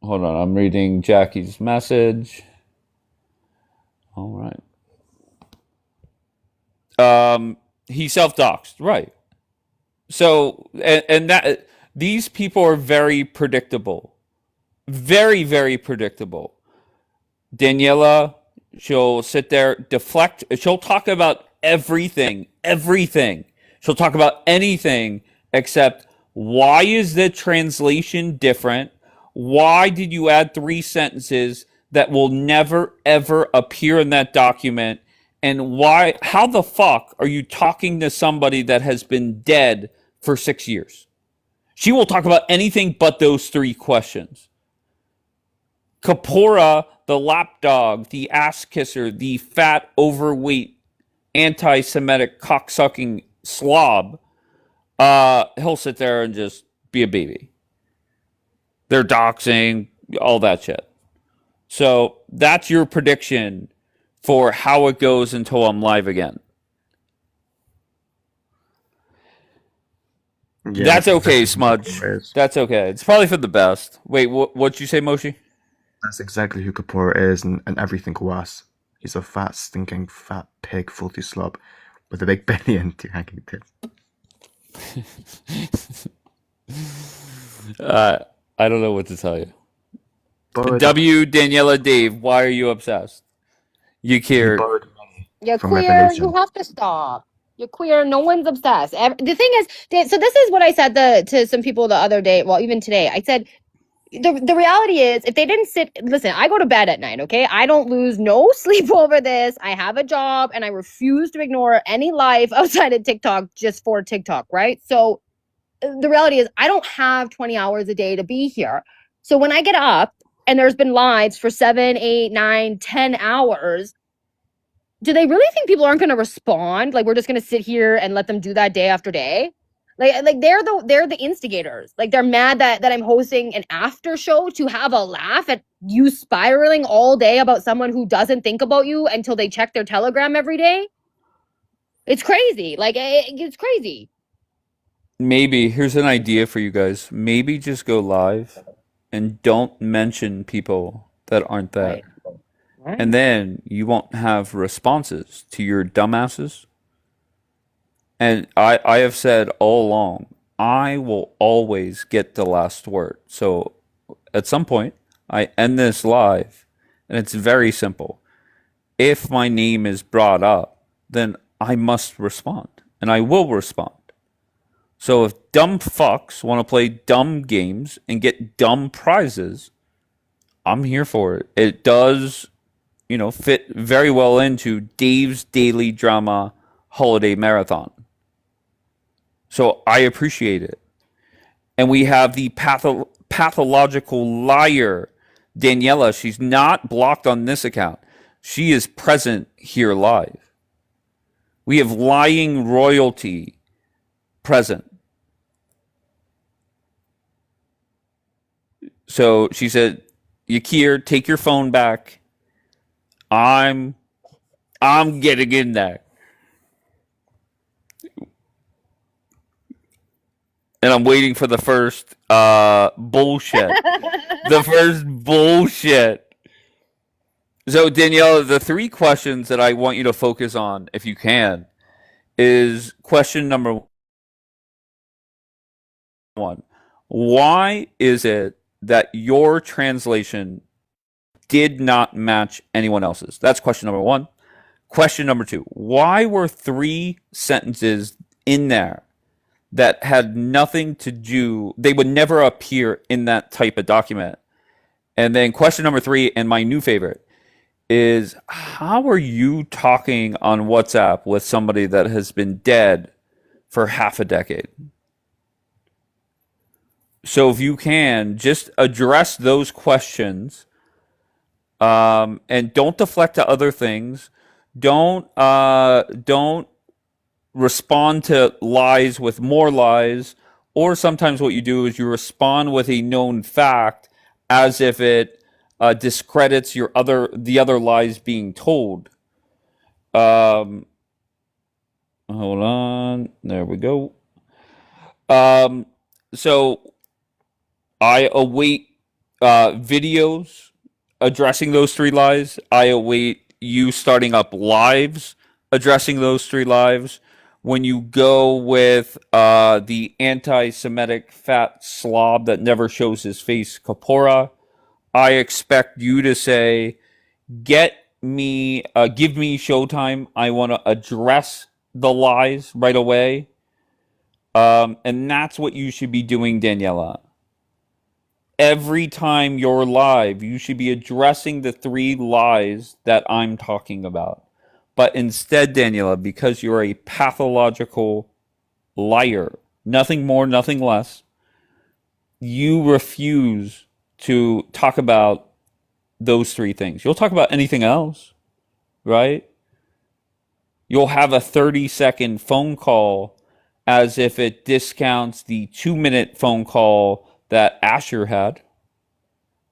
Hold on, I'm reading Jackie's message. All right. He self-doxed, right? So, and that these people are very predictable, very, very predictable. Daniela, she'll sit there, deflect. She'll talk about everything, everything. She'll talk about anything except why is the translation different? Why did you add 3 sentences that will never ever appear in that document? And why, how the fuck are you talking to somebody that has been dead for 6 years? She will talk about anything but those 3 questions. Kapora, the lapdog, the ass kisser, the fat, overweight, anti-Semitic, cocksucking slob, he'll sit there and just be a baby. They're doxing, all that shit. So that's your prediction for how it goes until I'm live again. Yeah, that's okay, Smudge. That's okay. It's probably for the best. Wait, what'd you say, Moshi? That's exactly who Kapora is, and everything worse. He's a fat, stinking, fat pig, filthy slob with a big belly and 2 hanging tits. I don't know what to tell you. W. Daniela Dave, why are you obsessed? You care. You're queer. You have to stop. You're queer. No one's obsessed. The thing is, so this is what I said to some people the other day. Well, even today, I said the reality is, if they didn't listen, I go to bed at night. Okay, I don't lose no sleep over this. I have a job, and I refuse to ignore any life outside of TikTok just for TikTok. Right. So the reality is, I don't have 20 hours a day to be here. So when I get up and there's been lives for 7, 8, 9, 10 hours. Do they really think people aren't going to respond? Like, we're just going to sit here and let them do that day after day? Like they're the instigators. Like, they're mad that I'm hosting an after show to have a laugh at you spiraling all day about someone who doesn't think about you until they check their Telegram every day. It's crazy. Like, it's crazy. Maybe here's an idea for you guys. Maybe just go live and don't mention people that aren't there. Right. And then you won't have responses to your dumbasses. And I have said all along, I will always get the last word. So at some point, I end this live, and it's very simple. If my name is brought up, then I must respond, and I will respond. So if dumb fucks want to play dumb games and get dumb prizes, I'm here for it. It does, fit very well into Dave's Daily Drama Holiday Marathon. So I appreciate it. And we have the pathological liar, Daniela. She's not blocked on this account. She is present here live. We have lying royalty present. So she said, Yakir, take your phone back. I'm getting in there. And I'm waiting for the first bullshit. The first bullshit. So, Daniela, the 3 questions that I want you to focus on, if you can, is question number 1. Why is it that your translation did not match anyone else's? That's question number 1. Question number 2. Why were 3 sentences in there that had nothing to do, they would never appear in that type of document? And then question number 3, and my new favorite, is how are you talking on WhatsApp with somebody that has been dead for half a decade? So if you can, just address those questions, and don't deflect to other things. Don't respond to lies with more lies, or sometimes what you do is you respond with a known fact as if it discredits the other lies being told. Hold on, there we go. So I await videos addressing those 3 lies. I await you starting up lives addressing those 3 lives. When you go with the anti-Semitic fat slob that never shows his face, Kapora, I expect you to say, give me showtime. I want to address the lies right away. And that's what you should be doing, Daniela. Every time you're live, you should be addressing the 3 lies that I'm talking about. But instead, Daniela, because you're a pathological liar, nothing more, nothing less, you refuse to talk about those 3 things. You'll talk about anything else, right? You'll have a 30-second phone call as if it discounts the 2-minute phone call that Asher had.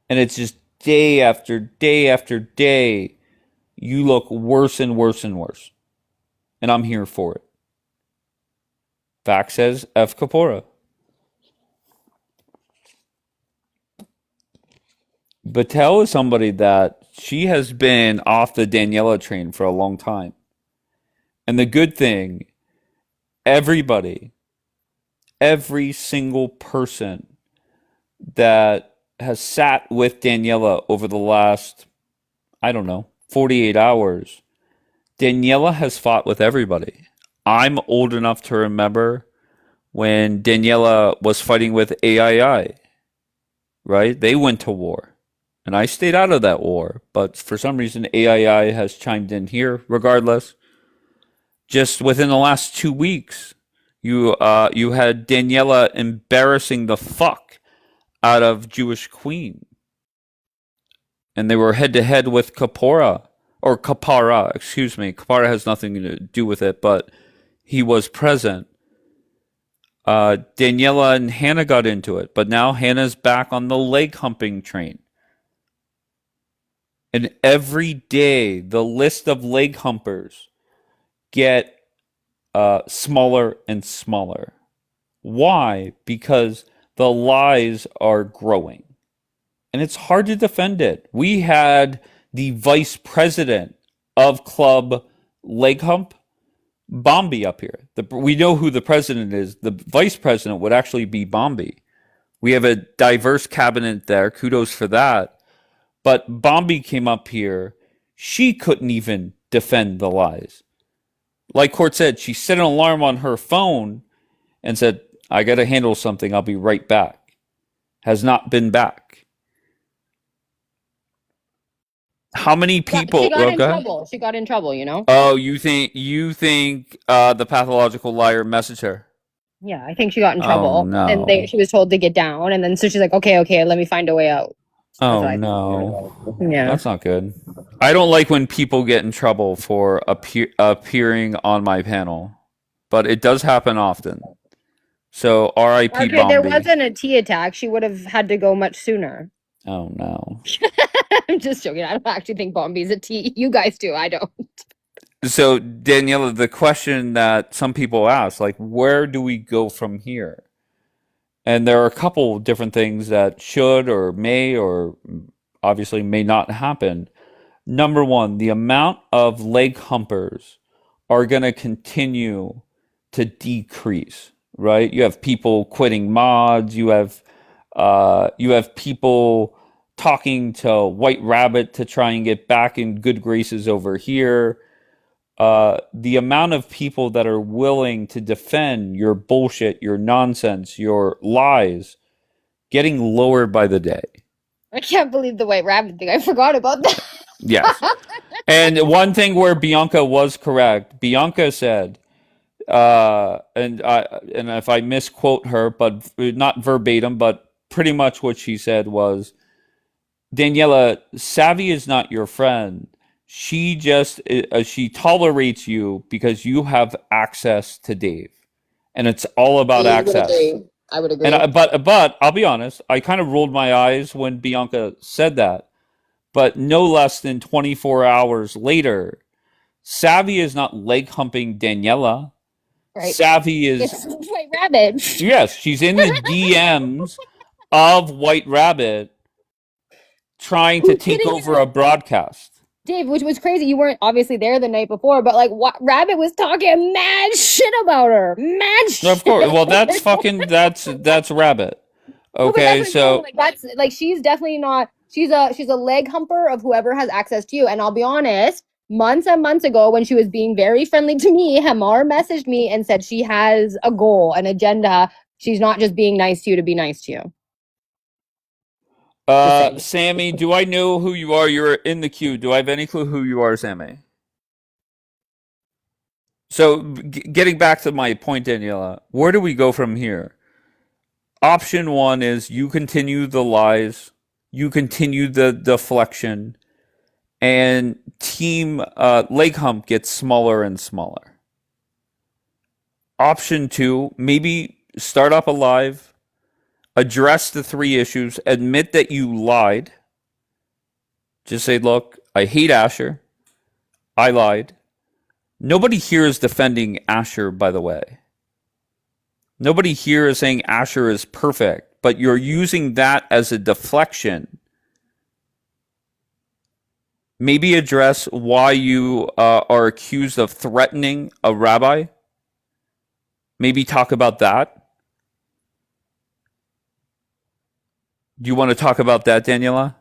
And it's just day after day after day, you look worse and worse and worse. And I'm here for it. Vax says F. Kapora. Battelle is somebody that she has been off the Daniela train for a long time. And the good thing, everybody, every single person that has sat with Daniela over the last, 48 hours, Daniela has fought with everybody. I'm old enough to remember when Daniela was fighting with AII, right? They went to war. And I stayed out of that war. But for some reason, AII has chimed in here regardless. Just within the last 2 weeks, you had Daniela embarrassing the fuck out of Jewish Queen. And they were head-to-head with Kapora. Or Kapara, excuse me. Kapara has nothing to do with it, but he was present. Daniela and Hannah got into it, but now Hannah's back on the leg humping train. And every day, the list of leg humpers get smaller and smaller. Why? Because the lies are growing. And it's hard to defend it. We had the vice president of Club Leg Hump, Bombi, up here. We know who the president is. The vice president would actually be Bombi. We have a diverse cabinet there. Kudos for that. But Bombi came up here. She couldn't even defend the lies. Like Court said, she set an alarm on her phone and said, I got to handle something. I'll be right back. Has not been back. How many people? She got in trouble. She got in trouble, you know? Oh, you think the pathological liar messaged her? Yeah, I think she got in trouble. Oh, no. And she was told to get down. And then so she's like, okay, let me find a way out. Oh, no. Yeah. That's not good. I don't like when people get in trouble for appearing on my panel. But it does happen often. So, R.I.P. Okay, Bombi. there wasn't a T attack. She would have had to go much sooner. Oh, no. I'm just joking. I don't actually think Bombi's a T. You guys do. I don't. So, Daniela, the question that some people ask, like, where do we go from here? And there are a couple different things that should or may or obviously may not happen. Number one, the amount of leg humpers are going to continue to decrease, right? You have people quitting mods. You have people talking to White Rabbit to try and get back in good graces over here. The amount of people that are willing to defend your bullshit, your nonsense, your lies, getting lower by the day. I can't believe the White Rabbit thing. I forgot about that. Yes. And one thing where Bianca was correct, Bianca said, and if I misquote her, but not verbatim, but pretty much what she said was, Daniela, Savvy is not your friend. She just she tolerates you because you have access to Dave, and it's all about access. I would agree. And but I'll be honest, I kind of rolled my eyes when Bianca said that. But no less than 24 hours later, Savvy is not leg humping Daniela. Right. Savvy is It's White Rabbit. Yes, she's in the DMs of White Rabbit trying to take over a broadcast. Dave, which was crazy. You weren't obviously there the night before, but like, what Rabbit was talking mad shit about her, mad shit. Of course. Well, that's Rabbit. No, but that's Okay, what I'm saying. so Like, that's like she's definitely not. She's a leg humper of whoever has access to you. And I'll be honest, months and months ago, when she was being very friendly to me, Hamar messaged me and said she has a goal, an agenda. She's not just being nice to you to be nice to you. Sammy, do I know who you are? You're in the queue. Do I have any clue who you are, Sammy? So, getting back to my point, Daniela, where do we go from here? Option one is you continue the lies, you continue the deflection, and team leg hump gets smaller and smaller. Option two, maybe start up a live, address the 3 issues, admit that you lied. Just say, look, I hate Asher. I lied. Nobody here is defending Asher, by the way. Nobody here is saying Asher is perfect, but you're using that as a deflection. Maybe address why you are accused of threatening a rabbi. Maybe talk about that. Do you want to talk about that, Daniela?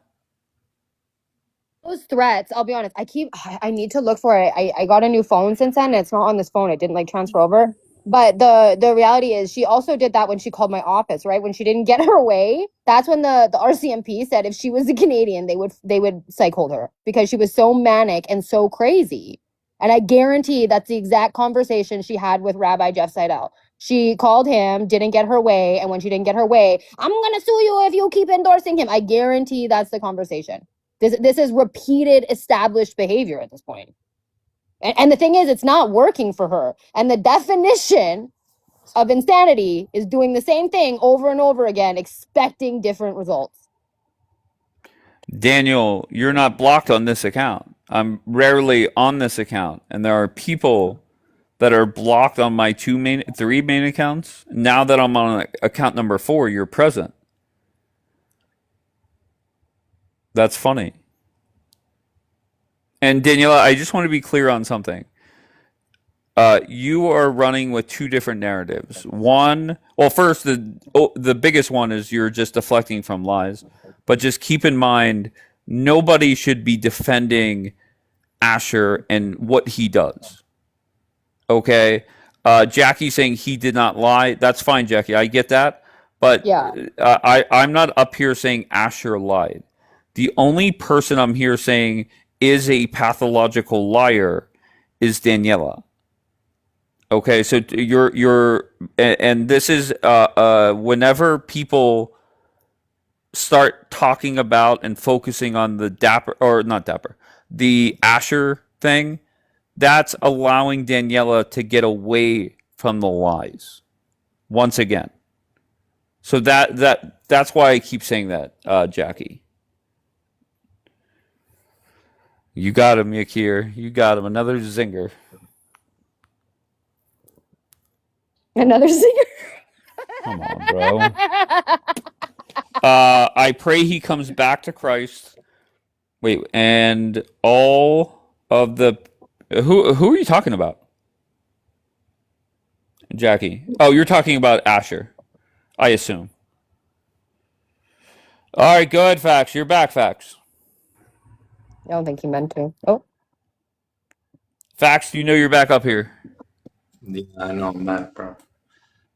Those threats, I'll be honest, I need to look for it. I got a new phone since then, and it's not on this phone. It didn't like transfer over. But the reality is she also did that when she called my office, right? When she didn't get her way, that's when the RCMP said if she was a Canadian, they would psych hold her because she was so manic and so crazy. And I guarantee that's the exact conversation she had with Rabbi Jeff Seidel. She called him, didn't get her way, and when she didn't get her way, I'm gonna sue you if you keep endorsing him. I guarantee that's the conversation. This is repeated established behavior at this point. And the thing is, it's not working for her. And the definition of insanity is doing the same thing over and over again, expecting different results. Daniel, you're not blocked on this account. I'm rarely on this account. And there are people that are blocked on my 3 main accounts. Now that I'm on account number 4, you're present. That's funny. And Daniela, I just want to be clear on something. You are running with 2 different narratives. One, well, first, the biggest one is you're just deflecting from lies. But just keep in mind, nobody should be defending Asher and what he does. Okay? Jackie saying he did not lie. That's fine, Jackie. I get that. But yeah. I'm not up here saying Asher lied. The only person I'm here saying is a pathological liar is Daniela. Okay, so and this is whenever people start talking about and focusing on the Asher thing, that's allowing Daniela to get away from the lies once again. So that's why I keep saying that, Jackie. You got him, Yakir. You got him. Another zinger. Another zinger. Come on, bro. I pray he comes back to Christ. Wait, and all of the who are you talking about? Jackie. Oh, you're talking about Asher, I assume. All right, go ahead, Fax. You're back, Fax. I don't think he meant to. Oh. Fax, you know you're back up here. Yeah, I know I'm back, bro.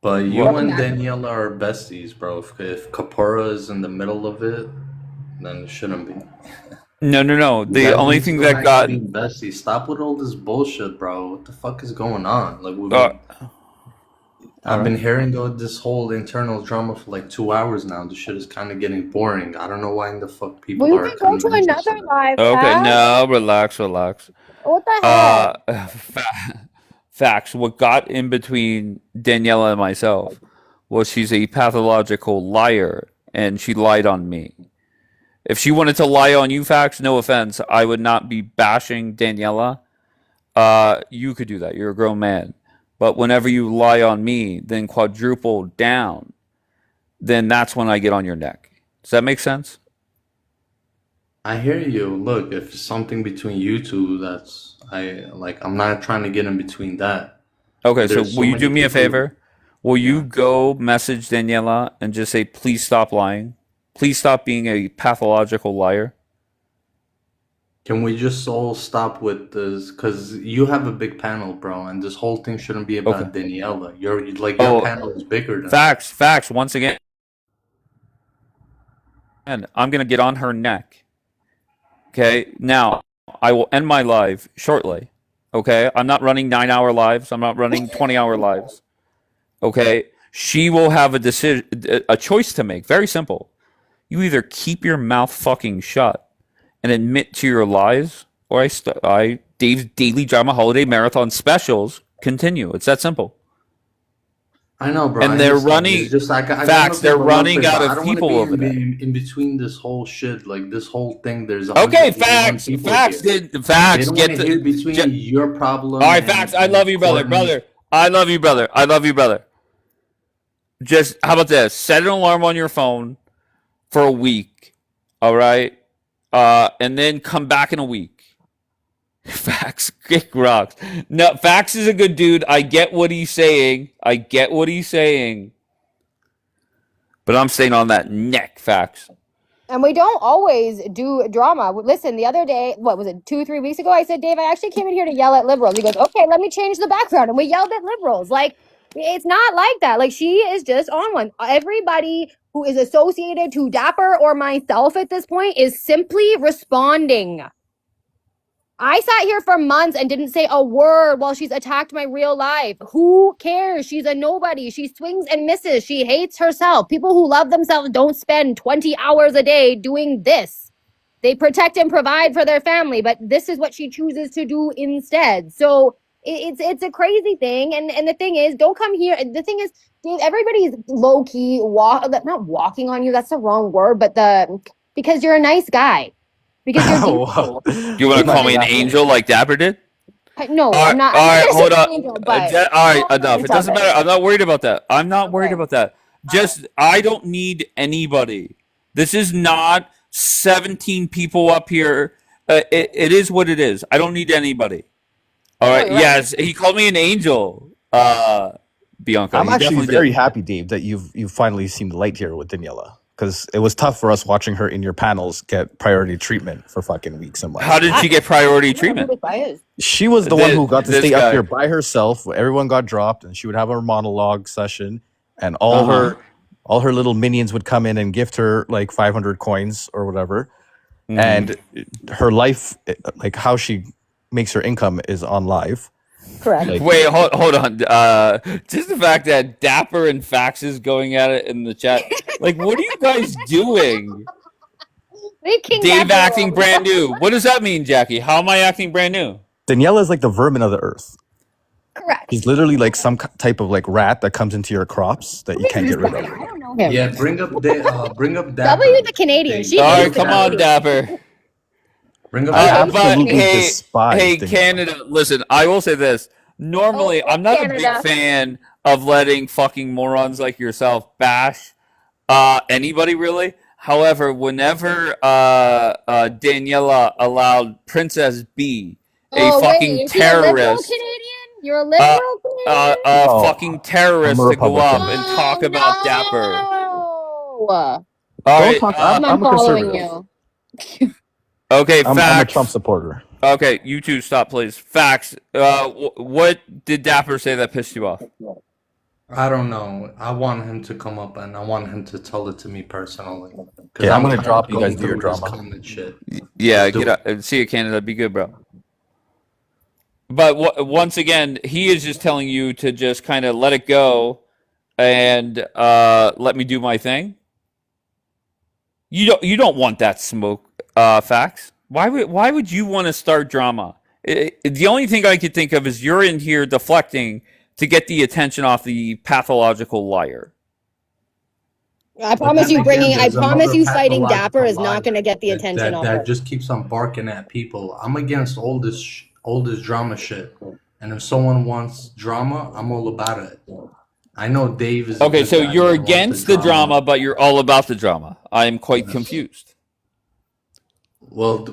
But you and Daniela are besties, bro. If Kapora is in the middle of it, then it shouldn't be. No. The only thing that got besties. Stop with all this bullshit, bro. What the fuck is going on? Like I've been hearing this whole internal drama for like 2 hours now. This shit is kind of getting boring. I don't know why in the fuck people are. We can go to another live. Okay, no, relax. What the hell? Facts. What got in between Daniela and myself was she's a pathological liar, and she lied on me. If she wanted to lie on you, Facts, no offense, I would not be bashing Daniela. You could do that. You're a grown man. But whenever you lie on me, then quadruple down, then that's when I get on your neck. Does that make sense? I hear you. Look, if it's something between you two, I'm not trying to get in between that. Okay, so There's will so you do many me a people. favor? Will you Yeah. go message Daniela and just say, please stop lying? Please stop being a pathological liar? Can we just all stop with this? Because you have a big panel, bro, and this whole thing shouldn't be Okay. about Daniela. Your Oh, panel is bigger than facts. Once again, I'm going to get on her neck. Okay, now I will end my live shortly. Okay, I'm not running 9-hour lives. I'm not running 20-hour lives. Okay, she will have a choice to make. Very simple. You either keep your mouth fucking shut and admit to your lies, or Dave's Daily Drama Holiday Marathon specials continue. It's that simple. I know, bro. And I they're understand. running It's just I got facts. nothing They're but love for running you, out but I of don't want to people be over there. in between this whole shit. Like this whole thing. There's Okay, 181 facts. people Facts. here. They Facts. don't Get want to hear between your problem. All right, and, facts. I love you, brother. Courtney's. I love you, brother. Just how about this? Set an alarm on your phone for a week. All right, and then come back in a week. Fax kick rocks. No, Fax is a good dude. I get what he's saying. But I'm staying on that neck, Fax. And we don't always do drama. Listen, the other day, what was it, 2-3 weeks ago? I said, Dave, I actually came in here to yell at liberals. He goes, okay, let me change the background. And we yelled at liberals. Like, it's not like that. Like, she is just on one. Everybody who is associated to Dapper or myself at this point is simply responding. I sat here for months and didn't say a word while she's attacked my real life. Who cares? She's a nobody. She swings and misses. She hates herself. People who love themselves don't spend 20 hours a day doing this. They protect and provide for their family, but this is what she chooses to do instead. So it's a crazy thing. And the thing is, don't come here. The thing is, everybody's low key not walking on you. That's the wrong word, but because you're a nice guy. Because you're Do you want to call me an angel like Dapper did? No, I'm not. All right, hold on. Angel, All right, enough. It doesn't matter. I'm not worried about that. Just, I don't need anybody. This is not 17 people up here. It is what it is. I don't need anybody. All right. Yes, he called me an angel. Bianca. I'm actually very happy, Dave, that you've finally seen the light here with Daniela. Because it was tough for us watching her in your panels get priority treatment for fucking weeks and months. How did she get priority treatment? She was the one who got to stay up here by herself. Everyone got dropped, and she would have her monologue session, and all her little minions would come in and gift her like 500 coins or whatever. And her life, like how she makes her income, is on live. Correct. Wait, hold on. Just the fact that Dapper and Fax is going at it in the chat. Like, what are you guys doing? Dave acting brand new. What does that mean, Jackie? How am I acting brand new? Daniela is like the vermin of the earth. Correct. He's literally like some type of like rat that comes into your crops that you can't get rid of. I don't know him. Yeah, bring up Dapper. W the Canadian. She All right, come on, Dapper. Bring up hey, Canada, listen, I will say this. Normally, I'm not a big fan of letting fucking morons like yourself bash anybody, really. However, whenever Daniela allowed Princess B, fucking terrorist, you're a liberal Canadian? fucking terrorist, to go up and talk about Dapper. All right, I'm following you. Okay, I'm a Trump supporter. Okay, you two stop, please. Facts. What did Dapper say that pissed you off? I don't know. I want him to come up and I want him to tell it to me personally. Yeah, I'm gonna drop you guys do your drama. Yeah, get out. See you, Canada. Be good, bro. But once again, he is just telling you to just kind of let it go and let me do my thing. You don't want that smoke, Facts. Why would you want to start drama? The only thing I could think of is you're in here deflecting to get the attention off the pathological liar. I promise you, citing Dapper is not going to get the attention off. That just keeps on barking at people. I'm against all this drama shit, and if someone wants drama, I'm all about it. I know Dave is okay. So you're against the drama, but you're all about the drama. I am quite confused. Well,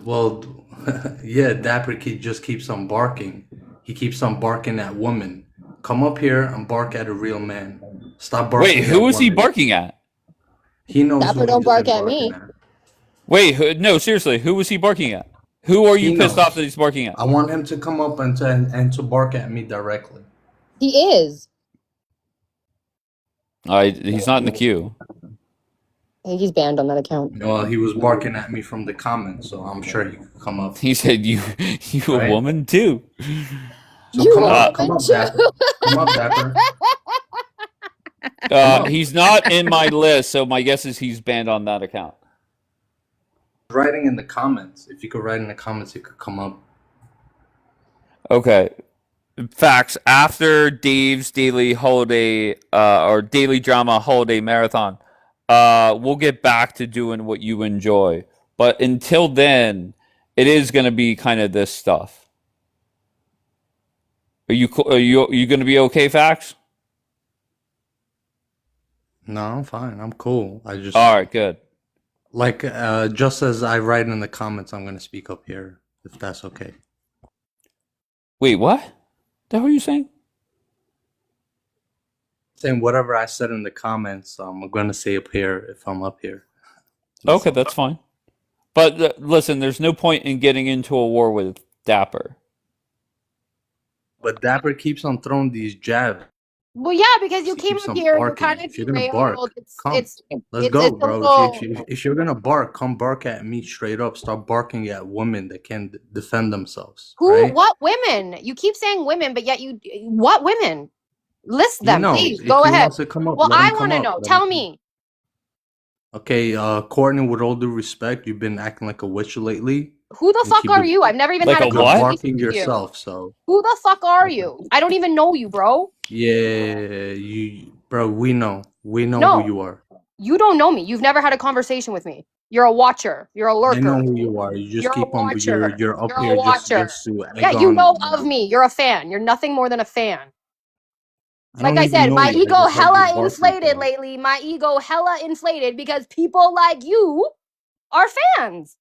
yeah. Dapper Kid just keeps on barking. He keeps on barking at women. Come up here and bark at a real man. Stop barking Wait, who at was he women. barking at? He knows Dapper who don't he's bark been at barking me. at. Wait, no, seriously, who was he barking at? Who are you He pissed off knows. that he's barking at? I want him to come up and to bark at me directly. He is. He's not in the queue. I think he's banned on that account. Well, he was barking at me from the comments, so I'm sure he could come up. He said, "You a Right? woman too." So You come a up, woman Dapper. Come up, Dapper. He's not in my list, so my guess is he's banned on that account. Writing in the comments. If you could write in the comments, he could come up. Okay. Facts. After Dave's daily holiday or daily drama holiday marathon, we'll get back to doing what you enjoy. But until then, it is going to be kind of this stuff. Are you going to be okay, Facts? No, I'm fine. I'm cool. I just all right, good. Like just as I write in the comments, I'm going to speak up here if that's okay. Wait, what? The hell are you saying? Saying whatever I said in the comments, I'm going to say up here if I'm up here. Okay, that's fine. But listen, there's no point in getting into a war with Dapper. But Dapper keeps on throwing these jabs. Well, yeah, because you came up here, you kind of If you're gonna bark, come. Let's go, a bro. little... If you're gonna bark, come bark at me straight up. Stop barking at women that can defend themselves. Who? Right? What women? You keep saying women, but yet what women? List them, please. Go he ahead. Wants to come up, well, I want to know. Tell me. Okay, Courtney, with all due respect, you've been acting like a witch lately. Who the fuck are you? I've never even had a conversation barking with yourself, you. So who the fuck are you? I don't even know you, bro. Yeah, bro. We know who you are. You don't know me. You've never had a conversation with me. You're a watcher. You're a lurker. I know who you are. You just keep on. You're up here just to yeah, you know of me. You're a fan. You're nothing more than a fan. Like I said, my ego hella inflated lately. My ego hella inflated because people like you are fans.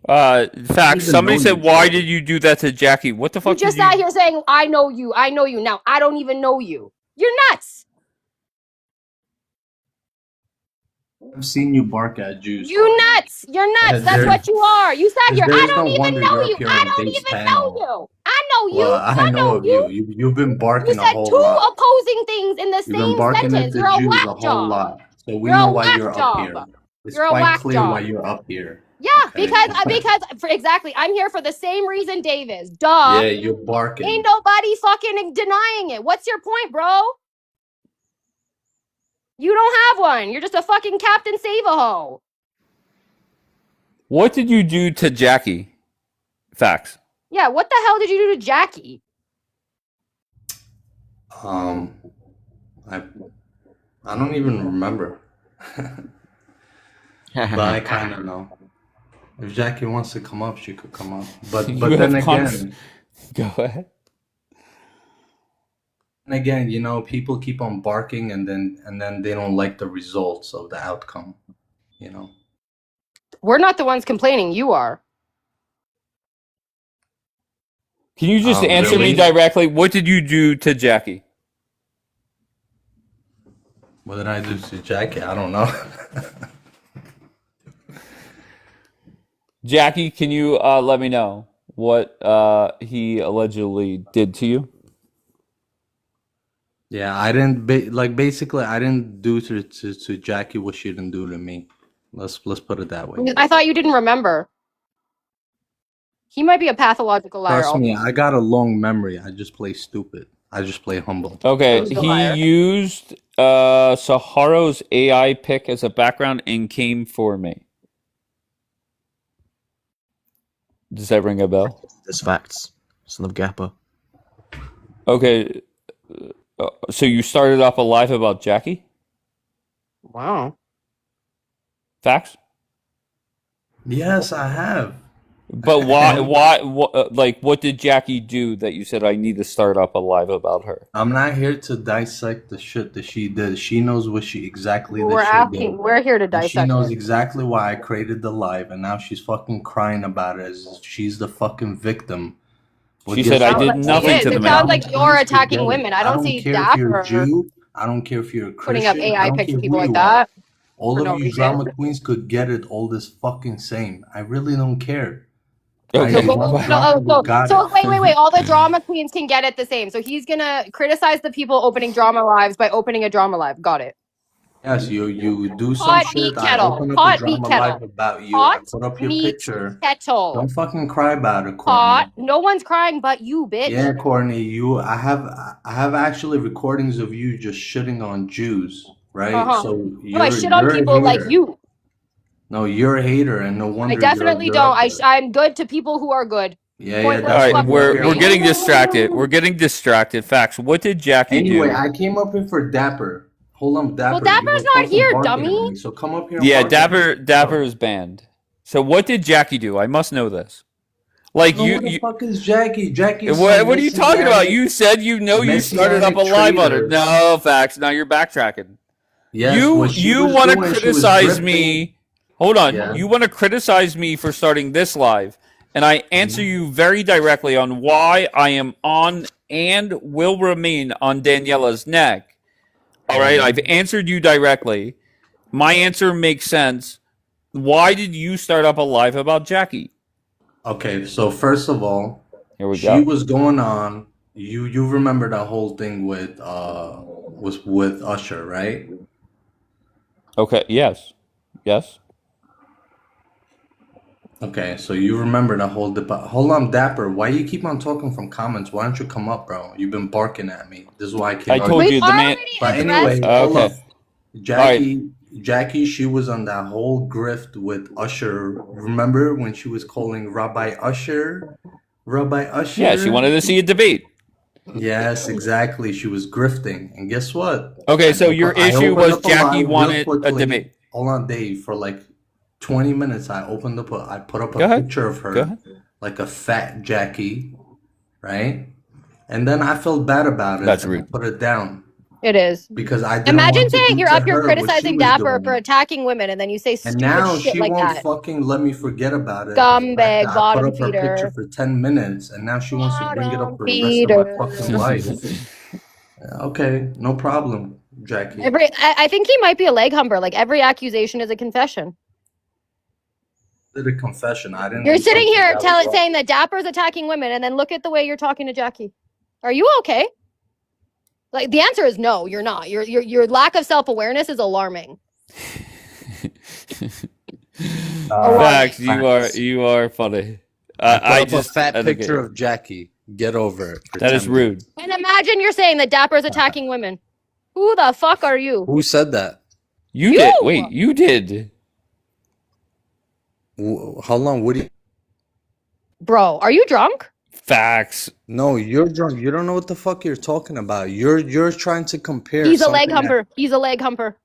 Facts. Somebody said, "Why did you do that to Jackie?" What the fuck? You just sat here saying, "I know you. I know you." Now I don't even know you. You're nuts. I've seen you bark at Jews. You nuts. You're nuts. That's what you are. You sat here. I don't even know you. I don't even know you. I know you. Well, I know of you. You've been barking a whole lot. You said two opposing things in the same sentence. You're a whack job. So we know why you're up here. It's quite clear why you're up here. Yeah, because exactly, I'm here for the same reason Dave is. Duh. Yeah, you're barking. Ain't nobody fucking denying it. What's your point, bro? You don't have one. You're just a fucking Captain Save-A-Ho. What did you do to Jackie? Facts. Yeah, what the hell did you do to Jackie? I don't even remember. But I kind of know. If Jackie wants to come up, she could come up. But then again, go ahead. And again, people keep on barking, and then they don't like the results of the outcome. We're not the ones complaining. You are. Can you just answer me directly? What did you do to Jackie? What did I do to Jackie? I don't know. Jackie, can you let me know what he allegedly did to you? Yeah, I didn't basically I didn't do to Jackie what she didn't do to me. Let's put it that way. I thought you didn't remember. He might be a pathological liar. Trust me, I got a long memory. I just play stupid. I just play humble. Okay, he used Saharo's AI pic as a background and came for me. Does that ring a bell? There's facts. Son of Gappa. Okay, so you started off a live about Jackie? Wow. Facts? Yes, I have. But why, like, what did Jackie do that you said I need to start up a live about her? I'm not here to dissect the shit that she did. She knows what she exactly We're asking. We're here to dissect. She knows exactly why I created the live, and now she's fucking crying about it as if she's the fucking victim. She said I did nothing to the man. It sounds like you're attacking women. I don't see care if you're a Dapper Jew. I don't care if you're a Christian. putting up AI pictures of people like are. that. All of you drama queens could get it all this fucking same. I really don't care. Okay. So wait. All the drama queens can get it the same. So he's gonna criticize the people opening drama lives by opening a drama live. Got it. Yes, you do some Hot shit. meat I kettle. open up Hot a drama meat kettle. live about you. Hot I put up your meat picture. kettle. Don't fucking cry about it, Courtney. Hot. No one's crying but you, bitch. Yeah, Courtney, I have actually recordings of you just shitting on Jews, right? So I shit on people like you. No, you're a hater, and no wonder. I definitely don't. I'm good to people who are good. Yeah. All right, we're getting distracted. We're getting distracted. Facts. What did Jackie do? Anyway, I came up here for Dapper. Hold on, Dapper. Well, Dapper's not here, dummy. So come up here. Yeah, Dapper is banned. So what did Jackie do? I must know this. Like who the fuck is Jackie? Jackie. What are you talking about? You said you started up a live on it. No, Facts. Now you're backtracking. Yes, you want to criticize me. Hold on. Yeah. You want to criticize me for starting this live, and I answer you very directly on why I am on and will remain on Daniela's neck. All right? I've answered you directly. My answer makes sense. Why did you start up a live about Jackie? Okay, so first of all, she was going on. You remember that whole thing with Usher, right? Okay. Yes. Okay, so you remember the whole debate. Hold on, Dapper. Why you keep on talking from comments? Why don't you come up, bro? You've been barking at me. This is why I came. I told you the man. But anyway, hold up. Jackie, she was on that whole grift with Usher. Remember when she was calling Rabbi Usher? Yeah, she wanted to see a debate. Yes, exactly. She was grifting, and guess what? Okay, so your issue was Jackie wanted a debate. Hold on, Dave. For like 20 minutes, I put up a picture of her, like a fat Jackie, right? And then I felt bad about it. That's rude. I put it down. It is. Because I didn't imagine want to saying do you're to up here her what criticizing she was Dapper doing. for attacking women, and then you say And stupid now shit she like won't that. fucking let me forget about it. Scumbag, I bottom put up her feeder. picture for 10 minutes, and now she wants to bring it up for the rest of my fucking life. Okay, no problem, Jackie. I think he might be a leg humper. Like every accusation is a confession. Did a confession. I didn't. You're sitting here saying that Dapper's attacking women, and then look at the way you're talking to Jackie. Are you okay? Like the answer is no, you're not. Your lack of self-awareness is alarming. Facts, you are funny. I just a fat picture of Jackie. Get over it. That is rude. And imagine you're saying that Dapper's attacking women. Who the fuck are you? Who said that? You did. Wait, you did. How long would you? Bro, are you drunk? Facts. No, you're drunk. You don't know what the fuck you're talking about. You're trying to compare. He's a leg humper. He's a leg humper.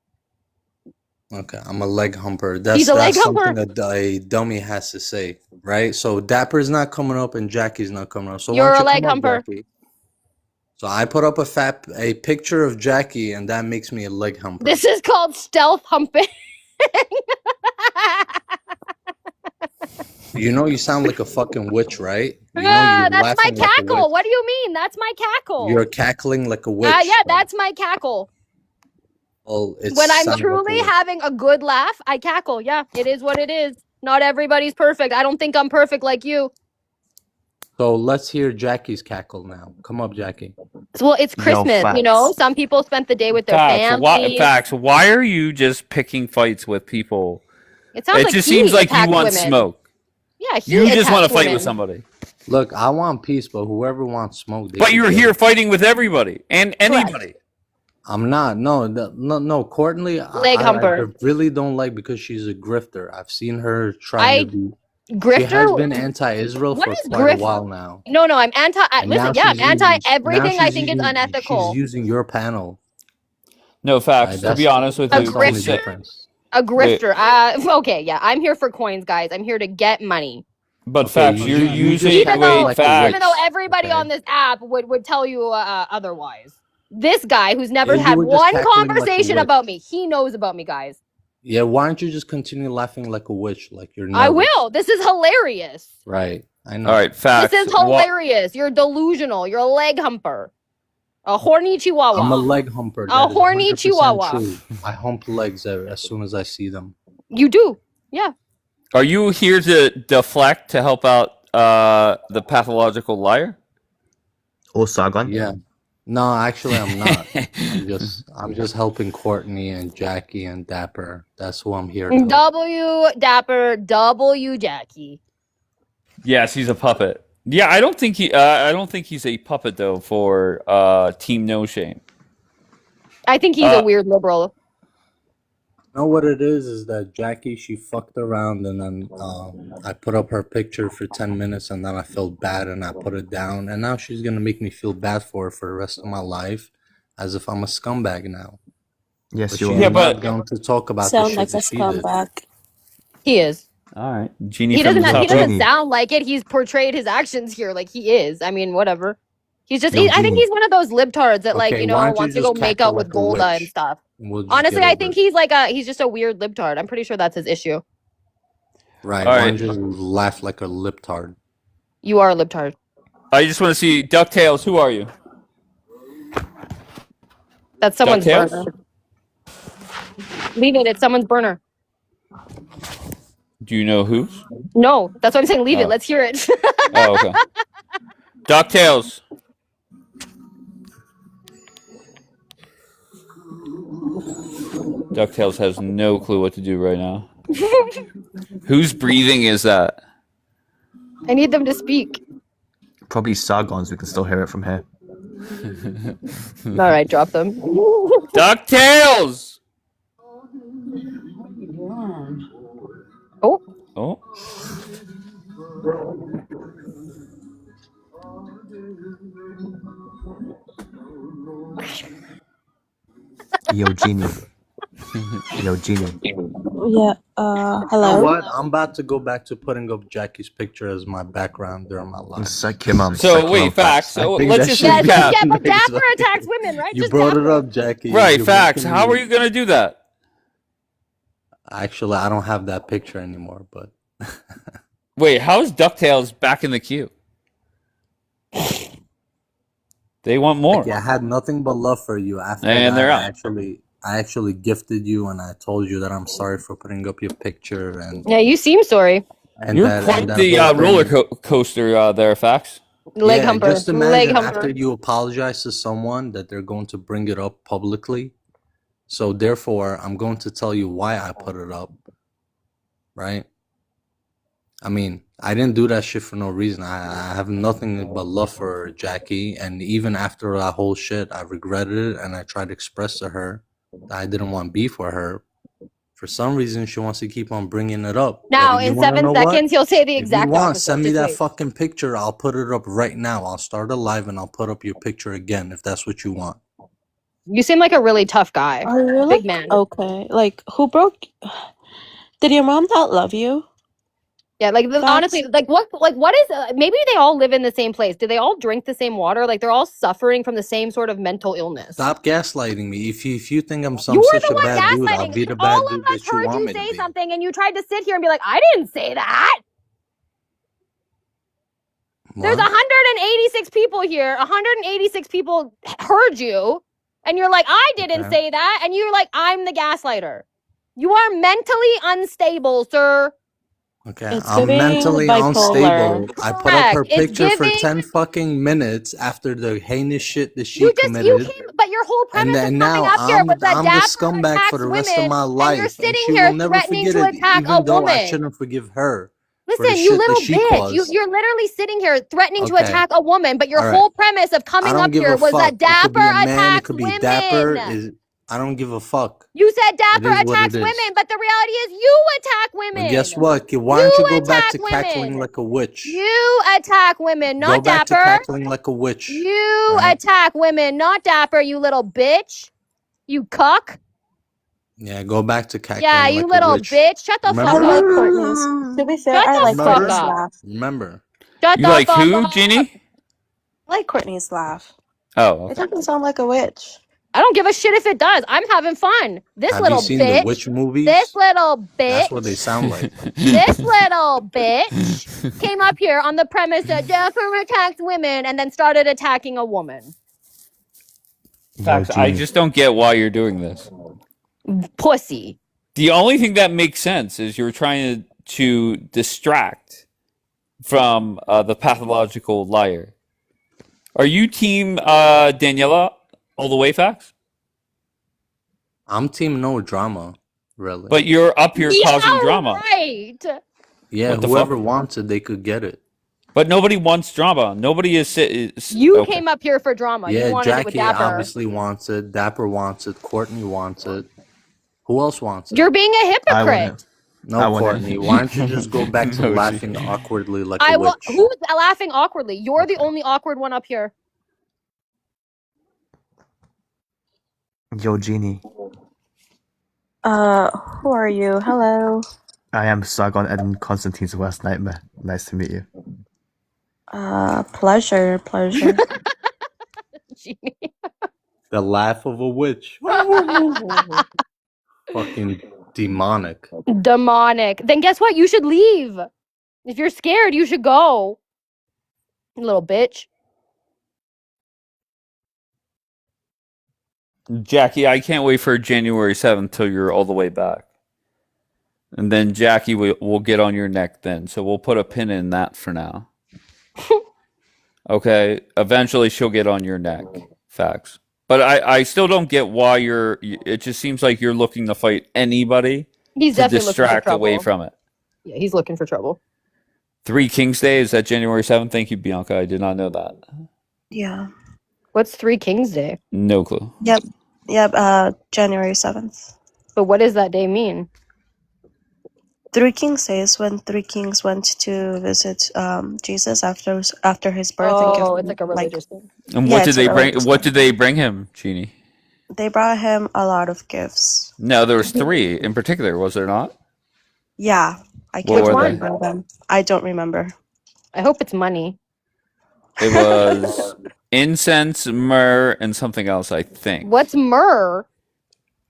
Okay, I'm a leg humper. That's something that a dummy has to say, right? So Dapper's not coming up and Jackie's not coming up. So you're a leg humper. So I put up a picture of Jackie, and that makes me a leg humper. This is called stealth humping. You know, you sound like a fucking witch, right? You know, that's my cackle. Like what do you mean? That's my cackle. You're cackling like a witch. Yeah, that's my cackle. Well, when I'm truly having a good laugh, I cackle. Yeah, it is what it is. Not everybody's perfect. I don't think I'm perfect like you. So let's hear Jackie's cackle now. Come up, Jackie. Well, it's Christmas, you know. Some people spent the day with their families. Facts. Why are you just picking fights with people? It sounds like just seems like you want smoke. Yeah, you just want to fight with somebody. Look, I want peace, but whoever wants smoke. But you're here fighting with everybody and anybody. I'm not. No. Courtney, leg humper. I really don't like because she's a grifter. I've seen her trying to be. Grifter? She has been anti-Israel for quite a while now. No, I'm anti. Listen, I'm anti everything. I think is unethical. She's using your panel. No, facts. To be honest with you, a grifter. Okay, yeah, I'm here for coins, guys. I'm here to get money. But Okay, facts, you you're you just using acting wait like a Even though witch. facts. everybody Okay. on this app would tell you otherwise. This guy who's never Yeah, you had were just one cackling like a conversation witch. about me, he knows about me, guys. Yeah, why don't you just continue laughing like a witch, like you're I nervous? will. This is hilarious. Right, I know. All right, This facts. is hilarious. You're delusional. You're a leg humper. A horny chihuahua. I'm a leg humper. A That is horny 100% chihuahua. true. I hump legs as soon as I see them. You do. Yeah. Are you here to deflect to help out the pathological liar? Or Sargon? Yeah. No, actually, I'm not. I'm just helping Courtney and Jackie and Dapper. That's who I'm here to help. W Dapper, W Jackie. Yes, he's a puppet. Yeah, I don't think he's a puppet though for Team No Shame. I think he's a weird liberal. You know what it is that Jackie, she fucked around and then I put up her picture for 10 minutes and then I felt bad and I put it down. And now she's going to make me feel bad for her for the rest of my life as if I'm a scumbag now. Yes, but you she's are. not going to talk about the shit that she did. He is. All right, Genie. He from the top. doesn't sound like it. He's portrayed his actions here like he is. I mean, whatever. He's just. Yo, I think Genie. he's one of those libtards that, like, Okay, you why know, don't you wants to just go make cackle out with like a Golda and witch? stuff. And we'll just Honestly, get I over think it. he's just a weird libtard. I'm pretty sure that's his issue. Right. All Why right. don't you just laugh like a liptard? You are a libtard. I just want to see DuckTales. Who are you? That's someone's DuckTales? burner. Leave it. It's someone's burner. Do you know whose? No, that's what I'm saying. Leave it. Oh. Let's hear it. Oh, okay. DuckTales. DuckTales has no clue what to do right now. Whose breathing is that? I need them to speak. Probably Sargon's. We can still hear it from here. All right, drop them. DuckTales! Oh. Oh. Yo, Genie. Yo, Genie. Yeah. You know Hello. what? I'm about to go back to putting up Jackie's picture as my background during my life. Psych your mom. So, wait, facts. So, think let's that just should be recap. Yeah, but Nice, Dapper right? attacks women, right? You Just brought it Dapper. up, Jackie. Right, You're facts. making How me- are you going to do that? Actually, I don't have that picture anymore, but Wait, how is DuckTales back in the queue? They want more. Jackie, I had nothing but love for you. After And that, they're I out. actually gifted you, and I told you that I'm sorry for putting up your picture, and Yeah, you seem sorry. You're that, quite and that the whole thing. roller coaster there, facts. Leg Yeah, humper. just Leg imagine humper. after you apologize to someone that they're going to bring it up publicly. So therefore, I'm going to tell you why I put it up. Right? I mean, I didn't do that shit for no reason. I have nothing but love for Jackie, and even after that whole shit, I regretted it, and I tried to express to her that I didn't want beef with her. For some reason, she wants to keep on bringing it up. Now, But you in wanna 7 know what? seconds, he'll say the If you exact want, opposite. send me Just that wait. fucking picture. I'll put it up right now. I'll start a live and I'll put up your picture again if that's what you want. You seem like a really tough guy. Oh, really? Big man. Okay. Like, who broke? Did your mom not love you? Yeah, like honestly, like what is? Maybe they all live in the same place. Do they all drink the same water? Like they're all suffering from the same sort of mental illness. Stop gaslighting me. If you think I'm some You were such the a one bad dude, I'll gaslighting. be the bad All dude of us that you heard want you me to say be. something, and you tried to sit here and be like, "I didn't say that." There's What? 186 people here. 186 people heard you, and you're like, "I didn't Okay. say that," and you're like, "I'm the gaslighter." You are mentally unstable, sir. Okay, It's I'm giving mentally bipolar. unstable. I put up her Correct. It's picture for giving. 10 fucking minutes after the heinous shit that she You committed. came, but your whole And premise of then coming now up here was that I'm the Dapper scumbag attacks for the rest of women, my and you're life. And sitting she here will never threatening forget to it, attack a even though I woman. shouldn't forgive her for the Listen, you shit that little she bitch. caused. You're literally sitting here threatening to Okay. attack a woman, but your All right. whole premise of I coming don't up give here a was fuck. that It could be Dapper a man, it attacks could be Dapper. women. I don't give a fuck. You said It Dapper is what attacks it is. women, but the reality is you attack women. And guess what? Why don't you You go back attack to cackling women. like a witch? You attack women, Go not back to Dapper. cackling like a witch. You Right? attack women, not Dapper, you little bitch. You cuck. Yeah, go back to cackling Yeah, like you a little witch. bitch. Shut the fuck Remember? up. Courtney's. To be fair, Shut I the like fuck Courtney's up. laugh. Remember. Shut You the like fuck who, up. Jeannie? I like Courtney's laugh. Oh, It okay. doesn't sound like a witch. I don't give a shit if it does. I'm having fun. This Have little you seen the bitch. witch movies? This little That's what they bitch. sound like. This little bitch came up here on the premise that Jennifer attacks women and then started attacking a woman. Facts. I just don't get why you're doing this. Pussy. The only thing that makes sense is you're trying to distract from the pathological liar. Are you team Daniela all the way, Facts? I'm team no drama, really. But you're up here causing drama. Right. Yeah, What the whoever fuck? wants it, they could get it. But nobody wants drama. Nobody is. You okay. came up here for drama. You Yeah, wanted it with Jackie Dapper. obviously wants it. Dapper wants it. Courtney wants it. Who else wants it? You're being a hypocrite. No, Courtney. Why don't you just go back to laughing awkwardly like a witch? Who's laughing awkwardly? You're the only awkward one up here. Yo, Jeannie. Who are you? Hello. I am Sargon Edmund Constantine's worst nightmare. Nice to meet you. Pleasure. The laugh of a witch. Fucking demonic. Demonic. Then guess what? You should leave. If you're scared, you should go. You little bitch. Jackie, I can't wait for January 7th till you're all the way back. And then Jackie will get on your neck then. So we'll put a pin in that for now. Okay? Eventually she'll get on your neck. Facts. But I still don't get why it just seems like you're looking to fight anybody He's to definitely looking for distract away trouble. from it. Yeah, he's looking for trouble. 3 Kings Day, is that January 7th? Thank you, Bianca. I did not know that. Yeah. What's 3 Kings Day? No clue. Yep. January 7th. But what does that day mean? 3 Kings Day is when 3 kings went to visit Jesus after his birth. Oh, and it's like a religious thing. And Yeah, what did it's they a bring? religious What thing. did they bring him, Jeannie? They brought him a lot of gifts. No, there was 3 in particular, was there not? Yeah, I What can't were they? remember them. I don't remember. I hope it's money. It was incense, myrrh, and something else, I think. What's myrrh?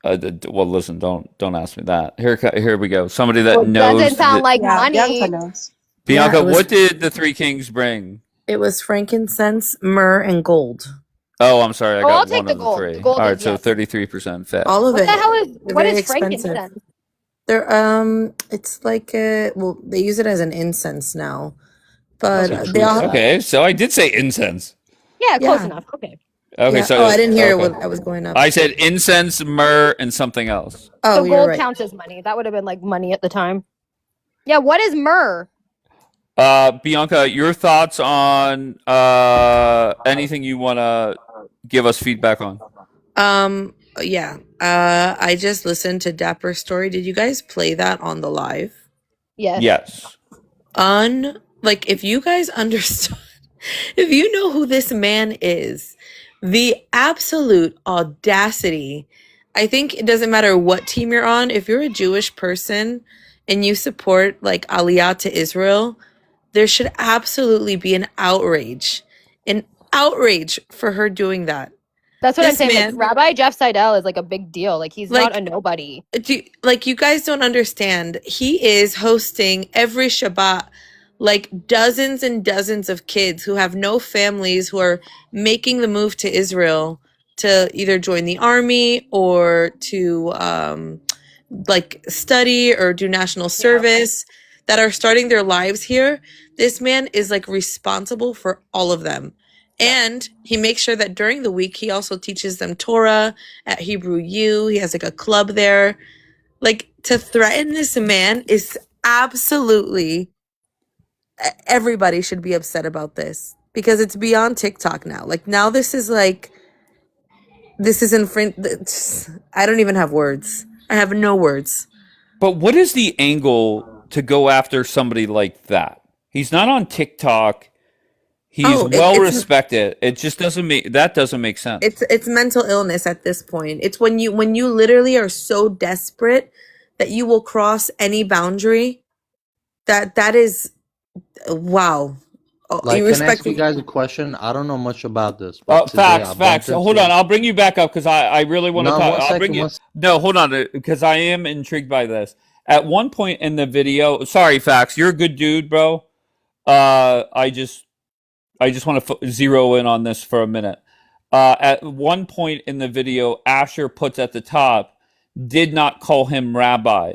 Well, listen, don't ask me that. Here we go. Somebody that knows. Doesn't sound like Yeah, money. Bianca knows. Bianca, Yeah, it was- what did the 3 kings bring? It was frankincense, myrrh, and gold. Oh, I'm sorry, I Oh, got I'll take one the of the gold. 3. The gold All is right, so yes. 33% fit. All of What it. the hell is They're what very is expensive. frankincense? They're it's like they use it as an incense now, but they all Okay, so I did say incense. Yeah, close Yeah. enough. Okay. Okay, Yeah. so I didn't hear it okay. when I was going up. I said incense, myrrh, and something else. Oh, So you're gold right. counts as money. That would have been like money at the time. Yeah, what is myrrh? Bianca, your thoughts on anything you want to give us feedback on? Yeah. I just listened to Dapper's story. Did you guys play that on the live? Yes. Yes. Like if you guys understood, if you know who this man is, the absolute audacity. I think it doesn't matter what team you're on. If you're a Jewish person and you support like Aliyah to Israel, there should absolutely be an outrage for her doing that. That's what This I'm saying. man- Like, Rabbi Jeff Seidel is like a big deal. Like he's not a nobody. You guys don't understand. He is hosting every Shabbat like dozens and dozens of kids who have no families who are making the move to Israel to either join the army or to like study or do national service that are starting their lives here. This man is like responsible for all of them. And he makes sure that during the week he also teaches them Torah at Hebrew U. He has like a club there. Like to threaten this man is absolutely, everybody should be upset about this because it's beyond TikTok now. Like now this is I don't even have words. I have no words. But what is the angle to go after somebody like that? He's not on TikTok. He's well respected. It just doesn't make sense. It's mental illness at this point. It's when you literally are so desperate that you will cross any boundary. That is wow. Like, You can I ask respect you guys a question? I don't know much about this, but today I Facts. bumped Hold into. on, I'll bring you back up because I really want to No, talk. one I'll second. bring you. No, hold on, because I am intrigued by this. At one point in the video, sorry, Facts, you're a good dude, bro. I just want to zero in on this for a minute. At one point in the video, Asher puts at the top, did not call him rabbi.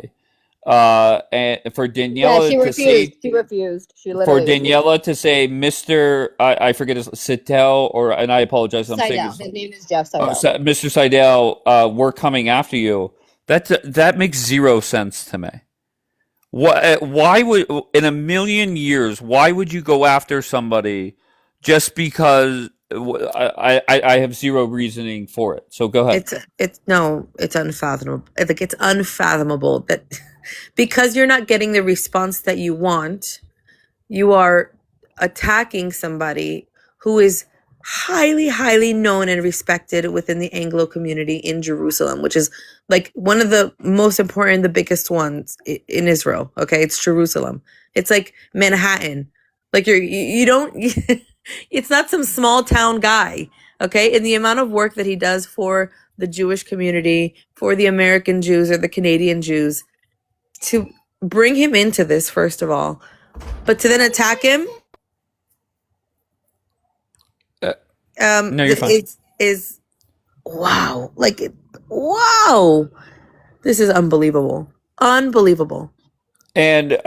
And for Daniela she to refused. say, She refused. She for literally Daniela to say, Mr. I forget his Sitel, and I apologize. I'm saying Seidel. His name is Jeff Seidel. Mr. Seidel, we're coming after you. That makes zero sense to me. Why would, in a million years, why would you go after somebody just because? I have zero reasoning for it. So go ahead. it's unfathomable. Like, it's unfathomable that because you're not getting the response that you want, you are attacking somebody who is highly, highly known and respected within the Anglo community in Jerusalem, which is like one of the most important, the biggest ones in Israel. Okay, it's Jerusalem. It's like Manhattan. Like you don't. It's not some small town guy. Okay, and the amount of work that he does for the Jewish community, for the American Jews or the Canadian Jews, to bring him into this, first of all, but to then attack him. No, you're fine. Is wow. Like, wow. This is unbelievable. Unbelievable. And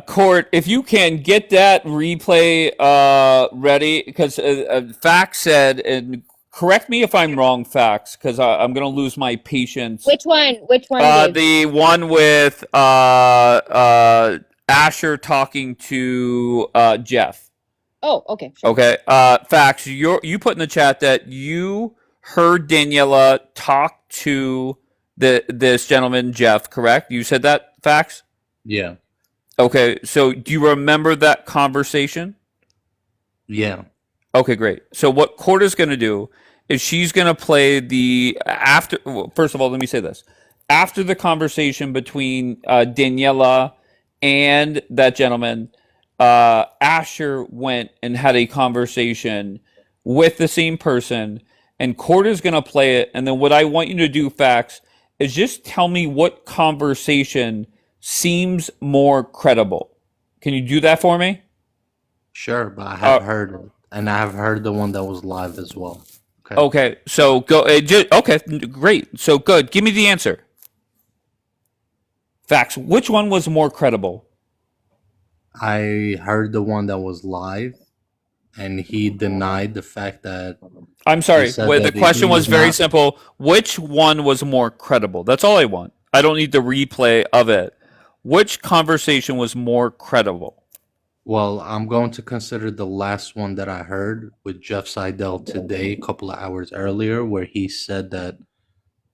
Court, if you can get that replay ready, because Fax said, and correct me if I'm wrong, Fax, because I'm going to lose my patience. Which one? Which one? Dave? The one with Asher talking to Jeff. Oh, okay. Sure. Okay. Fax, you put in the chat that you heard Daniela talk to this gentleman, Jeff, correct? You said that, Fax? Yeah. Okay, so do you remember that conversation? Yeah. Okay, great. So what Corda's going to do is she's going to play first of all, let me say this. After the conversation between Daniela and that gentleman, Asher went and had a conversation with the same person, and Corda's going to play it. And then what I want you to do, Fax, is just tell me what conversation seems more credible. Can you do that for me? Sure, but I have heard it, and I have heard the one that was live as well. Okay, so go. Okay, great. So good. Give me the answer. Facts. Which one was more credible? I heard the one that was live, and he denied the fact that. I'm sorry. The question was very simple. Which one was more credible? That's all I want. I don't need the replay of it. Which conversation was more credible? Well, I'm going to consider the last one that I heard with Jeff Seidel today, a couple of hours earlier, where he said that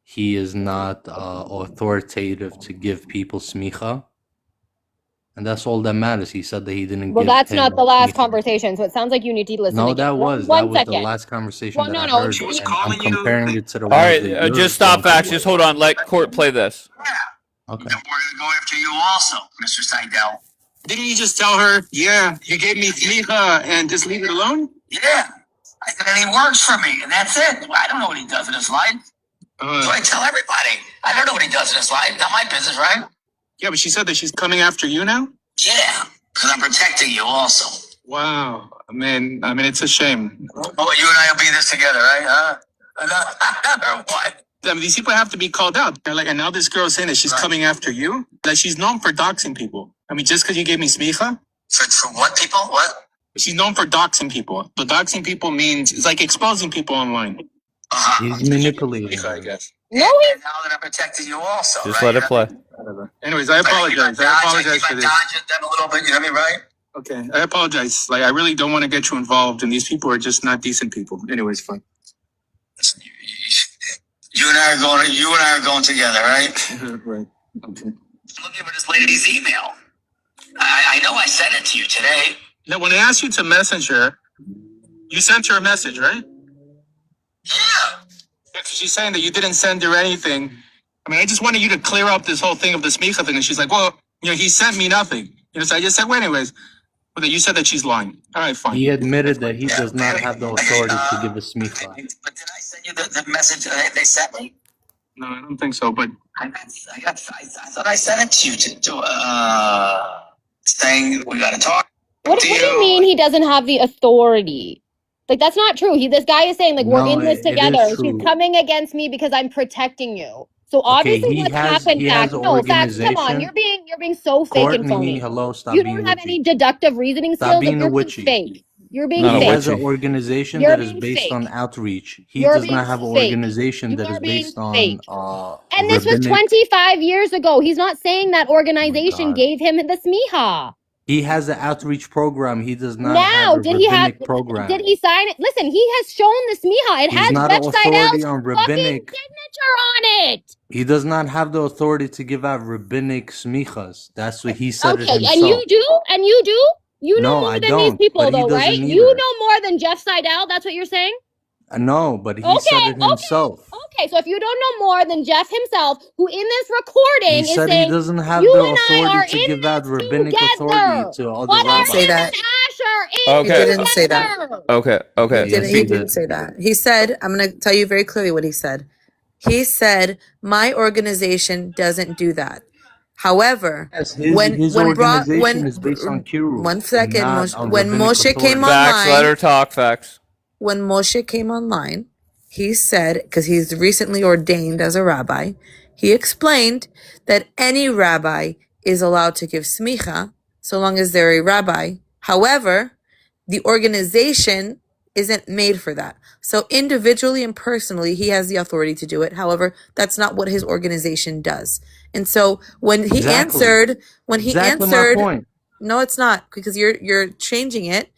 he is not authoritative to give people smicha. And that's all that matters. He said that he didn't Well, give that's him not the last smicha. conversation, so it sounds like you need to listen No, again. that was Second. the last conversation Well, that no, I heard. she was And calling I'm comparing it to the All ones right, that you're just stop, going Facts. to. Just hold on. Let Court play this. Okay. We're going to go after you also, Mr. Seidel. Didn't you just tell her, yeah, you gave me smicha and just leave it alone? Yeah. I said, and he works for me, and that's it. I don't know what he does in his life. So I tell everybody, I don't know what he does in his life. Not my business, right? Yeah, but she said that she's coming after you now? Yeah, because I'm protecting you also. Wow. I mean, it's a shame. Oh, you and I will be this together, right? Huh? Another what? I mean, these people have to be called out. They're like, and now this girl's saying that she's coming after you? Like, she's known for doxing people. I mean, just because you gave me smicha? For what people? What? She's known for doxing people. So doxing people means, it's like exposing people online. He's manipulating. I guess. No, and now that I'm protecting you also, Just right? let it play. Anyways, I apologize. I apologize for this. Dodging them a little bit, you know what I mean, right? Okay, I apologize. Like, I really don't want to get you involved, and these people are just not decent people. Anyways, fine. Listen, you and I are going together, right? Right. Okay. I'm looking for this lady's email. I know I sent it to you today. Now, when I asked you to message her, You sent her a message, right? Yeah, she's saying that you didn't send her anything. I mean, I just wanted you to clear up this whole thing of the smicha thing. And she's like, well, he sent me nothing. So I just said, well, anyways. But then you said that she's lying. All right, fine. He admitted that he does not have the authority to give a smicha. But did I send you the message that they sent me? No, I don't think so, but I thought I sent it to you saying we got to talk. What do you mean he doesn't have the authority? Like, that's not true. This guy is saying, like, we're in this together. She's coming against me because I'm protecting you. So obviously what's happened, Facts. No, Facts, come on. You're being so fake and phony. Hello, stop You being don't have witchy. any deductive reasoning Stop skills. being Like, a you're witchy. being fake. You're being He fake. has an organization You're that is being based fake. on outreach. He You're does being not have an fake. organization that You is are being based on fake. And this was rabbinic. 25 years ago. He's not saying that organization gave him the smicha. He has an outreach program. He does not Now, have a did he have? rabbinic program. Did he sign it? Listen, he has shown the smicha. It He's has not an Jeff authority Seidel's on fucking rabbinic. signature on it. He does not have the authority to give out rabbinic smichas. That's what he said it Okay, himself. and you do? And you do? You know No, more I than these don't, people, but he though, doesn't right? either. You know more than Jeff Seidel. That's what you're saying? No, but he said Okay, it himself. okay. So if you don't know more than Jeff himself, who in this recording He is said he saying, doesn't have you the and I are authority to in give out this rabbinic together. authority to other What are rabbis. Say him that. and Asher in Okay. He didn't say that. together? Okay. He didn't say that. He said, I'm going to tell you very clearly what he said. He said, my organization doesn't do that. However, Yes, his organization is based on kiruv, one second, not on when rabbinic Moshe came authority. Facts. Let online, her talk. Facts. when Moshe came online, he said, because he's recently ordained as a rabbi, he explained that any rabbi is allowed to give smicha so long as they're a rabbi. However, the organization isn't made for that. So individually and personally, he has the authority to do it. However, that's not what his organization does. And so when he answered, my point. no, it's not, because you're changing it.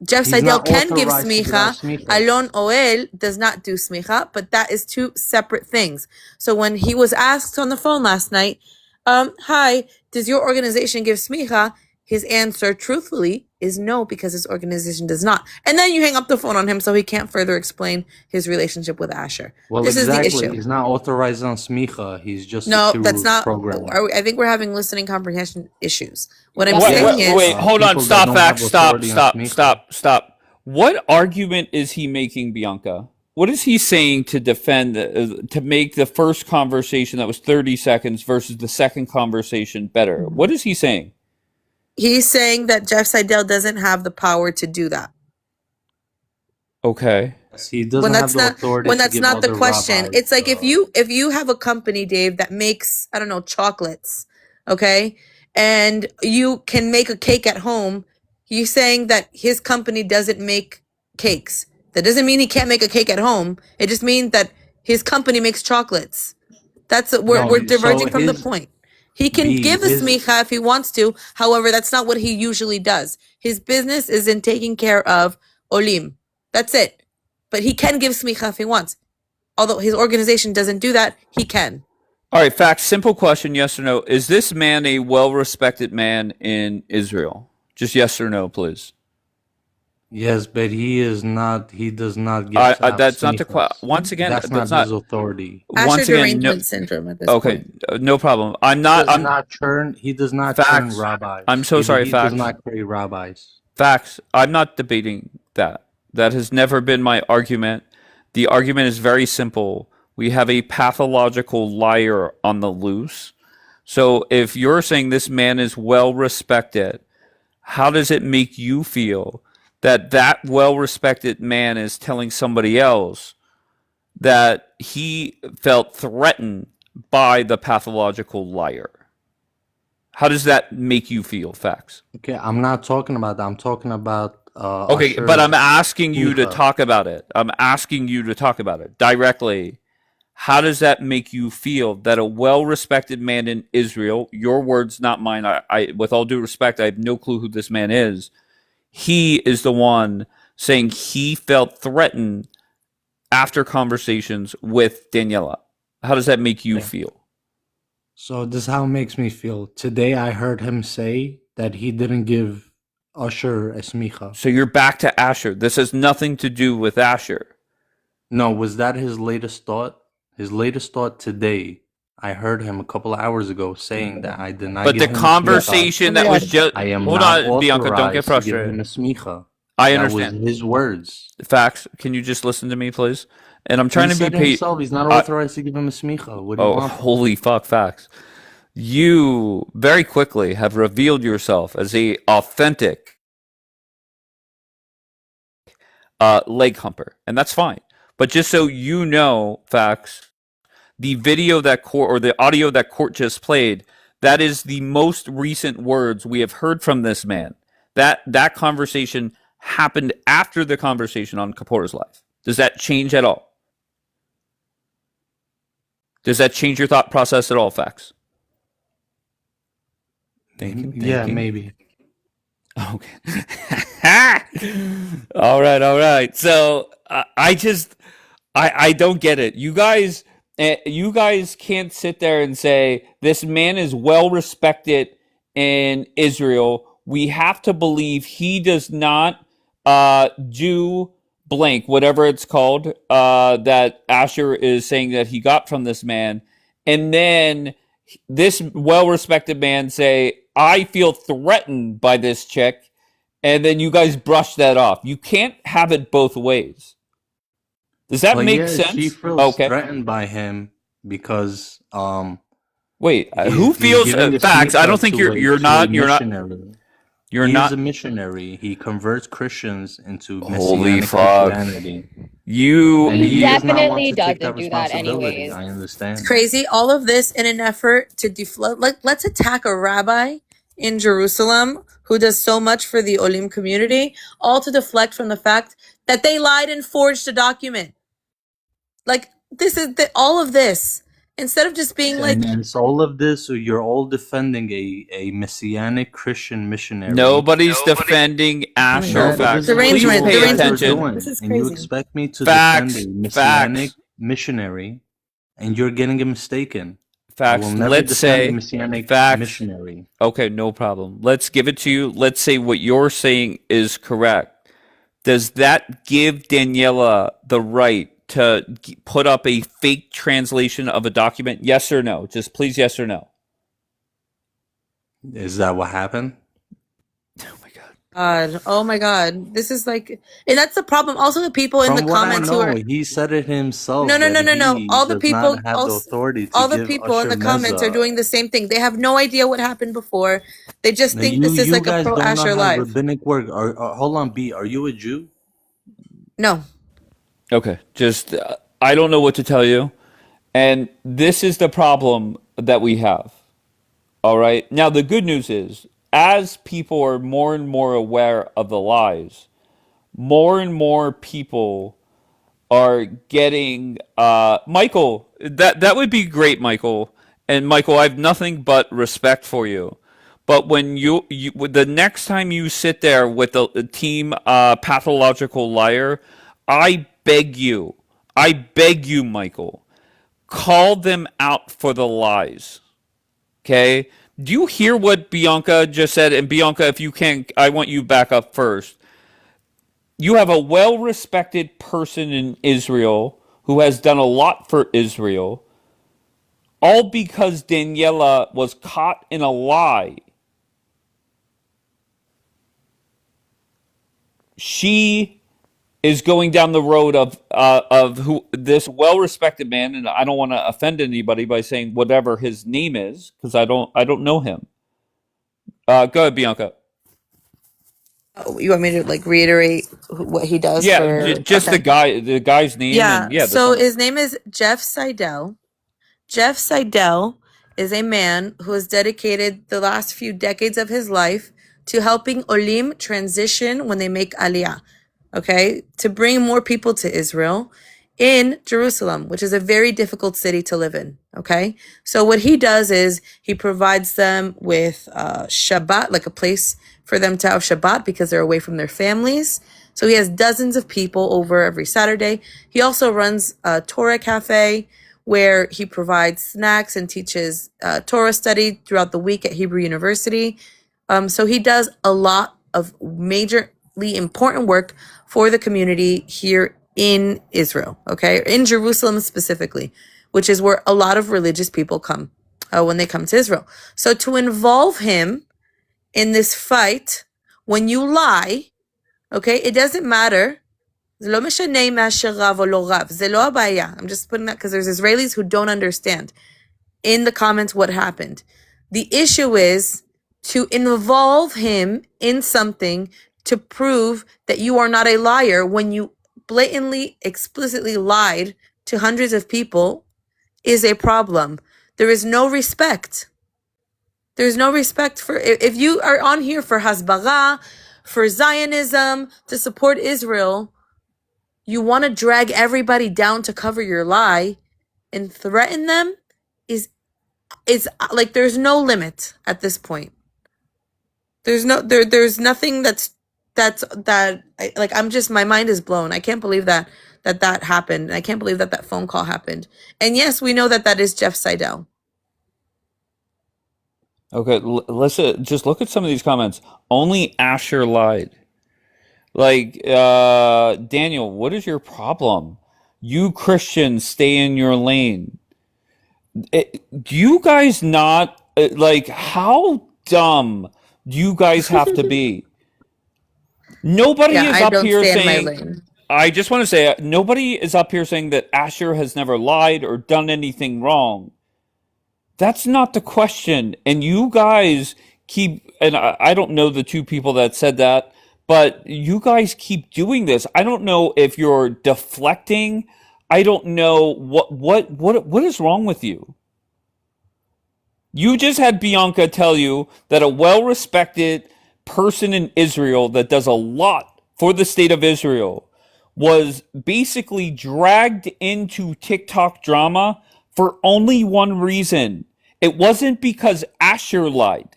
Jeff He's Seidel not can give authorized to give out smicha. smichas. Alon Oel does not do smicha, but that is two separate things. So when he was asked on the phone last night, hi, does your organization give smicha? His answer, truthfully, is no, because his organization does not. And then you hang up the phone on him so he can't further explain his relationship with Asher. Well, This exactly. is the issue. He's not authorized on smicha. He's just No, a that's kiruv not. programmer. I think we're having listening comprehension issues. What I'm Wait, saying is, wait, hold on. people that Stop. don't Facts. have Stop. authority on smicha. Stop. What argument is he making, Bianca? What is he saying to defend, to make the first conversation that was 30 seconds versus the second conversation better? What is he saying? he's saying that Jeff Seidel doesn't have the power to do that. Okay. He doesn't have the authority When to that's give not the other question. rabbis, It's like if you have a company, Dave, that makes, I don't know, chocolates, okay? And you can make a cake at home. You're saying that his company doesn't make cakes. That doesn't mean he can't make a cake at home. It just means that his company makes chocolates. We're diverging from the point. He can give a smicha if he wants to. However, that's not what he usually does. His business is in taking care of olim. That's it. But he can give smicha if he wants. Although his organization doesn't do that, he can. All right, Facts. Simple question, yes or no. Is this man a well-respected man in Israel? Just yes or no, please. Yes, but he is not. He does not give. That's not the question. Once again, that's not his authority. Once again, no. Syndrome at this Okay, point. no problem. I'm not. He does not Facts. turn rabbis. I'm so sorry. He Facts. does not create rabbis. Facts. I'm not debating that. That has never been my argument. The argument is very simple. We have a pathological liar on the loose. So if you're saying this man is well respected, how does it make you feel that that well-respected man is telling somebody else that he felt threatened by the pathological liar? How does that make you feel, Facts? Okay, I'm not talking about that. I'm talking about okay, Usher but I'm asking you to Smicha. talk about it. I'm asking you to talk about it directly. How does that make you feel that a well-respected man in Israel, your words, not mine, I with all due respect, I have no clue who this man is, he is the one saying he felt threatened after conversations with Daniela. How does that make you feel? So this is how it makes me feel. Today I heard him say that he didn't give Usher Esmicha. So you're back to Asher. This has nothing to do with Asher. No, was that his latest thought? His latest thought today. I heard him a couple of hours ago saying that I did not But give the him a conversation that was just... I am Hold not on, Bianca, don't get authorized to give him frustrated. a smicha. I That understand. was his words. Facts. Can you just listen to me, please? And I'm trying He to be said himself he's not authorized to give him a smicha. What do you want? Holy fuck, facts. You very quickly have revealed yourself as a authentic leg humper, and that's fine. But just so you know, facts, the video that court or the audio that court just played, that is the most recent words we have heard from this man. That conversation happened after the conversation on Kapoor's life. Does that change at all? Does that change your thought process at all, facts? Maybe. Okay. All right. So I don't get it. You guys can't sit there and say this man is well respected in Israel. We have to believe he does not do blank, whatever it's called, that Asher is saying that he got from this man, and then this well-respected man say, I feel threatened by this chick, and then you guys brush that off. You can't have it both ways. Does that make sense? She feels threatened by him because wait, who feels facts? I don't think you're not He's a missionary. He converts Christians into holy Messianic fuck. Christianity. He definitely doesn't do that anyways. I understand. It's crazy. All of this in an effort to deflate. Like, let's attack a rabbi in Jerusalem who does so much for the Olim community, all to deflect from the fact that they lied and forged a document. Like, this is all of this. Instead of just being like... And so all of this, so you're all defending a Messianic Christian missionary. Nobody's defending Asher. Facts. Derangement. Please pay attention. This is And crazy. you expect me to Facts. defend a Messianic missionary, and you're getting it mistaken. Facts. I will never Let's defend say a Messianic facts. missionary. Okay, no problem. Let's give it to you. Let's say what you're saying is correct. Does that give Daniela the right to put up a fake translation of a document? Yes or no? Just please, yes or no. Is that what happened? Oh my God. This is like, and that's the problem. Also, the people in From the what comments I know, who are... he said it himself. No. that All the does people, not have the authority to all the give people in the Usher comments are Meza. doing the same thing. They have no idea what happened before. They just Now, think this is you like a guys pro don't know Asher how life. rabbinic work. Hold on, B. Are you a Jew? No. Okay, just I don't know what to tell you. And this is the problem that we have. All right. Now, the good news is, as people are more and more aware of the lies, more and more people are getting Michael. That would be great, Michael. And Michael, I have nothing but respect for you. But when you the next time you sit there with the team pathological liar, I beg you, Michael, call them out for the lies. Okay? Do you hear what Bianca just said? And Bianca, if you can, I want you back up first. You have a well-respected person in Israel who has done a lot for Israel, all because Daniela was caught in a lie. She is going down the road of who this well-respected man, and I don't want to offend anybody by saying whatever his name is, because I don't know him. Go ahead, Bianca. You want me to like reiterate what he does? Yeah, just the guy's name. Yeah. And, so his name is Jeff Seidel. Jeff Seidel is a man who has dedicated the last few decades of his life to helping Olim transition when they make Aliyah. Okay, to bring more people to Israel in Jerusalem, which is a very difficult city to live in. Okay, so what he does is he provides them with Shabbat, like a place for them to have Shabbat because they're away from their families. So he has dozens of people over every Saturday. He also runs a Torah cafe where he provides snacks and teaches Torah study throughout the week at Hebrew University. So he does a lot of majorly important work for the community here in Israel, okay? In Jerusalem specifically, which is where a lot of religious people come when they come to Israel. So to involve him in this fight, when you lie, okay, it doesn't matter. זה לא משנה אם אשר רב או לא רב. זה לא הבעיה. I'm just putting that because there's Israelis who don't understand in the comments what happened. The issue is to involve him in something to prove that you are not a liar when you blatantly, explicitly lied to hundreds of people is a problem. There is no respect. There's no respect for, if you are on here for Hasbara, for Zionism, to support Israel, you want to drag everybody down to cover your lie and threaten them is like, there's no limit at this point. There's nothing I'm just, my mind is blown. I can't believe that happened. I can't believe that phone call happened. And yes, we know that is Jeff Seidel. Okay, listen, just look at some of these comments. Only Asher lied. Like, Daniel, what is your problem? You Christians stay in your lane. Do you guys not, like, how dumb do you guys have to be? Nobody is up here saying, I just want to say, nobody is up here saying that Asher has never lied or done anything wrong. That's not the question. And you guys keep, and I don't know the two people that said that, but you guys keep doing this. I don't know if you're deflecting. I don't know what is wrong with you. You just had Bianca tell you that a well-respected person in Israel that does a lot for the state of Israel was basically dragged into TikTok drama for only one reason. It wasn't because Asher lied.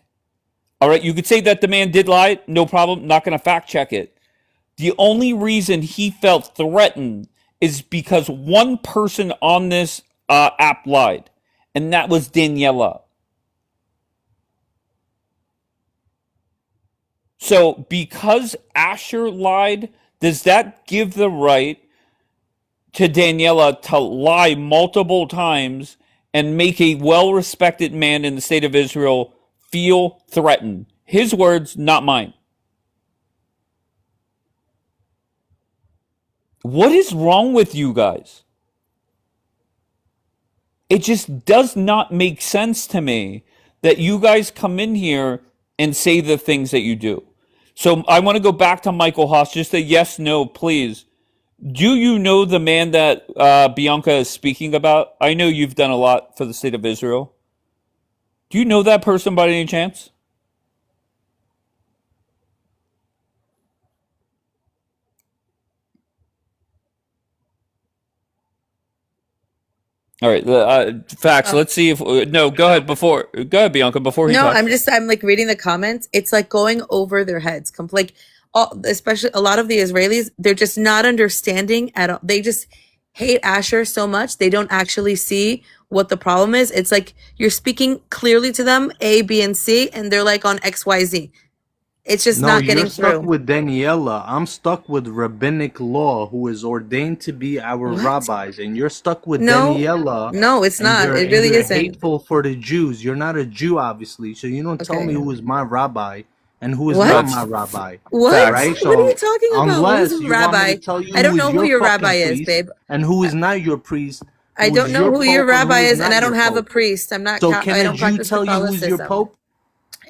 All right, you could say that the man did lie, no problem, not going to fact check it. The only reason he felt threatened is because one person on this app lied, and that was Daniela. So because Asher lied, does that give the right to Daniela to lie multiple times and make a well-respected man in the state of Israel feel threatened? His words, not mine. What is wrong with you guys? It just does not make sense to me that you guys come in here and say the things that you do. So I want to go back to Michael Haas. Just a yes, no, please. Do you know the man that Bianca is speaking about? I know you've done a lot for the state of Israel. Do you know that person by any chance? All right, facts. Let's see if no. Go ahead, Bianca. Before he talks. I'm like reading the comments. It's like going over their heads. Like, especially a lot of the Israelis, they're just not understanding at all. They just hate Asher so much they don't actually see what the problem is. It's like you're speaking clearly to them, A, B, and C, and they're like on X, Y, Z. It's just not getting through. You're stuck with Daniela. I'm stuck with rabbinic law, who is ordained to be our rabbis, and you're stuck with Daniela. No, it's not. It really isn't. Hateful for the Jews. You're not a Jew, obviously, so you don't tell me who is my rabbi and who is not my rabbi. What? Right? So what are you talking about? Unless Who's you rabbi? want me to tell you I don't know who your rabbi is, babe. And who is not your priest. I don't know who your rabbi is, and I don't have a priest. I'm not. So I don't practice tell you who's your pope?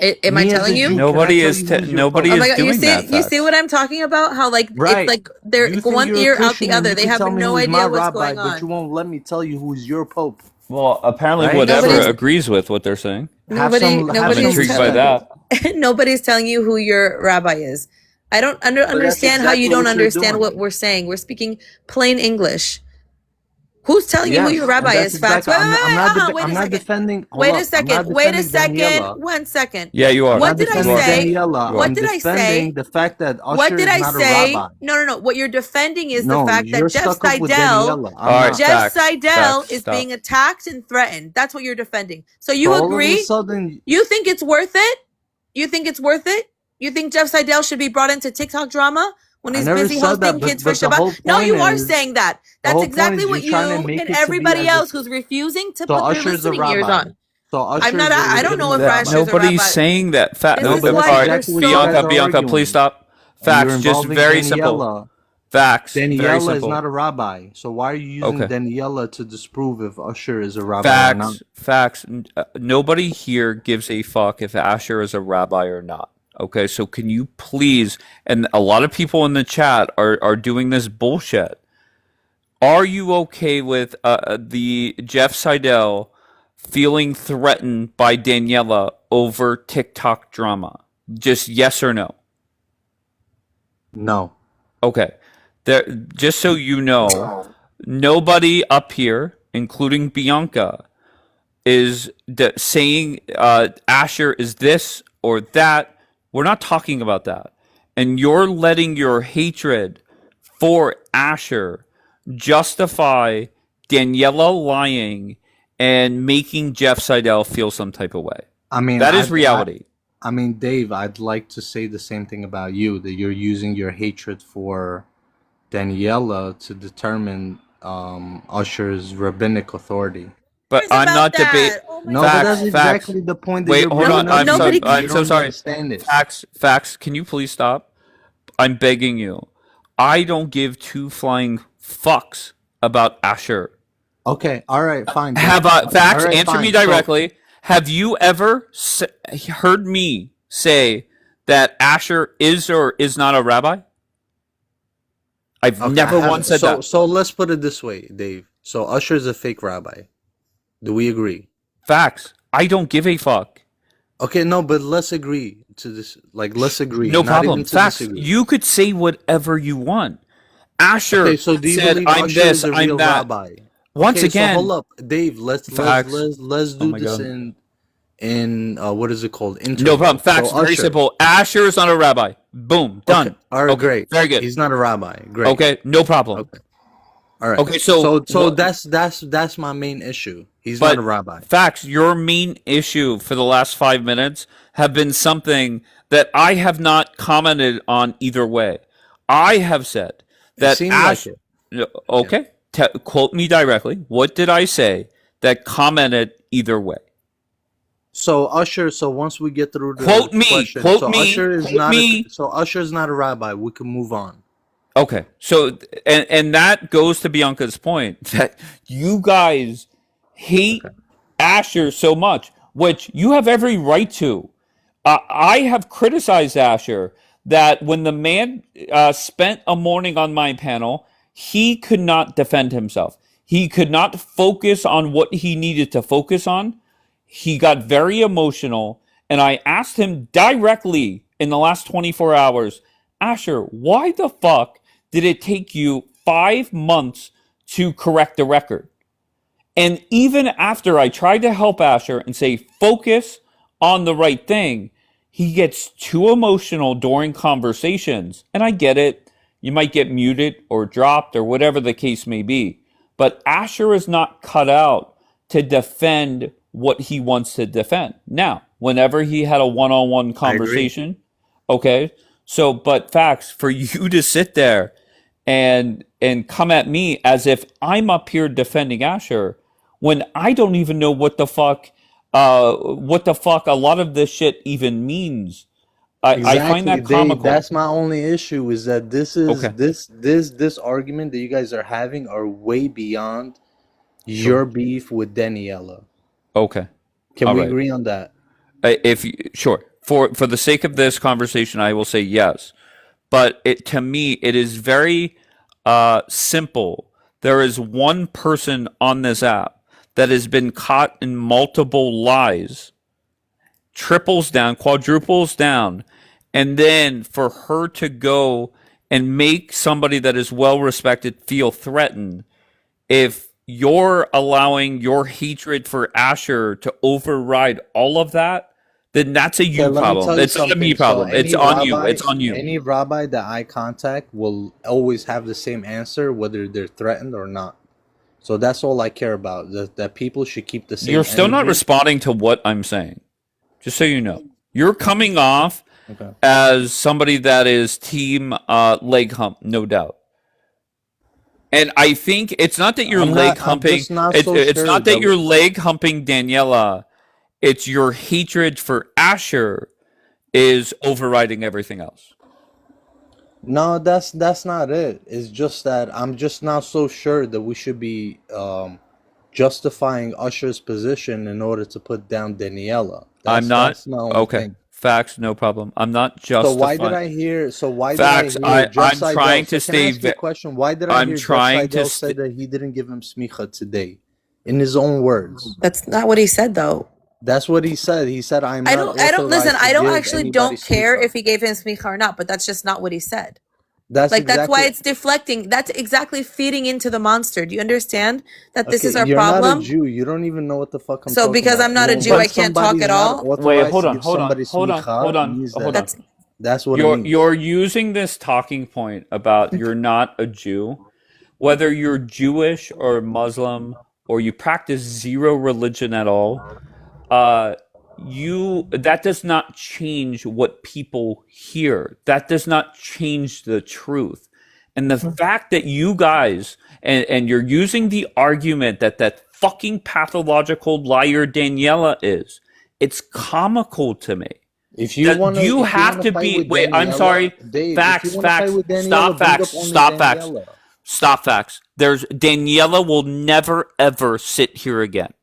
Am I telling you? Nobody is doing that. You see what I'm talking about? How like it's like they're one ear out the other. They have no idea what's going on. But you won't let me tell you who's your pope. Well, apparently whatever agrees with what they're saying. Nobody's intrigued by that. Nobody's telling you who your rabbi is. I don't understand how you don't understand what we're saying. We're speaking plain English. Who's telling you who your rabbi is? Facts. I'm not defending. Wait a second. 1 second. Yeah, you are. What did I say? What did I say? The fact that Usher is not a rabbi. No. What you're defending is the fact that Jeff Seidel is being attacked and threatened. That's what you're defending. So you agree? You think it's worth it? You think it's worth it? You think Jeff Seidel should be brought into TikTok drama when he's never busy said hosting that, kids for but the whole Shabbat? No, point you are is saying that. the That's whole point exactly is what you're trying to you make and it to be everybody as else if who's refusing to so put their Usher is a listening ears rabbi. on. So Usher I'm not. is a I don't know if legitimate Usher is a rabbi. Nobody's rabbi. saying that. This No, is but that's why you're exactly what you guys Bianca, are Bianca, arguing. please stop. And you're Facts, just involving very simple. Daniela. Facts, very Daniela is simple. not a rabbi. So why are you using Okay. Daniela to disprove if Usher is a rabbi or not? Facts. Nobody here gives a fuck if Asher is a rabbi or not. Okay, so can you please, and a lot of people in the chat are doing this bullshit. Are you okay with the Jeff Seidel feeling threatened by Daniela over TikTok drama? Just yes or no? No. Okay. There, just so you know, nobody up here, including Bianca, is saying Asher is this or that. We're not talking about that. And you're letting your hatred for Asher justify Daniela lying and making Jeff Seidel feel some type of way. I mean, that is reality. I mean, Dave, I'd like to say the same thing about you, that you're using your hatred for Daniela to determine Usher's rabbinic authority. But I'm not debating. No, but that's exactly the point that Wait, you're hold bringing on. up. I'm so sorry. Understand it. Facts. Can you please stop? I'm begging you. I don't give two flying fucks about Asher. Okay, all right, fine. Have facts? All right, Answer me fine. directly. Have you ever heard me say that Asher is or is not a rabbi? I've never once said that. So let's put it this way, Dave. So Usher is a fake rabbi. Do we agree? Facts. I don't give a fuck. Okay, no, but let's agree to this. Like, let's agree. No Not problem. even to Facts. disagree. You could say whatever you want. Asher Okay, so do you said, believe "I'm Usher this, is a I'm real that." rabbi? Once Okay, again, so hold up, Dave. Let's do my this God. in what is it called? No problem. Facts. So Very Usher. simple. Asher is not a rabbi. Boom. Done. Okay. All right, great. Very good. He's not a rabbi. Great. Okay. No problem. Okay. All right. Okay. So that's my main issue. He's not a rabbi. Facts. Your main issue for the last 5 minutes have been something that I have not commented on either way. I have said that seemed like it. Okay. Quote me directly. What did I say that commented either way? So Usher. So once we get through the Quote me. question, Quote so me. Usher is Quote not. me. So Usher's not a rabbi. We can move on. Okay. So and that goes to Bianca's point that you guys hate Asher so much, which you have every right to. I have criticized Asher that when the man spent a morning on my panel, he could not defend himself. He could not focus on what he needed to focus on. He got very emotional, and I asked him directly in the last 24 hours, Asher, why the fuck did it take you 5 months to correct the record? And even after I tried to help Asher and say, focus on the right thing, he gets too emotional during conversations. And I get it. You might get muted or dropped or whatever the case may be. But Asher is not cut out to defend what he wants to defend. Now, whenever he had a one-on-one conversation, okay, so, but facts, for you to sit there and come at me as if I'm up here defending Asher when I don't even know what the fuck a lot of this shit even means. I find that comical. That's my only issue is that this is this argument that you guys are having are way beyond your beef with Daniela. Okay. Can we agree on that? Sure. For the sake of this conversation, I will say yes. But to me, it is very simple. There is one person on this app that has been caught in multiple lies, triples down, quadruples down, and then for her to go and make somebody that is well respected feel threatened, if you're allowing your hatred for Asher to override all of that, then that's a you problem. It's not a me problem. It's on you. It's on you. Any rabbi that I contact will always have the same answer, whether they're threatened or not. So that's all I care about. That people should keep the same. You're still not energy. responding to what I'm saying. Just so you know, you're coming off Okay. as somebody that is team leg hump, no doubt. And I think it's not that you're leg I'm humping. just not It's so it's sure not that that. you're leg humping Daniela. It's your hatred for Asher is overriding everything else. No, that's not it. It's just that I'm just not so sure that we should be justifying Usher's position in order to put down Daniela. I'm not That's my only okay. thing. Facts, no problem. I'm not So why did justifying. I hear? So why did I Facts. hear Jeff I'm Seidel? trying So to can I stay. ask you a question? Why did I I'm hear Jeff trying to. Seidel say that he didn't give him smicha today, in his own words? That's not what he said, though. That's what he said. He said, "I'm I not don't listen. authorized to I don't give actually anybody don't care smicha." if he gave him smicha or not, but that's just not what he said. That's Like that's why exactly. it's deflecting. That's exactly feeding into the monster. Do you understand that this Okay, is our you're not a problem? Jew. You don't even know what the fuck I'm So talking because about. I'm not a When Jew, I can't talk somebody's at not all. Wait, authorized hold to on, give hold on, somebody hold on, hold smicha, on, means hold that on. that's what it means. You're using this talking point about you're not a Jew, whether you're Jewish or Muslim or you practice zero religion at all. That does not change what people hear. That does not change the truth. And the fact that you guys and you're using the argument that fucking pathological liar Daniela is, it's comical to me. If you want to, You if you have want to to fight be. with Wait, I'm Daniela, sorry. Dave. If you Facts, want to fight facts. with Stop Daniela, bring up facts. only Stop facts. Daniela. Stop facts. There's Daniela will never ever sit here again.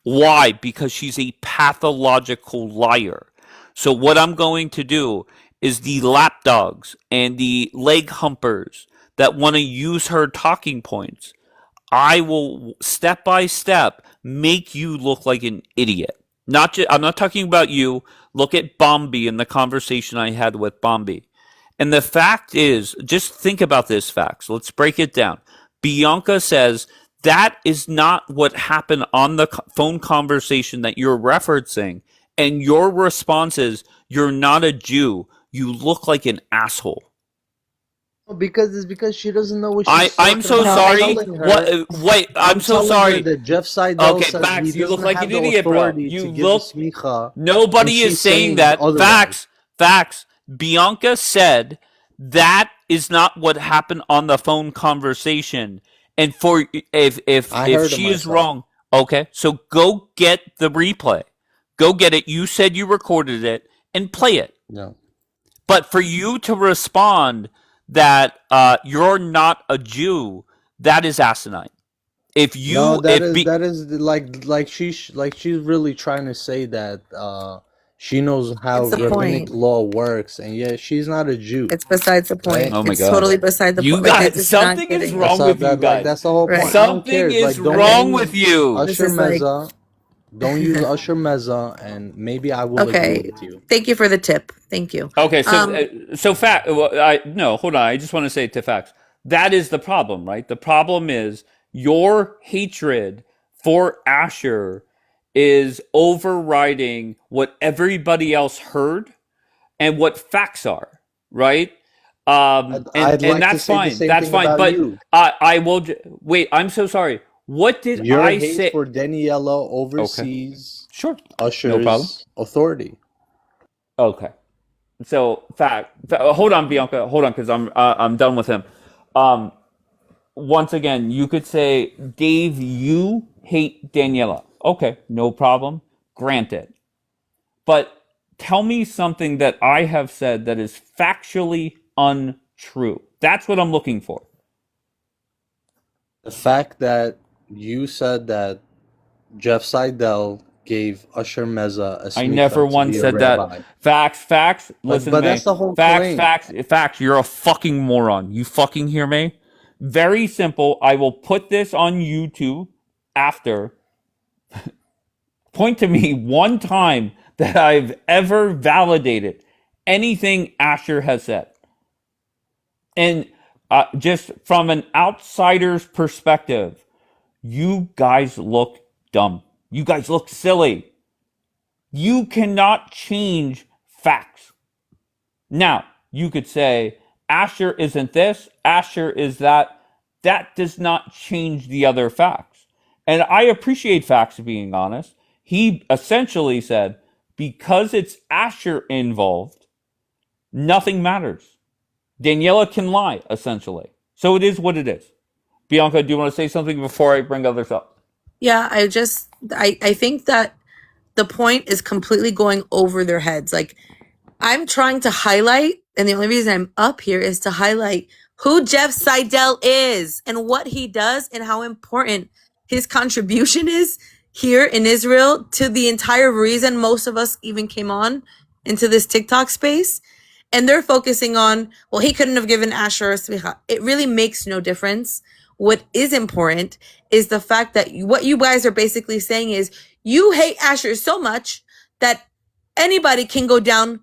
Why? Because she's a pathological liar. So what I'm going to do is the lapdogs and the leg humpers that want to use her talking points, I will step by step make you look like an idiot. I'm not talking about you. Look at Bombi and the conversation I had with Bombi. And the fact is, just think about this facts. Let's break it down. Bianca says that is not what happened on the phone conversation that you're referencing. And your response is, you're not a Jew. You look like an asshole. Because it's because she doesn't know what she's talking I'm so about. sorry. Telling her, What? Wait, I'm so telling her sorry. that Jeff Seidel Okay, says he facts. You look doesn't like have an the idiot, bro. authority You to give the look. smicha, and Nobody is she's saying saying that. otherwise. Facts. Facts. Bianca said that is not what happened on the phone conversation. And for I if heard it she is myself. wrong, okay, so go get the replay. Go get it. You said you recorded it and play it. No. But for you to respond that you're not a Jew, that is asinine. If you No, that if is be, that is like she's really trying to say that she knows how It's the rabbinic point. law works, and yet she's not a Jew, It's besides the point. right? oh my It's god, totally beside the you point. Like guys, it's just not something is getting wrong That's with you that like guys. that's the whole right. point. I don't care. Something is Like don't wrong use with you. This Usher is like Meza. Don't use Usher Meza, and maybe I will agree okay. with you. Thank you for the tip. Thank you. Okay, so fact. Well, no, hold on. I just want to say to facts. That is the problem, right? The problem is your hatred for Asher is overriding what everybody else heard and what facts are, right? I'd like to That's say the fine. same That's thing fine. about But you. I will wait. I'm so sorry. What did Your I hate say? for Daniela Okay, oversees sure, no problem. Usher's authority. Okay. So hold on, Bianca. Hold on, because I'm done with him. Once again, you could say, Dave, you hate Daniela. Okay, no problem. Granted. But tell me something that I have said that is factually untrue. That's what I'm looking for. The fact that you said that Jeff Seidel gave Usher Meza a I never smicha to once be a said rabbi. that. Facts. Listen But to me. that's the whole Facts, claim. facts. You're a fucking moron. You fucking hear me? Very simple. I will put this on YouTube after. Point to me one time that I've ever validated anything Asher has said. And just from an outsider's perspective, you guys look dumb. You guys look silly. You cannot change facts. Now, you could say, Asher isn't this, Asher is that. That does not change the other facts. And I appreciate facts being honest. He essentially said, because it's Asher involved, nothing matters. Daniela can lie, essentially. So it is what it is. Bianca, do you want to say something before I bring others up? Yeah, I think that the point is completely going over their heads. Like, I'm trying to highlight, and the only reason I'm up here is to highlight who Jeff Seidel is and what he does and how important his contribution is here in Israel to the entire reason most of us even came on into this TikTok space. And they're focusing on, well, he couldn't have given Asher a smicha. It really makes no difference. What is important is the fact that what you guys are basically saying is you hate Asher so much that anybody can go down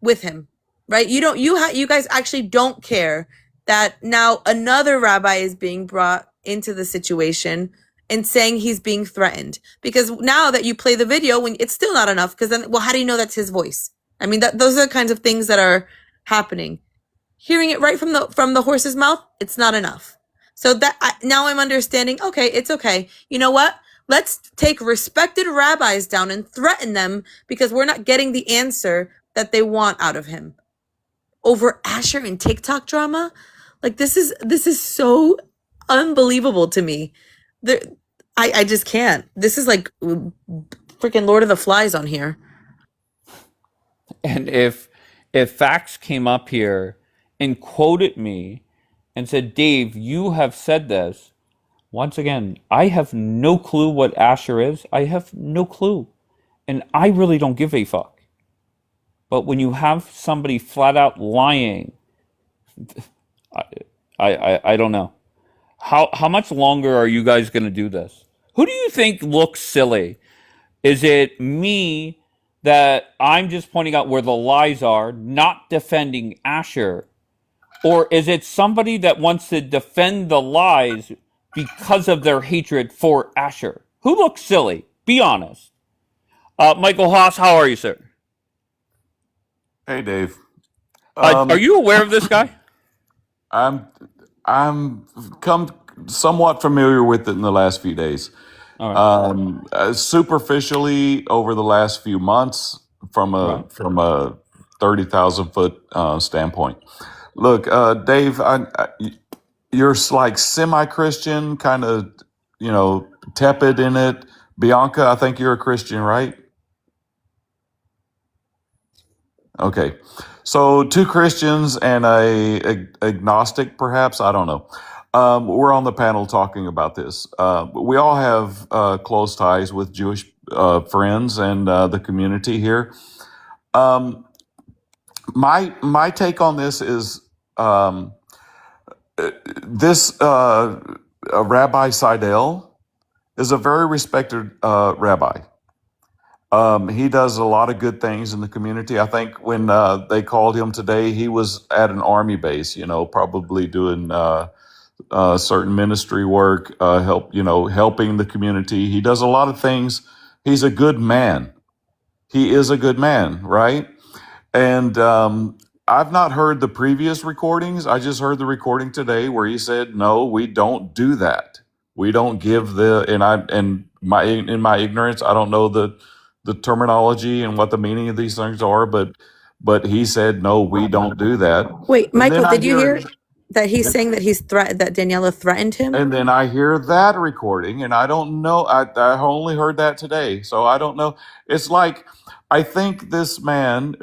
with him, right? You guys actually don't care that now another rabbi is being brought into the situation and saying he's being threatened, because now that you play the video, when it's still not enough, because then, well, how do you know that's his voice? I mean, those are the kinds of things that are happening. Hearing it right from the horse's mouth, it's not enough. So now I'm understanding. Okay, it's okay. You know what? Let's take respected rabbis down and threaten them because we're not getting the answer that they want out of him over Asher and TikTok drama. Like, this is so unbelievable to me. I just can't. This is like freaking Lord of the Flies on here. And if Fax came up here and quoted me and said, Dave, you have said this, once again, I have no clue what Asher is. I have no clue. And I really don't give a fuck. But when you have somebody flat out lying, I don't know. How much longer are you guys going to do this? Who do you think looks silly? Is it me that I'm just pointing out where the lies are, not defending Asher? Or is it somebody that wants to defend the lies because of their hatred for Asher? Who looks silly? Be honest. Michael Haas, how are you, sir? Hey, Dave. Are you aware of this guy? I'm come somewhat familiar with it in the last few days. All right. Superficially over the last few months from a 30,000 foot standpoint. Look, Dave, you're like semi-Christian, kind of, tepid in it. Bianca, I think you're a Christian, right? Okay. So two Christians and a agnostic, perhaps, I don't know. We're on the panel talking about this. We all have close ties with Jewish friends and the community here. My take on this is this Rabbi Seidel is a very respected rabbi. He does a lot of good things in the community. I think when they called him today, he was at an army base, probably doing certain ministry work, helping the community. He does a lot of things. He's a good man. He is a good man, right? And I've not heard the previous recordings. I just heard the recording today where he said, "No, we don't do that. We don't give in my ignorance, I don't know the terminology and what the meaning of these things are, but he said, no, we don't do that." Wait, And Michael, then did you hear that he's saying that that Daniela threatened him? And then I hear that recording, and I don't know. I only heard that today, so I don't know. It's like I think this man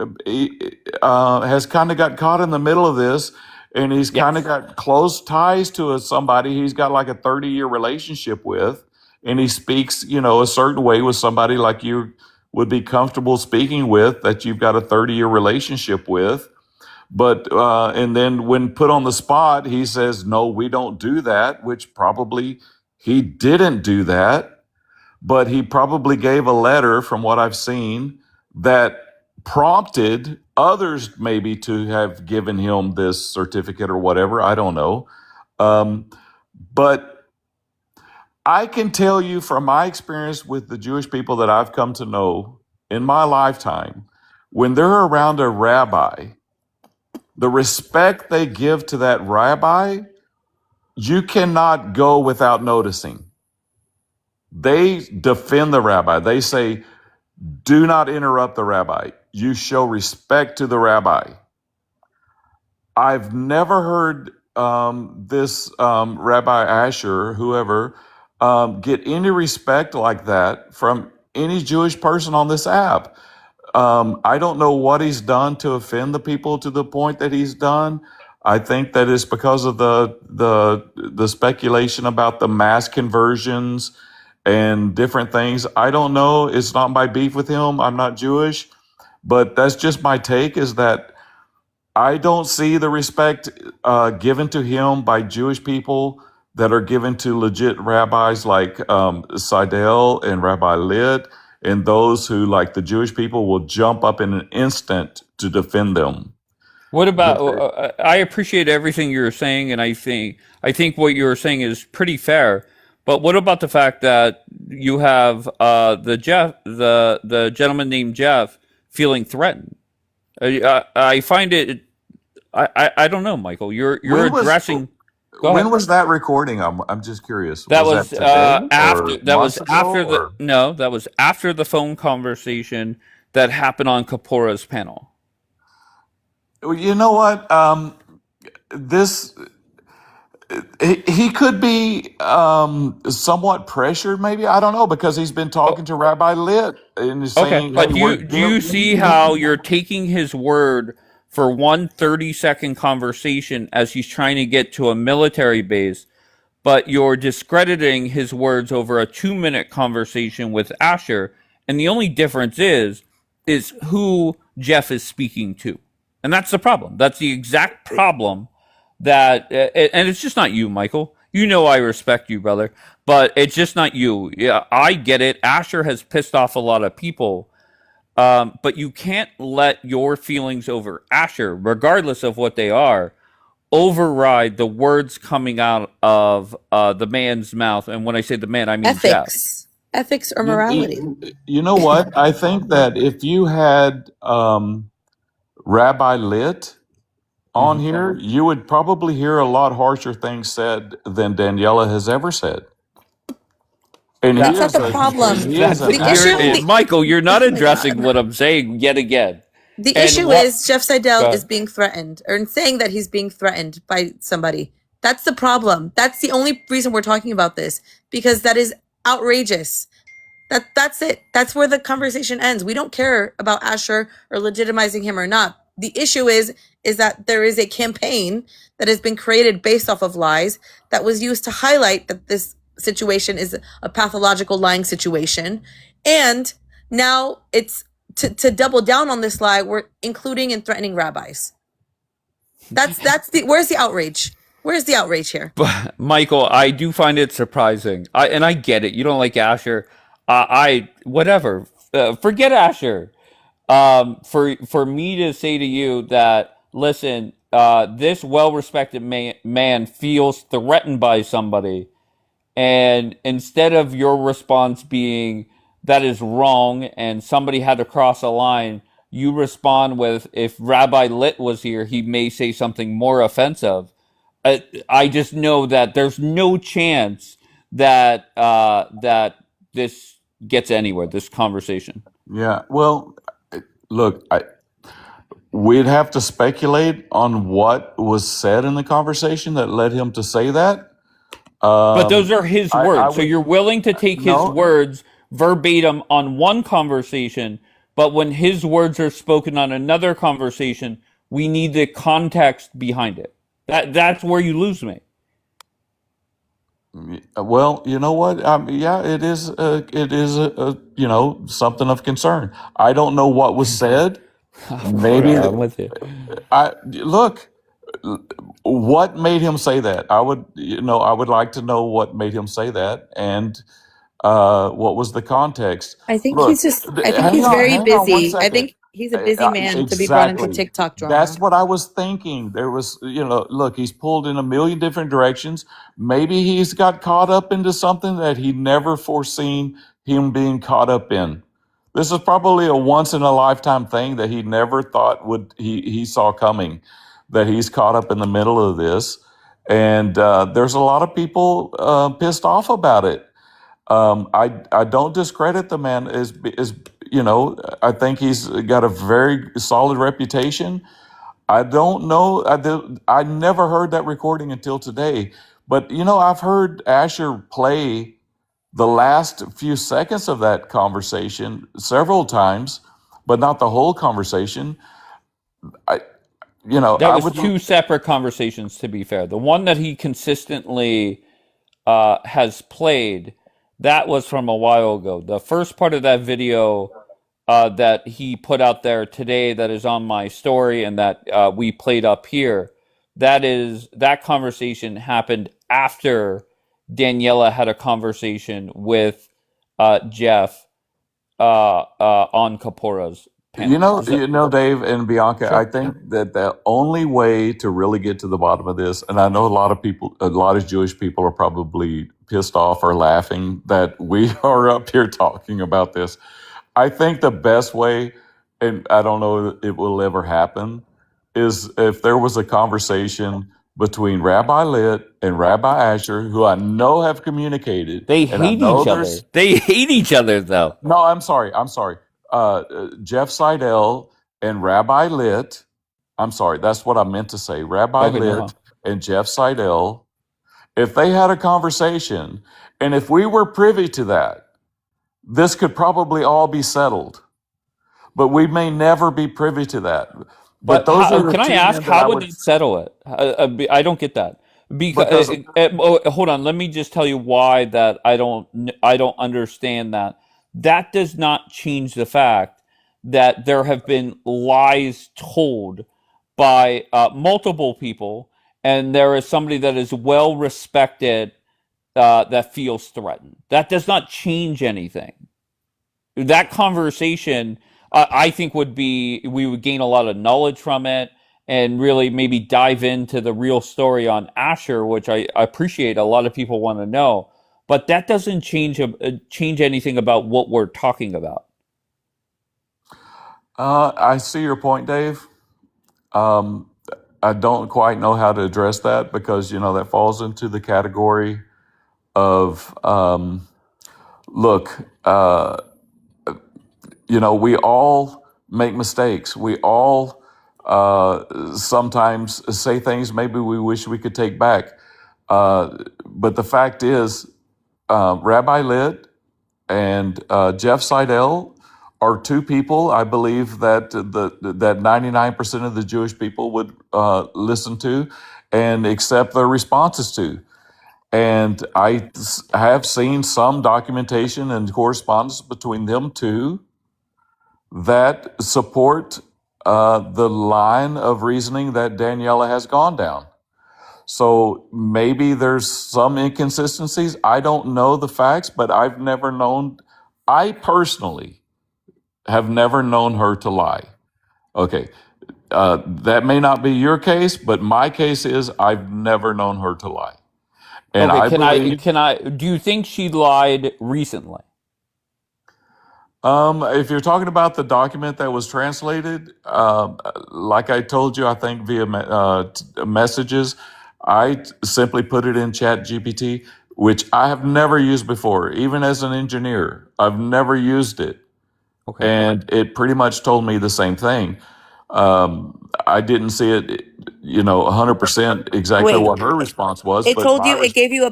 has kind of got caught in the middle of this, and he's kind of got close ties to somebody he's got like a 30-year relationship with, and he speaks, a certain way with somebody like you would be comfortable speaking with, that you've got a 30-year relationship with. But and then when put on the spot, he says, "No, we don't do that," which probably he didn't do that, but he probably gave a letter, from what I've seen, that prompted others maybe to have given him this certificate or whatever. I don't know. But I can tell you from my experience with the Jewish people that I've come to know in my lifetime, when they're around a rabbi, the respect they give to that rabbi, you cannot go without noticing. They defend the rabbi. They say, Do not interrupt the rabbi. You show respect to the rabbi. I've never heard this Rabbi Asher, whoever, get any respect like that from any Jewish person on this app. I don't know what he's done to offend the people to the point that he's done. I think that it's because of the speculation about the mass conversions and different things. I don't know. It's not my beef with him. I'm not Jewish, but that's just my take. Is that I don't see the respect given to him by Jewish people that are given to legit rabbis like Seidel and Rabbi Litt, and those who, like the Jewish people, will jump up in an instant to defend them. What about? I appreciate everything you're saying, and I think what you're saying is pretty fair. But what about the fact that you have the gentleman named Jeff feeling threatened? I find it. I don't know, Michael. You're addressing. When was that recording? I'm just curious. That was today after. or That was months ago, after the or- no. That was after the phone conversation that happened on Kapora's panel. You know what? This he could be somewhat pressured, maybe. I don't know, because he's been talking to Rabbi Litt and is Okay, saying, but "Hey, do you see how you're taking his word for one 30-second conversation as he's trying to get to a military base, but you're discrediting his words over a 2-minute conversation with Asher, and the only difference is who Jeff is speaking to, and that's the problem. That's the exact problem that, and it's just not you, Michael. You know I respect you, brother, but it's just not you. Yeah, I get it. Asher has pissed off a lot of people, but you can't let your feelings over Asher, regardless of what they are, override the words coming out of the man's mouth. And when I say the man, I mean Jeff. Ethics or morality. You know what? I think that if you had Rabbi Litt on here, you would probably hear a lot harsher things said than Daniela has ever said. And That's not the problem. Michael, you're not addressing what I'm saying yet again. The issue is Jeff Seidel is being threatened, or saying that he's being threatened by somebody. That's the problem. That's the only reason we're talking about this, because that is outrageous. That's it. That's where the conversation ends. We don't care about Asher or legitimizing him or not. The issue is that there is a campaign that has been created based off of lies that was used to highlight that this situation is a pathological lying situation. And now it's to double down on this lie, we're including and threatening rabbis. That's where's the outrage? Where's the outrage here? But Michael, I do find it surprising. I get it. You don't like Asher. Whatever. Forget Asher. For me to say to you that, listen, this well-respected man feels threatened by somebody, and instead of your response being that is wrong and somebody had to cross a line, you respond with, if Rabbi Litt was here, he may say something more offensive. I just know that there's no chance that that this gets anywhere, this conversation. Yeah, well, look, we'd have to speculate on what was said in the conversation that led him to say that. But those are his words. So would- you're willing to take his words verbatim on one conversation, but when his words are spoken on another conversation, we need the context behind it. That's where you lose me. Well, you know what? Yeah, it is. It is something of concern. I don't know what was said. Maybe I'm with you. Look. What made him say that? I would like to know what made him say that, and what was the context. I think Look, he's very hang on one busy. I second. think he's a busy man to be brought into Exactly. TikTok drama. That's what I was thinking. There was, look, he's pulled in a million different directions. Maybe he's got caught up into something that he never foreseen him being caught up in. This is probably a once in a lifetime thing that he never thought he saw coming, that he's caught up in the middle of this. And there's a lot of people pissed off about it. I don't discredit the man as I think he's got a very solid reputation. I don't know. I never heard that recording until today. But, I've heard Asher play the last few seconds of that conversation several times, but not the whole conversation. That I was would. two separate conversations, to be fair. The one that he consistently has played, that was from a while ago. The first part of that video that he put out there today, that is on my story and that we played up here, that conversation happened after Daniela had a conversation with Jeff on Kapora's panel. Dave and Bianca, Sure. I think that the only way to really get to the bottom of this, and I know a lot of Jewish people are probably pissed off or laughing that we are up here talking about this. I think the best way, and I don't know if it will ever happen, is if there was a conversation between Rabbi Litt and Rabbi Asher, who I know have communicated. They and I hate know each other. there's- They hate each other, though. No, I'm sorry. Jeff Seidel and Rabbi Litt. I'm sorry. That's what I meant to say. Rabbi Okay, no Litt problem. and Jeff Seidel, if they had a conversation, and if we were privy to that, this could probably all be settled. But we may never be privy to that. But those are the can I two ask, men that I how would would. it settle it? I don't get that. Because Hold on, let me just tell you why that I don't understand that. That does not change the fact that there have been lies told by multiple people, and there is somebody that is well respected that feels threatened. That does not change anything. That conversation, I think, we would gain a lot of knowledge from it, and really maybe dive into the real story on Asher, which I appreciate. A lot of people want to know, but that doesn't change anything about what we're talking about. I see your point, Dave. I don't quite know how to address that because that falls into the category of look. We all make mistakes. We all sometimes say things maybe we wish we could take back. But the fact is, Rabbi Litt and Jeff Seidel are two people I believe that that 99% of the Jewish people would listen to and accept their responses to. And I have seen some documentation and correspondence between them two that support the line of reasoning that Daniela has gone down. So maybe there's some inconsistencies. I don't know the facts, but I personally have never known her to lie. Okay. That may not be your case, but my case is I've never known her to lie. And Okay, do you think she lied recently? If you're talking about the document that was translated, like I told you, I think via messages, I simply put it in Chat GPT, which I have never used before, even as an engineer. I've never used it. Okay. And it pretty much told me the same thing. I didn't see it, 100% exactly Wait, what her response was. it But told you, it gave you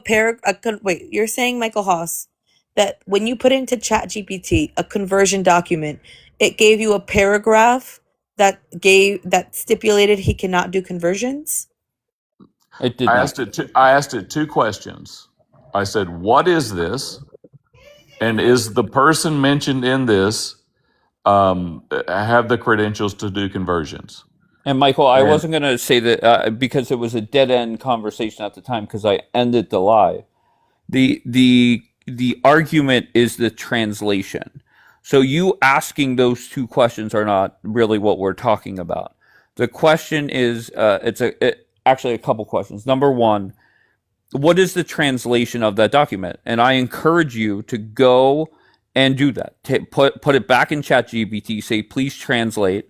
wait, you're saying, Michael Haas, that when you put into Chat GPT a conversion document, it gave you a paragraph that stipulated he cannot do conversions? It did I not. asked it two questions. I said, "What is this? And is the person mentioned in this have the credentials to do conversions?" And Michael, I wasn't going to say that because it was a dead end conversation at the time because I ended the live. The argument is the translation. So you asking those two questions are not really what we're talking about. The question is, actually a couple questions. Number one, what is the translation of that document? And I encourage you to go and do that. Put it back in ChatGPT. Say, please translate.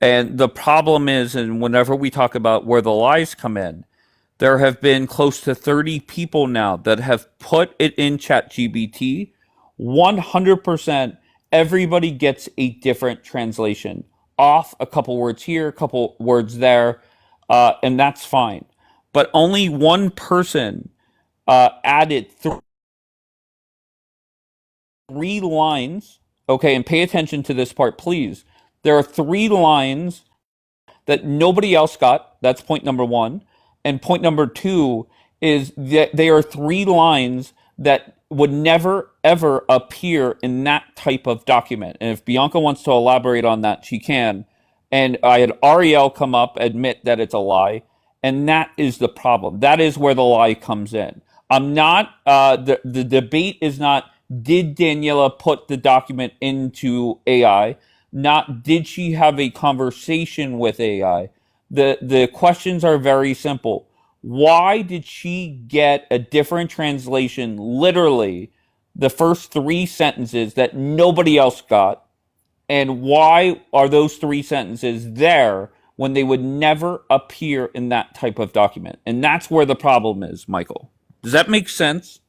And the problem is, and whenever we talk about where the lies come in, there have been close to 30 people now that have put it in ChatGPT. 100% everybody gets a different translation. Off a couple words here, a couple words there, and that's fine. But only one person added three lines. Okay, and pay attention to this part, please. There are 3 lines that nobody else got. That's point number 1. And point number 2 is that they are 3 lines that would never, ever appear in that type of document. And if Bianca wants to elaborate on that, she can. And I had Ariel come up, admit that it's a lie. And that is the problem. That is where the lie comes in. I'm not, the debate is not, did Daniela put the document into AI? Not, did she have a conversation with AI? The questions are very simple. Why did she get a different translation, literally, the first 3 sentences that nobody else got? And why are those 3 sentences there when they would never appear in that type of document? And that's where the problem is, Michael. Does that make sense?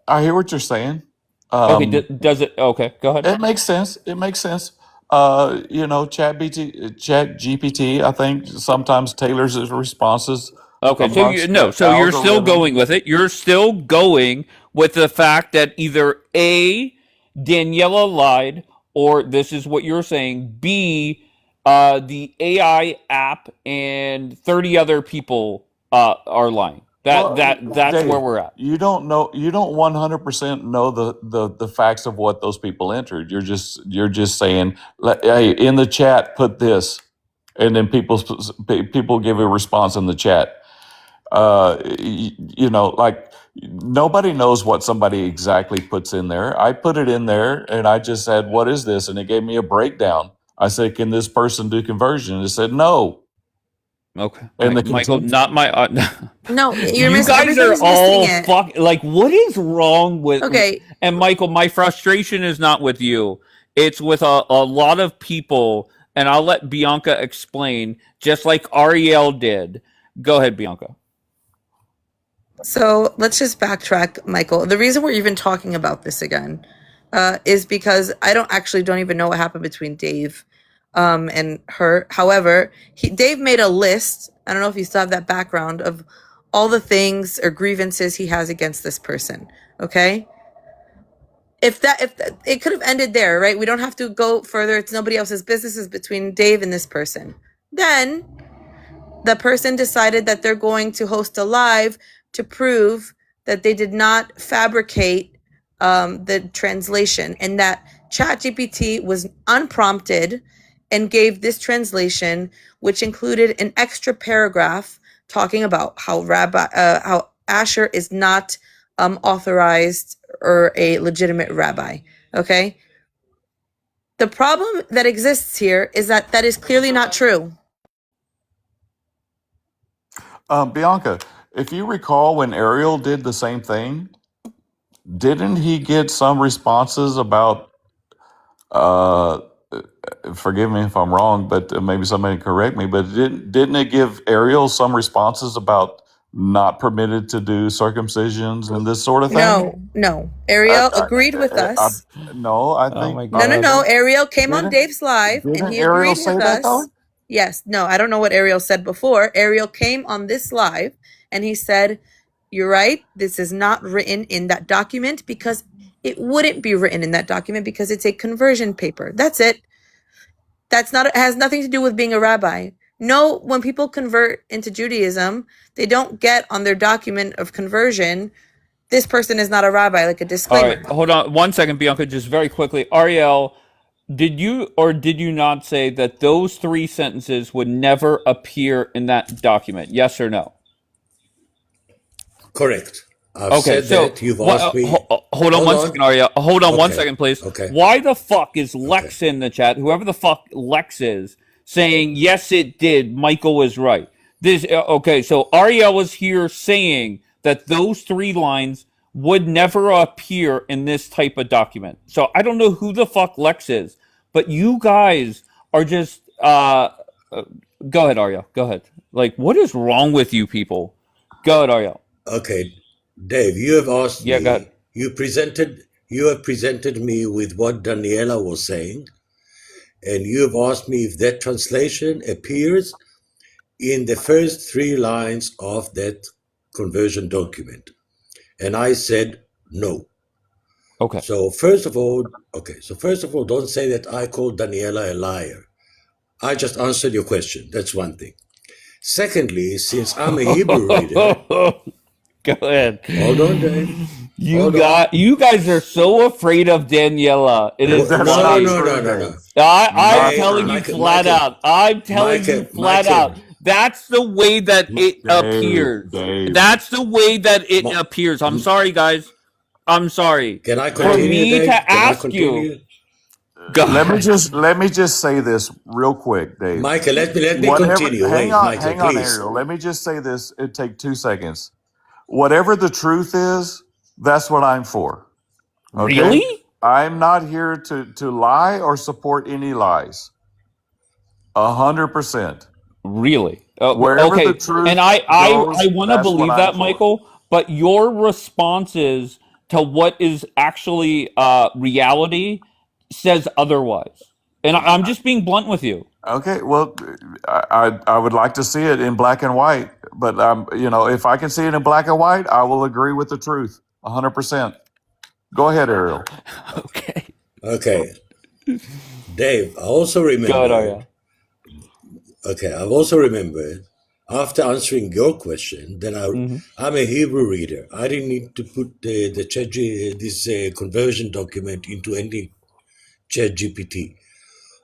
I hear what you're saying. Okay, does it? Okay, go ahead. It makes sense. It makes sense. Chat GPT, I think sometimes tailors its responses Okay, so amongst the so you're still algorithm. going with it. You're still going with the fact that either A, Daniela lied, or this is what you're saying, B, the AI app and 30 other people are lying. That's Dave, where we're at. you don't 100% know the facts of what those people entered. You're just saying, hey, in the chat, put this, and then people give a response in the chat. Like nobody knows what somebody exactly puts in there. I put it in there and I just said, what is this? And it gave me a breakdown. I said, can this person do conversion? And it said, no. Okay. And Michael, not my. No, You guys are all fuck. Like, what is wrong with? Okay. And Michael, my frustration is not with you. It's with a lot of people, and I'll let Bianca explain, just like Ariel did. Go ahead, Bianca. So let's just backtrack, Michael. The reason we're even talking about this again is because I don't even know what happened between Dave and her. However, Dave made a list. I don't know if you still have that background of all the things or grievances he has against this person. Okay. If it could have ended there, right? We don't have to go further. It's nobody else's business. It's between Dave and this person. Then the person decided that they're going to host a live to prove that they did not fabricate the translation, and that ChatGPT was unprompted and gave this translation, which included an extra paragraph talking about how Asher is not authorized or a legitimate rabbi. Okay. The problem that exists here is that is clearly not true. Bianca, if you recall when Ariel did the same thing, didn't he get some responses about, forgive me if I'm wrong, but maybe somebody can correct me, but didn't it give Ariel some responses about not permitted to do circumcisions and this sort of thing? No. Ariel agreed with us. No, I think. No. Ariel came on Dave's live and he Ariel agreed say with that us. though? Yes. No, I don't know what Ariel said before. Ariel came on this live and he said, you're right. This is not written in that document because it wouldn't be written in that document because it's a conversion paper. That's it. It has nothing to do with being a rabbi. No, when people convert into Judaism, they don't get on their document of conversion, this person is not a rabbi, like a disclaimer. All right, hold on 1 second, Bianca, just very quickly. Ariel, did you or did you not say that those 3 sentences would never appear in that document? Yes or no? Correct. I've said that. You've asked me. Hold on 1 second, Ariel. Hold on 1 Okay. second, please. Okay. Why the fuck is Lex in the chat? Whoever the fuck Lex is, saying yes, it did. Michael was right. Okay. So Ariel was here saying that those 3 lines would never appear in this type of document. So I don't know who the fuck Lex is, but you guys are just. Go ahead, Ariel. Go ahead. Like, what is wrong with you people? Go ahead, Ariel. Okay, Dave, you have asked Yeah, me. go ahead. You presented you have presented me with what Daniela was saying, and you have asked me if that translation appears in the first 3 lines of that conversion document. And I said no. Okay. So first of all, don't say that I called Daniela a liar. I just answered your question. That's one thing. Secondly, since I'm a Hebrew reader, go ahead. Hold on, Dave. You guys are so afraid of Daniela. It is no. I'm telling you flat out. I'm telling you flat out. That's the way that it appears. That's the way that it appears. I'm sorry, guys. I'm sorry. Can I continue, for me Dave? to ask you? Let me just say this real quick, Dave. Michael, let me continue. Hang on, Ariel. Let me just say this. It'd take 2 seconds. Whatever the truth is, that's what I'm for. Okay? Really? I'm not here to lie or support any lies. 100%. Really? Wherever okay. the truth And I want to that's believe what that, I'm for. Michael. But your responses to what is actually reality says otherwise. And I'm just being blunt with you. Okay, well, I would like to see it in black and white, but if I can see it in black and white, I will agree with the truth, 100%. Go ahead, Ariel. Okay. Dave, I also remember. Go ahead, Ariel. Okay, I've also remembered after answering your question that I'm a Hebrew reader. I didn't need to put this conversion document into any ChatGPT.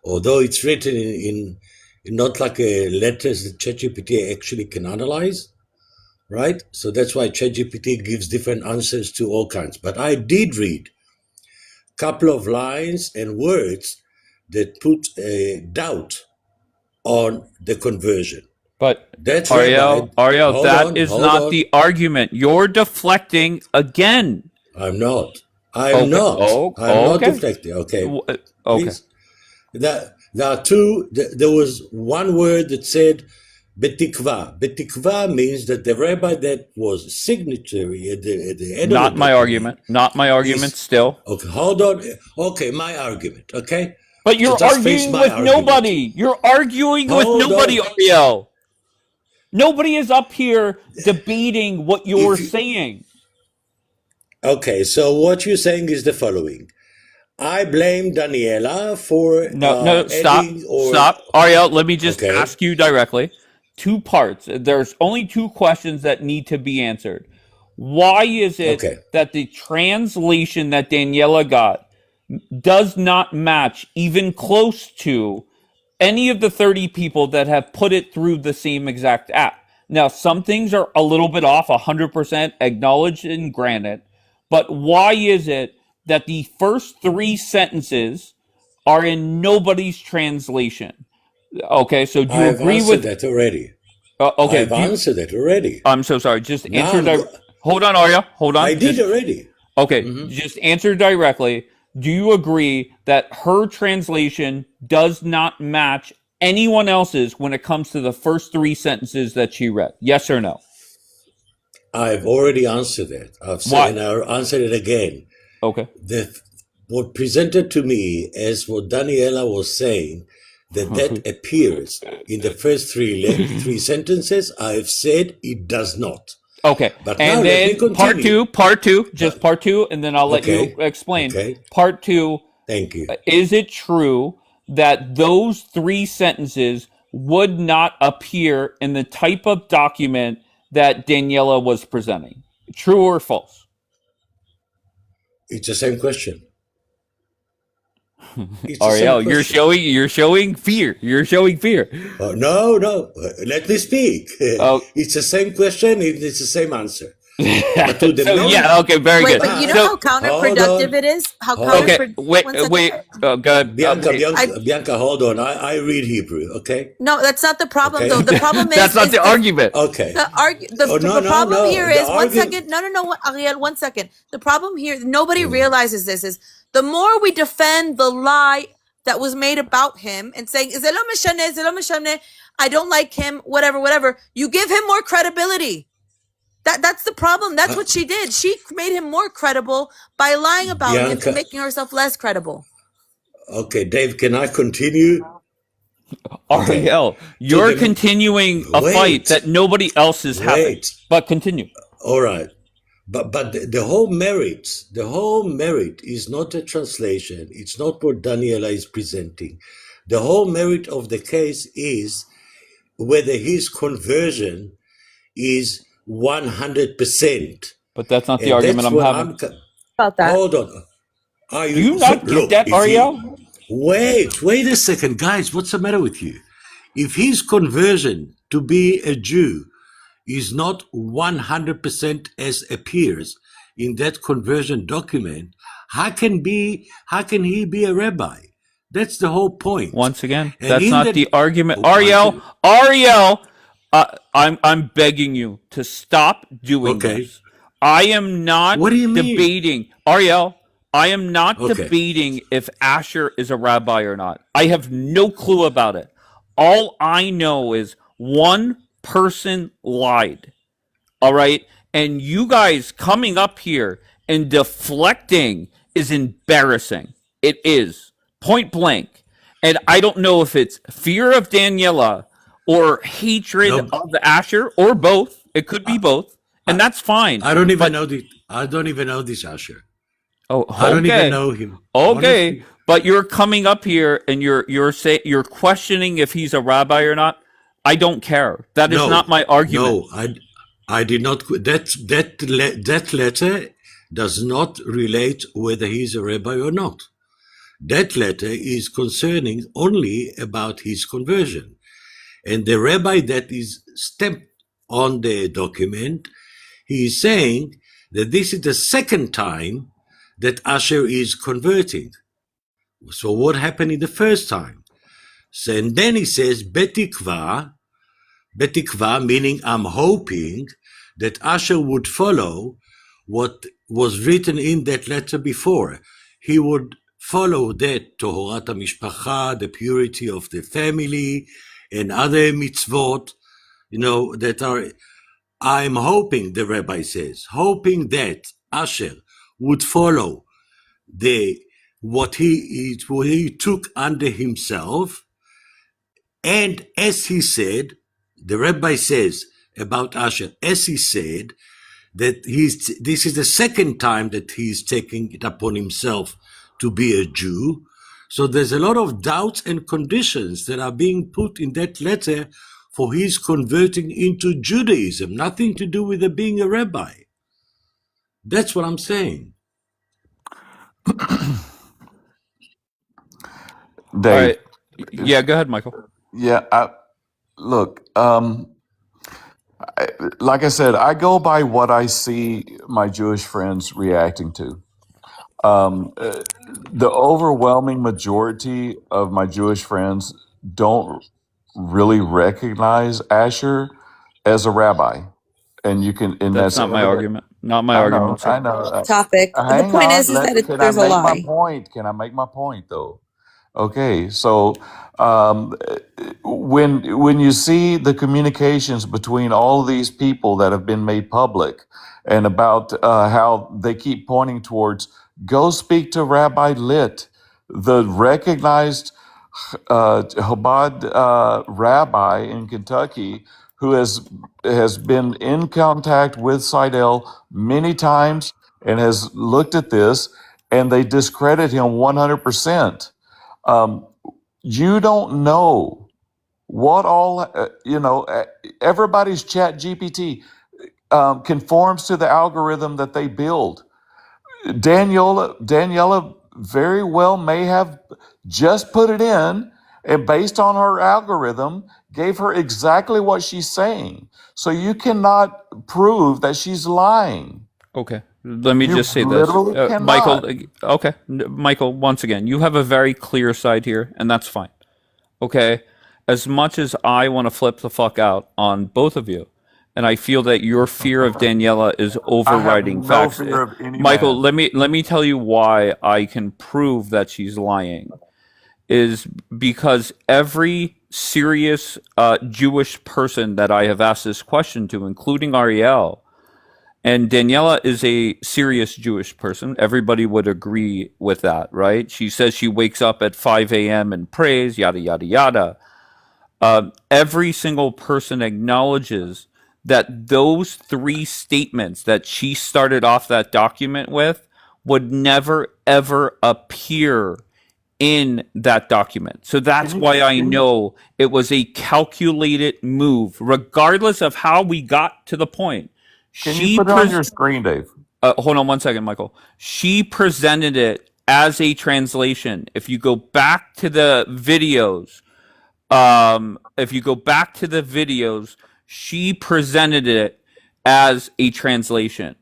Although it's written in not like a letters that ChatGPT actually can analyze, right? So that's why ChatGPT gives different answers to all kinds. But I did read a couple of lines and words that put a doubt on the conversion. But that's Ariel, that is not the argument. You're deflecting again. I'm not. I'm not deflecting. Okay. Please. There are two. There was one word that said betikva. Betikva means that the rabbi that was signatory at the end Not of the my argument. Not my argument still. Okay, hold on. Okay, my argument. Okay. But you're arguing with nobody. You're arguing with nobody, Ariel. Nobody is up here debating what you're saying. Okay, so what you're saying is the following. I blame Daniela for stop. Ariel, let me just ask you directly. 2 parts. There's only 2 questions that need to be answered. Why is it that the translation that Daniela got does not match even close to any of the 30 people that have put it through the same exact app? Now, some things are a little bit off, 100% acknowledged and granted, but why is it that the first 3 sentences are in nobody's translation? Okay, so do you agree with that already? Okay, I've answered that already. I'm so sorry. Just answer. Hold on, Arya. Hold on. I did already. Okay, just answer directly. Do you agree that her translation does not match anyone else's when it comes to the first 3 sentences that she read? Yes or no? I've already answered it. I've said, and I'll answer it again. Okay. What presented to me as what Daniela was saying, that appears in the first 3 sentences, I've said it does not. Okay. But and now then part two, and then I'll let you explain. Okay. Part 2. Thank you. Is it true that those 3 sentences would not appear in the type of document that Daniela was presenting? True or false? It's the same question. Ariel, you're showing fear. You're showing fear. No. Let me speak. It's the same question. It's the same answer. Okay, very good. But you know how counterproductive it is? How wait. Go ahead. Bianca, hold on. I read Hebrew, okay? No, that's not the problem, though. The problem is... That's not the argument. Okay. The problem here is... One second. No, Ariel, 1 second. The problem here, nobody realizes this, is the more we defend the lie that was made about him and saying, I don't like him, whatever, you give him more credibility. That's the problem. That's what she did. She made him more credible by lying about him Bianca, and making herself less credible. okay, Dave, can I continue? Okay. Ariel, you're continuing a fight that nobody else is having. But continue. All right. But the whole merit is not a translation. It's not what Daniela is presenting. The whole merit of the case is whether his conversion is 100%. But that's not the argument I'm having. About that. Hold on. Do you not get that, Ariel? Wait a second, guys. What's the matter with you? If his conversion to be a Jew is not 100% as appears in that conversion document, how can he be a rabbi? That's the whole point. Once again, that's not the argument. Ariel, I'm begging you to stop doing this. I am not debating. Ariel, I am not debating if Asher is a rabbi or not. I have no clue about it. All I know is one person lied. All right? And you guys coming up here and deflecting is embarrassing. It is. Point blank. And I don't know if it's fear of Daniela or hatred of Asher or both. It could be both. And that's fine. I don't even know this Asher. Oh, okay. I don't even know him. Okay. Honestly. But you're coming up here and you're questioning if he's a rabbi or not. I don't care. That is not my argument. No, I did not. That letter does not relate whether he's a rabbi or not. That letter is concerning only about his conversion. And the rabbi that is stamped on the document, he is saying that this is the second time that Asher is converting. So what happened in the first time? So, and then he says, Betikva, meaning I'm hoping that Asher would follow what was written in that letter before. He would follow that Tohorat HaMishpacha, the purity of the family, and other mitzvot, that are, I'm hoping, the rabbi says, hoping that Asher would follow what he took under himself. And as he said, the rabbi says about Asher, as he said, that this is the second time that he's taking it upon himself to be a Jew. So there's a lot of doubts and conditions that are being put in that letter for his converting into Judaism, nothing to do with being a rabbi. That's what I'm saying. Dave. Right. Yeah, go ahead, Michael. Yeah, look, like I said, I go by what I see my Jewish friends reacting to. The overwhelming majority of my Jewish friends don't really recognize Asher as a rabbi. And you can, and that's not my argument. Not my argument. I know. Topic. Hang the point on. is that Can there's I a make my lie. point? Can I make my point though? Okay, so when you see the communications between all of these people that have been made public, and about how they keep pointing towards, go speak to Rabbi Litt, the recognized Chabad rabbi in Kentucky, who has been in contact with Seidel many times and has looked at this, and they discredit him 100%. You don't know what all, everybody's chat GPT conforms to the algorithm that they build. Daniela very well may have just put it in, and based on her algorithm, gave her exactly what she's saying. So you cannot prove that she's lying. Okay. Let me just say this. Literally cannot. Michael, okay. Michael, once again, you have a very clear side here, and that's fine. Okay? As much as I want to flip the fuck out on both of you, and I feel that your fear of Daniela is overriding facts. Fear of any Michael, man. let me tell you why I can prove that she's lying. Is because every serious Jewish person that I have asked this question to, including Ariel, And Daniela is a serious Jewish person. Everybody would agree with that, right? She says she wakes up at 5 a.m. and prays, yada, yada, yada. Every single person acknowledges that those three statements that she started off that document with would never, ever appear in that document. So that's why I know it was a calculated move, regardless of how we got to the point. Can you put it on your screen, Dave? Hold on one second, Michael. She presented it as a translation. If you go back to the videos, she presented it as a translation.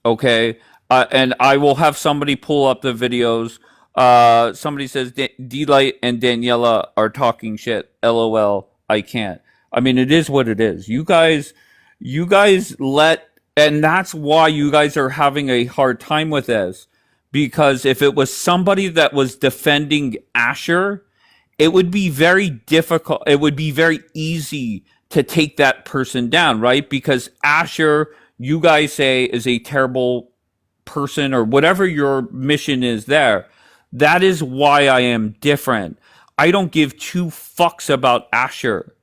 Okay, and I will have somebody pull up the videos. Somebody says D-Light and Daniela are talking shit. LOL. I can't. I mean, it is what it is. You guys and that's why you guys are having a hard time with this, because if it was somebody that was defending Asher, it would be very difficult. It would be very easy to take that person down, right? Because Asher, you guys say, is a terrible person, or whatever your mission is there. That is why I am different. I don't give two fucks about Asher.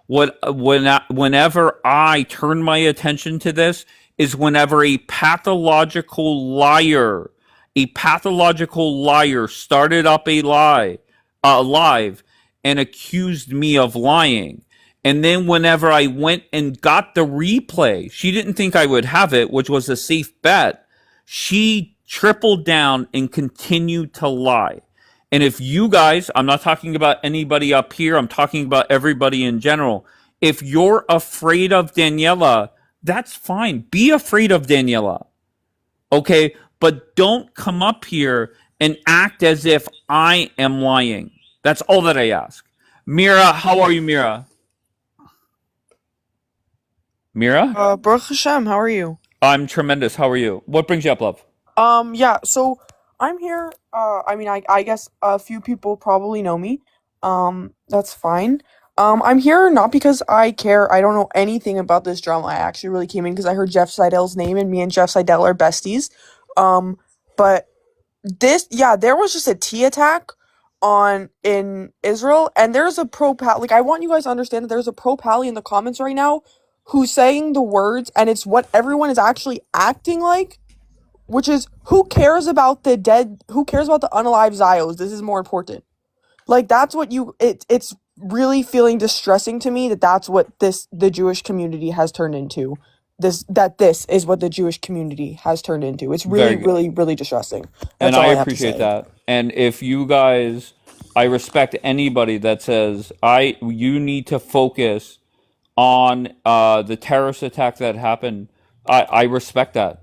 Whenever I turn my attention to this is whenever a pathological liar started up a lie, live, and accused me of lying. And then whenever I went and got the replay, she didn't think I would have it, which was a safe bet. She tripled down and continued to lie. And if you guys, I'm not talking about anybody up here, I'm talking about everybody in general. If you're afraid of Daniela, that's fine. Be afraid of Daniela. Okay? But don't come up here and act as if I am lying. That's all that I ask. Mira, how are you, Mira? Mira? Baruch Hashem, how are you? I'm tremendous. How are you? What brings you up, love? Yeah, so I'm here, I mean, I guess a few people probably know me. That's fine. I'm here not because I care. I don't know anything about this drama. I actually really came in because I heard Jeff Seidel's name, and me and Jeff Seidel are besties. But there was just a tea attack in Israel, and there's a like, I want you guys to understand that there's a pro-pally in the comments right now who's saying the words, and it's what everyone is actually acting like, which is, who cares about the dead? Who cares about the unalive Zios? This is more important. Like, that's what it's really feeling distressing to me that that's what the Jewish community has turned into. This is what the Jewish community has turned into. It's really, really, really distressing. That's and all I I have to appreciate say. that. And if you guys, I respect anybody that says you need to focus on the terrorist attack that happened. I respect that.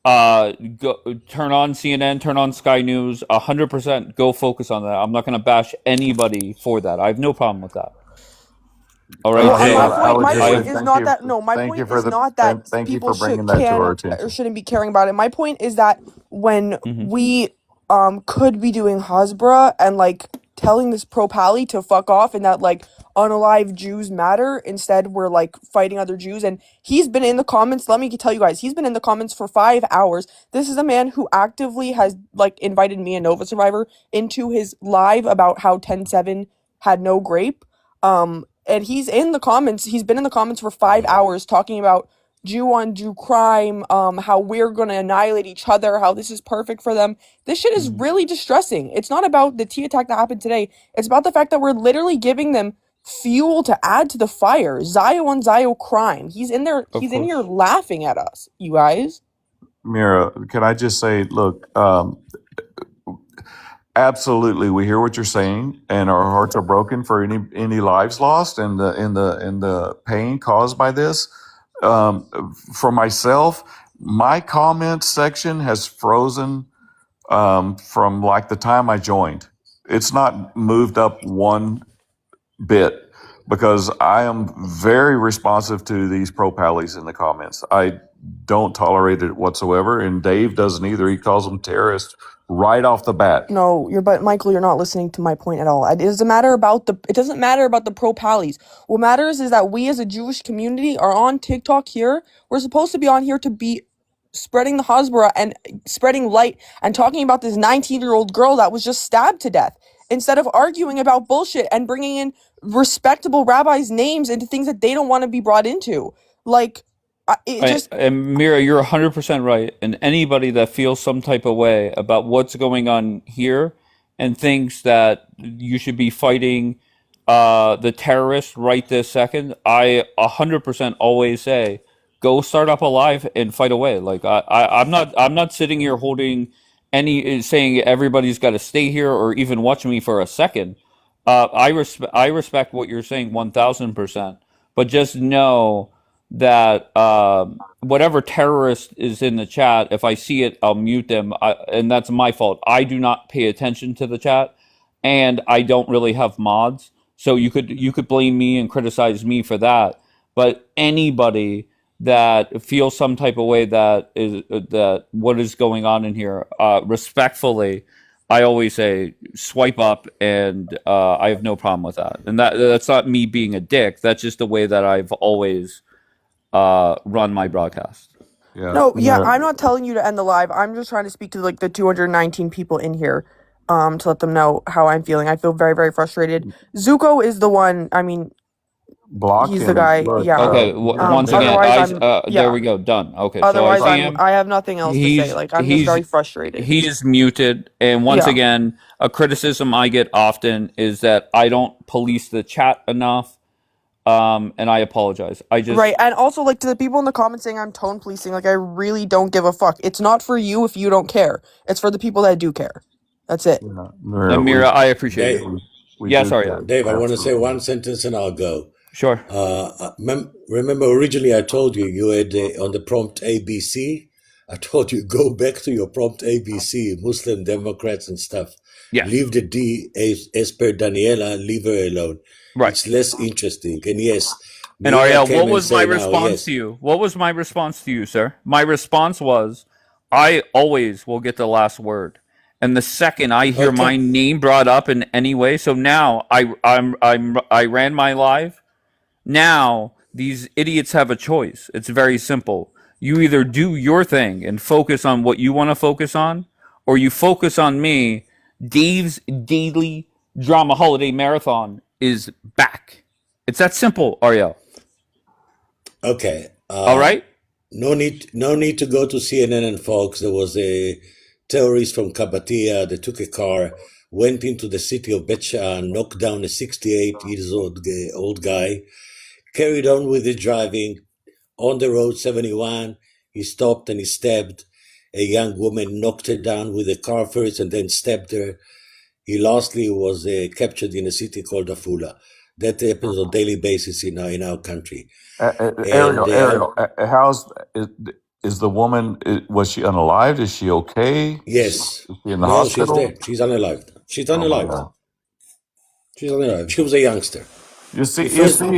Turn on CNN, turn on Sky News, 100%. Go focus on that. I'm not going to bash anybody for that. I have no problem with that. All right. My point is not that. No, my point is not that people shouldn't be caring about it. My point is that when we could be doing Hasbara and like telling this pro-pally to fuck off, and that like unalive Jews matter, instead we're like fighting other Jews. And he's been in the comments. Let me tell you guys, he's been in the comments for 5 hours. This is a man who actively has like invited me, a Nova survivor, into his live about how 10-7 had no grape. And he's in the comments. He's been in the comments for 5 hours talking about Jew on Jew crime, how we're going to annihilate each other, how this is perfect for them. This shit is really distressing. It's not about the tea attack that happened today. It's about the fact that we're literally giving them fuel to add to the fire. Zio on Zio crime. He's in there. He's in here laughing at us, you guys. Mira, can I just say, look, absolutely, we hear what you're saying, and our hearts are broken for any lives lost and the pain caused by this. For myself, my comment section has frozen from like the time I joined. It's not moved up one bit because I am very responsive to these pro-pallies in the comments. I don't tolerate it whatsoever, and Dave doesn't either. He calls them terrorists right off the bat. No, Michael, you're not listening to my point at all. It doesn't matter about the pro-pallies. What matters is that we as a Jewish community are on TikTok here. We're supposed to be on here to be spreading the Hasbara and spreading light and talking about this 19-year-old girl that was just stabbed to death, instead of arguing about bullshit and bringing in respectable rabbis' names into things that they don't want to be brought into. Like, and Mira, you're 100% right. And anybody that feels some type of way about what's going on here and thinks that you should be fighting the terrorists right this second, I 100% always say, go start up a live and fight away. Like I'm not sitting here holding saying everybody's got to stay here or even watch me for a second. I respect what you're saying 1000%, but just know that whatever terrorist is in the chat, if I see it, I'll mute them, and that's my fault. I do not pay attention to the chat, and I don't really have mods, so you could blame me and criticize me for that. But anybody that feels some type of way that what is going on in here, respectfully, I always say swipe up, and I have no problem with that. And that's not me being a dick. That's just the way that I've always run my broadcast. I'm not telling you to end the live. I'm just trying to speak to like the 219 people in here to let them know how I'm feeling. I feel very, very frustrated. Zuko is the one, I mean, he's the guy. Okay, once again, there we go, done. Okay, otherwise, so I have nothing else to say. Like, I'm just very frustrated. He is muted, and once again, a criticism I get often is that I don't police the chat enough. And I apologize. Right, and also like to the people in the comments saying I'm tone policing, like I really don't give a fuck. It's not for you if you don't care. It's for the people that do care. That's it. Mira, I appreciate it. Yeah, sorry, Dave. I want to say one sentence and I'll go. Sure. Remember, originally I told you had on the prompt ABC. I told you go back to your prompt ABC, Muslim Democrats and stuff. Yeah. Leave the D as per Daniela. Leave her alone. Right. It's less interesting. And yes. And Ariel, what was my response to you? What was my response to you, sir? My response was, I always will get the last word. And the second I hear my name brought up in any way, so now I ran my live. Now these idiots have a choice. It's very simple. You either do your thing and focus on what you want to focus on, or you focus on me. Dave's Daily Drama Holiday Marathon is back. It's that simple, Ariel. Okay. All right. No need to go to CNN and Fox. There was a terrorist from Kabatia that took a car, went into the city of Bet Shean, knocked down a 68-year-old guy, carried on with his driving. On the road 71, he stopped and he stabbed a young woman, knocked her down with a car first and then stabbed her. He lastly was captured in a city called Afula. That happens on a daily basis in our country. Ariel, is the woman? Was she unalived? Is she okay? Yes. Is she in the hospital? She's dead. She's unalived. She's unalived. She's unalived. She was a youngster. You see,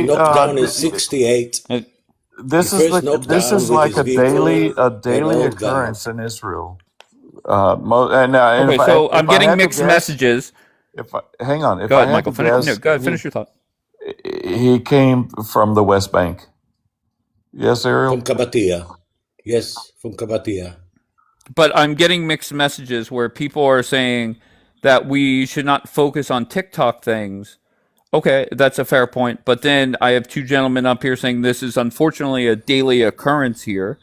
knocked down in 68. This is like a daily occurrence in Israel. Okay, so I'm getting mixed messages. Hang on. Go ahead, Michael. Go ahead, finish your thought. He came from the West Bank. Yes, Ariel? From Kabatia. Yes, from Kabatia. But I'm getting mixed messages where people are saying that we should not focus on TikTok things. Okay, that's a fair point. But then I have two gentlemen up here saying this is unfortunately a daily occurrence here.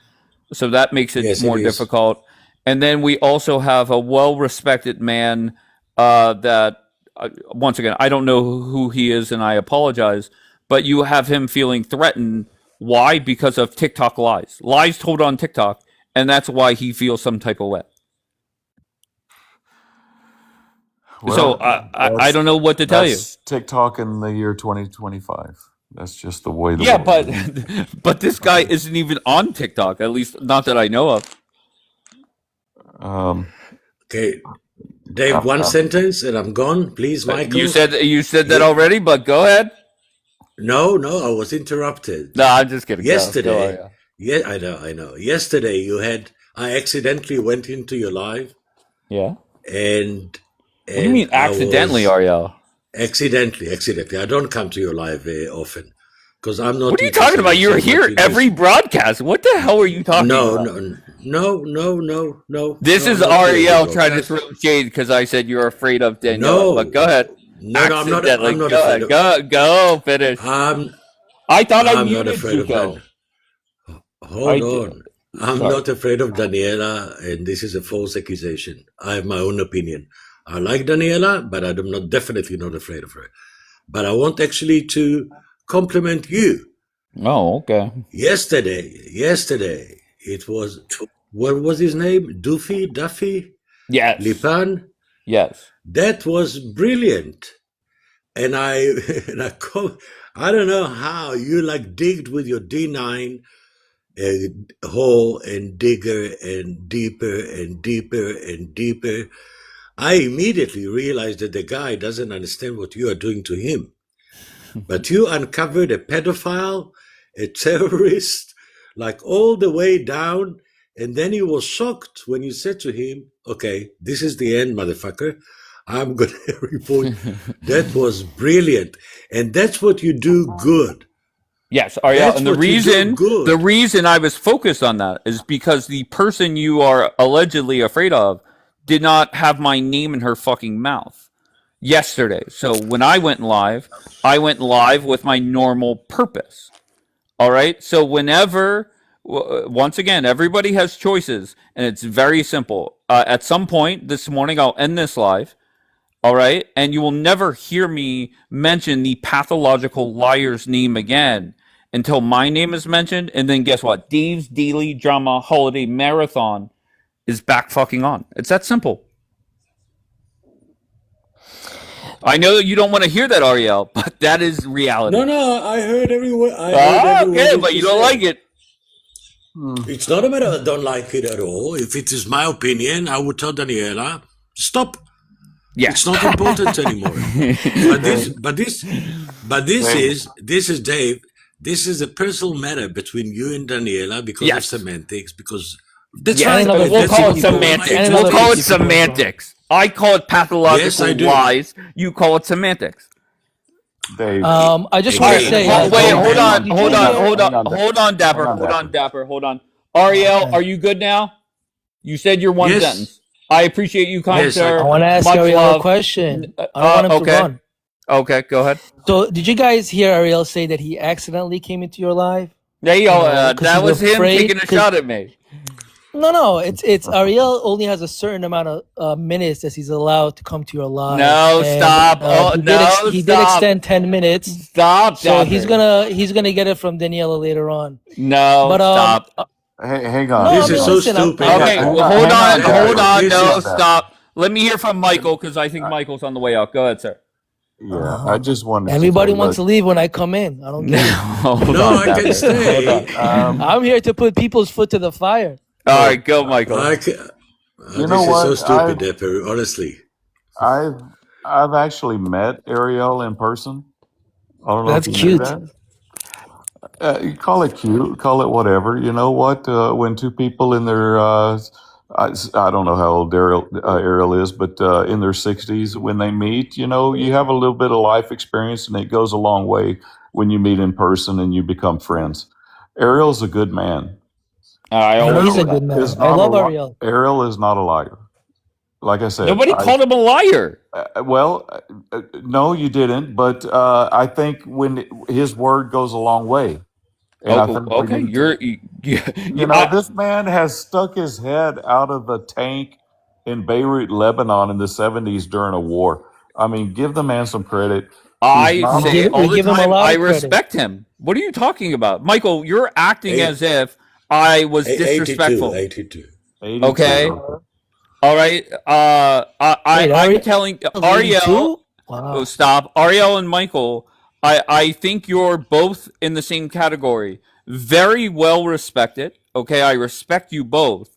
So that makes it more difficult. And then we also have a well-respected man that, once again, I don't know who he is, and I apologize, but you have him feeling threatened. Why? Because of TikTok lies. Lies told on TikTok, and that's why he feels some type of way. Well, so I don't know what to tell you. TikTok in the year 2025. That's just the way. But this guy isn't even on TikTok, at least not that I know of. Okay, Dave, one sentence and I'm gone. Please, Michael. You said that already, but go ahead. No, I was interrupted. No, I'm just kidding. Yesterday, I know. Yesterday I accidentally went into your live. Yeah. And what do you mean accidentally, Ariel? Accidentally. I don't come to your live often because I'm not. What are you talking about? You're here every broadcast. What the hell are you talking about? No. This is I'm not crazy, Ariel bro. trying to throw shade because I said you're afraid of Daniela. But go ahead. No, Accidentally. I'm not Go afraid ahead. of. Go. Finish. I thought I I'm not muted afraid of Zuko. Hold on. I'm not afraid of Daniela, and this is a false accusation. I have my own opinion. I like Daniela, but I'm not definitely not afraid of her. But I want actually to compliment you. Oh, okay. Yesterday, it was, what was his name? Duffy? Yes. Lipan? Yes. That was brilliant. And I don't know how you like digged with your D9 hole and digger and deeper and deeper and deeper. I immediately realized that the guy doesn't understand what you are doing to him. But you uncovered a pedophile, a terrorist, like all the way down. And then he was shocked when you said to him, okay, this is the end, motherfucker. I'm going to report. That was brilliant. And that's what you do good. Yes, Ariel, and the reason I was focused on that is because the person you are allegedly afraid of did not have my name in her fucking mouth yesterday. So when I went live with my normal purpose. All right? So whenever once again, everybody has choices and it's very simple. At some point this morning I'll end this live. All right? And you will never hear me mention the pathological liar's name again until my name is mentioned. And then guess what? Dave's Daily Drama Holiday Marathon is back fucking on. It's that simple. I know that you don't want to hear that, Ariel, but that is reality. No, I heard everyone. Okay, but you don't like it. It's not a matter I don't like it at all. If it is my opinion, I would tell Daniela, stop. Yeah. It's not important anymore. But this is Dave. This is a personal matter between you and Daniela because of semantics. Because that's fine. We'll call it semantics. We'll call it semantics. I call it pathological lies. You call it semantics. Dave. I just want to say. Wait, hold on, Dapper. Ariel, are you good now? You said your one sentence. I appreciate you, kind sir. I want to ask Ariel a question. I don't want him to run. Okay, go ahead. So, did you guys hear Ariel say that he accidentally came into your live? Yeah, that was him taking a shot at me. No. It's Ariel only has a certain amount of minutes that he's allowed to come to your live. No, stop. He did extend 10 minutes. Stop. So he's gonna get it from Daniela later on. No, but stop. Hey, hang on. This is so stupid. Okay, hold on. No, stop. Let me hear from Michael because I think Michael's on the way out. Go ahead, sir. Yeah, I just wanted. Everybody wants to leave when I come in. I don't get it. No, I can stay. I'm here to put people's foot to the fire. All right, go, Michael. You know what? This is so stupid, Dapper, honestly. I've actually met Ariel in person. I don't know. That's if you cute. knew that. You call it cute, call it whatever. You know what? When two people in their, I don't know how old Ariel is, but in their 60s, when they meet, you know, you have a little bit of life experience, and it goes a long way when you meet in person and you become friends. Ariel's a good man. He's a good man. I love Ariel. Ariel is not a liar. Like I said, nobody called him a liar. No, you didn't. But I think when his word goes a long way. And this man has stuck his head out of the tank in Beirut, Lebanon, in the 70s during a war. I mean, give the man some credit. I say all the time, I respect him. What are you talking about, Michael? You're acting as if I was disrespectful. 82. Okay. All right. I'm telling Ariel. Wow. Stop. Ariel and Michael, I think you're both in the same category. Very well respected. Okay. I respect you both.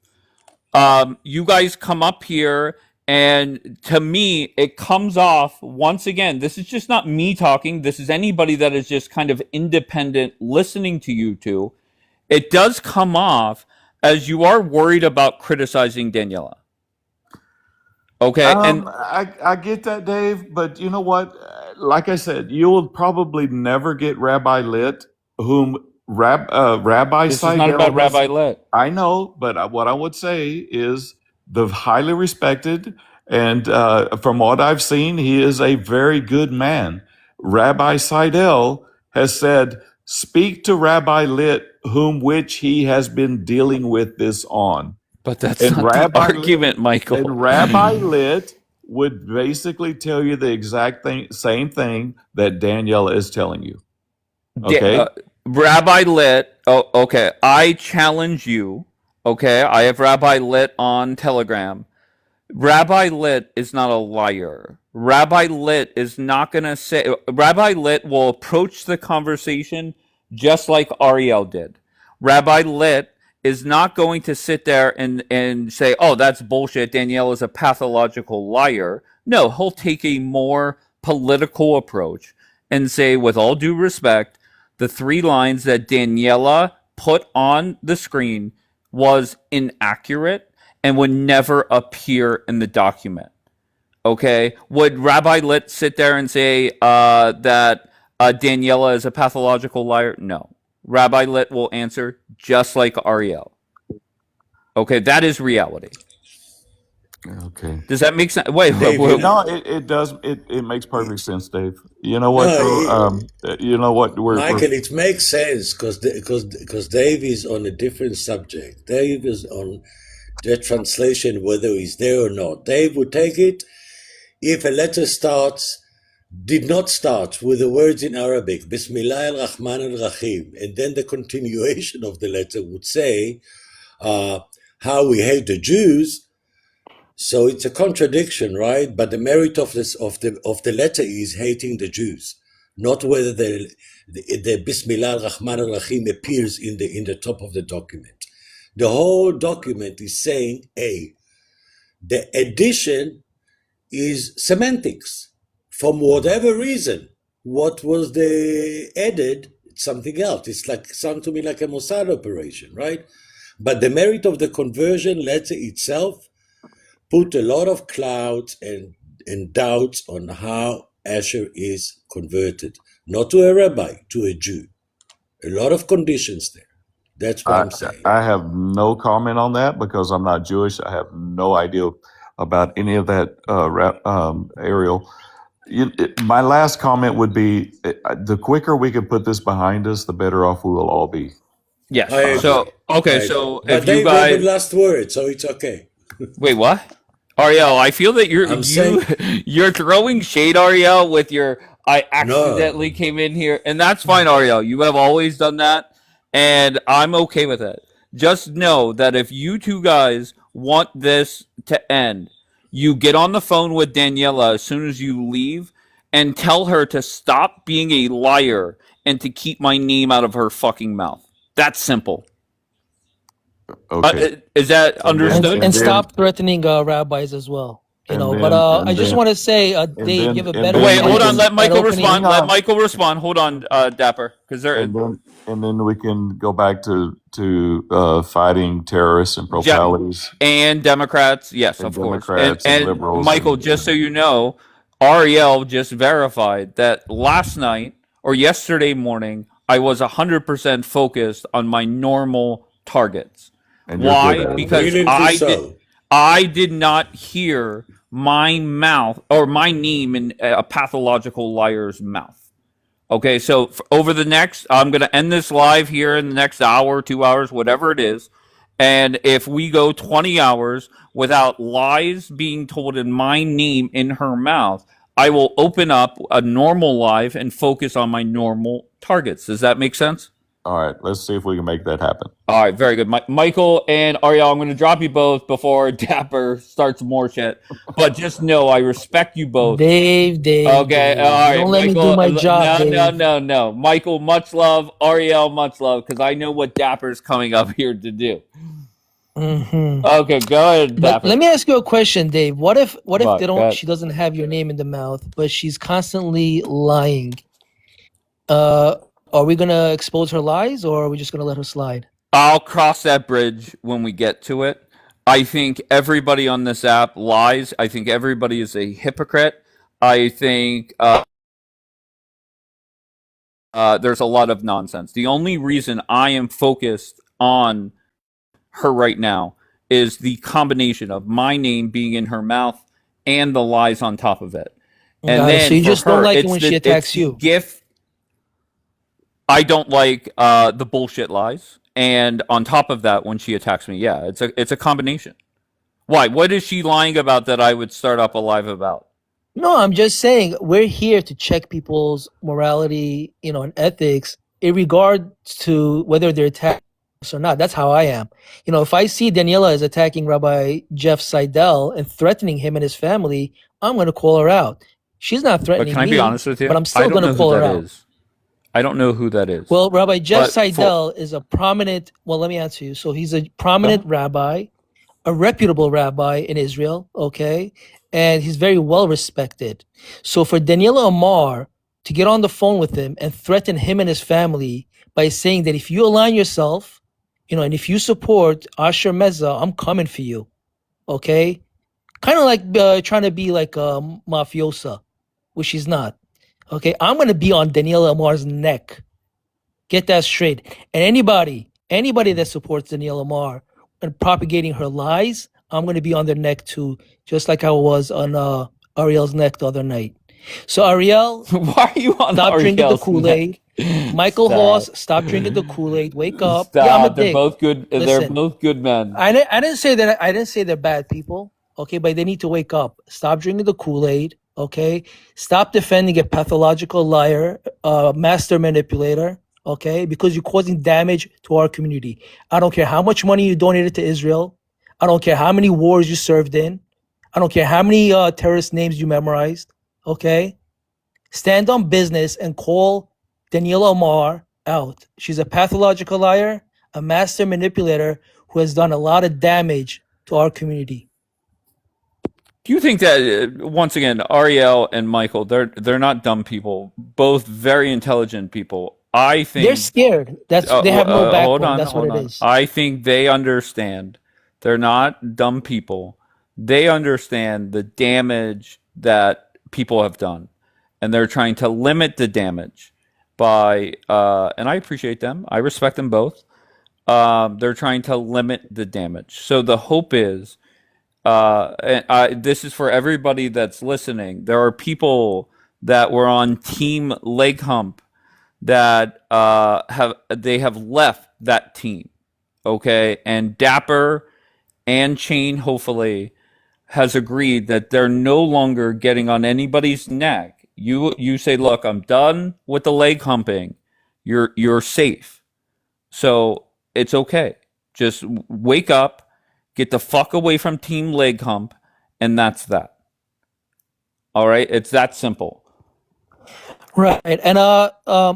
You guys come up here, and to me, it comes off, once again, this is just not me talking. This is anybody that is just kind of independent listening to you two. It does come off as you are worried about criticizing Daniela. Okay. And I get that, Dave, but you know what? Like I said, you will probably never get Rabbi Lit, whom Rabbi This is not about Seidel Rabbi Let. I know, but what I would say is the highly respected, and from what I've seen, he is a very good man. Rabbi Seidel has said, "Speak to Rabbi Lit, whom which he has been dealing with this on." But that's And not the Rabbi argument, Michael. And Rabbi Lit would basically tell you the exact same thing that Daniela is telling you. Okay. Rabbi Lit. Oh, okay. I challenge you. Okay, I have Rabbi Lit on Telegram. Rabbi Lit is not a liar. Rabbi Lit is not going to say. Rabbi Lit will approach the conversation just like Ariel did. Rabbi Lit is not going to sit there and say, "Oh, that's bullshit. Danielle is a pathological liar." No, he'll take a more political approach and say, with all due respect, the 3 lines that Daniela put on the screen was inaccurate and would never appear in the document. Okay? Would Rabbi Lit sit there and say that Daniela is a pathological liar? No. Rabbi Lit will answer just like Ariel. Okay, that is reality. Okay. Does that make sense? Wait. No, it does. It makes perfect sense, Dave. You know what? You know what? Michael, it makes sense because Dave is on a different subject. Dave is on the translation, whether he's there or not. Dave would take it if a letter did not start with the words in Arabic, Bismillah ar-Rahman ar-Rahim, and then the continuation of the letter would say, how we hate the Jews. So it's a contradiction, right? But the merit of the letter is hating the Jews, not whether the Bismillah ar-Rahman ar-Rahim appears in the top of the document. The whole document is saying, the addition is semantics. From whatever reason, what was the added? Something else. It's like sound to me like a Mossad operation, right? But the merit of the conversion letter itself put a lot of clouds and doubts on how Asher is converted, not to a rabbi, to a Jew. A lot of conditions there. That's what I'm saying. I have no comment on that because I'm not Jewish. I have no idea about any of that, Ariel. My last comment would be, the quicker we can put this behind us, the better off we will all be. Yes. So, okay, so but if you Dave guys... the last word, so it's okay. Wait, what? Ariel, I feel that you're throwing shade, Ariel, with your I accidentally came in here, and that's fine, Ariel. You have always done that, and I'm okay with it. Just know that if you 2 guys want this to end, you get on the phone with Daniela as soon as you leave and tell her to stop being a liar and to keep my name out of her fucking mouth. That's simple. Okay. Is that understood? And stop threatening rabbis as well. You know, but I just want to say, Dave, you have a better. Wait, hold on. Let Michael respond. Let Michael respond. Hold on, Dapper, because they're. And then we can go back to fighting terrorists and profanities and Democrats. Yes, of course. And liberals. Michael, just so you know, Ariel just verified that last night or yesterday morning, I was 100% focused on my normal targets. Why? Because I did not hear my mouth or my name in a pathological liar's mouth. Okay, so over the next, I'm going to end this live here in the next hour, 2 hours, whatever it is. And if we go 20 hours without lies being told in my name in her mouth, I will open up a normal live and focus on my normal targets. Does that make sense? All right, let's see if we can make that happen. All right, very good. Michael and Ariel, I'm going to drop you both before Dapper starts more shit. But just know I respect you both. Dave. Okay, Dave. all right. Don't let Michael, me do my job, No. Michael, much love. Ariel, much love, because I know what Dapper's coming up here to do. Mm-hmm. Okay, go ahead, Dapper. Let me ask you a question, Dave. What if she doesn't have your name in the mouth, but she's constantly lying? Are we going to expose her lies, or are we just going to let her slide? I'll cross that bridge when we get to it. I think everybody on this app lies. I think everybody is a hypocrite. I think there's a lot of nonsense. The only reason I am focused on her right now is the combination of my name being in her mouth and the lies on top of it. And then so you for just her, don't like it it's when the, she it's attacks the you. gift. I don't like the bullshit lies, and on top of that, when she attacks me, yeah, it's a combination. Why? What is she lying about that I would start up a live about? No, I'm just saying we're here to check people's morality, and ethics in regards to whether they're attacked or not. That's how I am. If I see Daniela is attacking Rabbi Jeff Seidel and threatening him and his family, I'm going to call her out. She's not But threatening can I me, be honest with you? but I'm I still don't going to know who call her that out. is. I don't know who that is. Well, Rabbi Jeff But for Seidel is a prominent, let me answer you. So he's a go prominent ahead. rabbi, a reputable rabbi in Israel, okay? And he's very well respected. So for Daniela Amar to get on the phone with him and threaten him and his family by saying that if you align yourself, and if you support Asher Meza, I'm coming for you, okay? Kind of like trying to be like a mafiosa, which he's not, okay? I'm going to be on Daniela Amar's neck. Get that straight. And anybody that supports Danielle Lamar and propagating her lies, I'm going to be on their neck too, just like I was on Ariel's neck the other night. So Ariel, why are you on stop drinking the Ariel's Kool-Aid. neck? Michael Stop. Hoss, stop drinking the Kool-Aid. Wake up. Yeah, I'm a Stop. They're dick. both good. They're Listen, both good men. I didn't say that. I didn't say they're bad people. Okay, but they need to wake up. Stop drinking the Kool-Aid. Okay, stop defending a pathological liar, master manipulator. Okay, because you're causing damage to our community. I don't care how much money you donated to Israel. I don't care how many wars you served in. I don't care how many terrorist names you memorized. Okay, stand on business and call Daniela Omar out. She's a pathological liar, a master manipulator who has done a lot of damage to our community. Do you think that once again, Ariel and Michael, they're not dumb people, both very intelligent people. I think They're scared. They have no backbone. That's what it is. I think they understand. They're not dumb people. They understand the damage that people have done, and they're trying to limit the damage by. And I appreciate them. I respect them both. They're trying to limit the damage. So the hope is. This is for everybody that's listening. There are people that were on Team Leg Hump that have left that team. Okay, and Dapper and Chain hopefully has agreed that they're no longer getting on anybody's neck. You say, look, I'm done with the leg humping. You're safe, so it's okay. Just wake up. Get the fuck away from Team Leg Hump, and that's that. All right? It's that simple. Right. And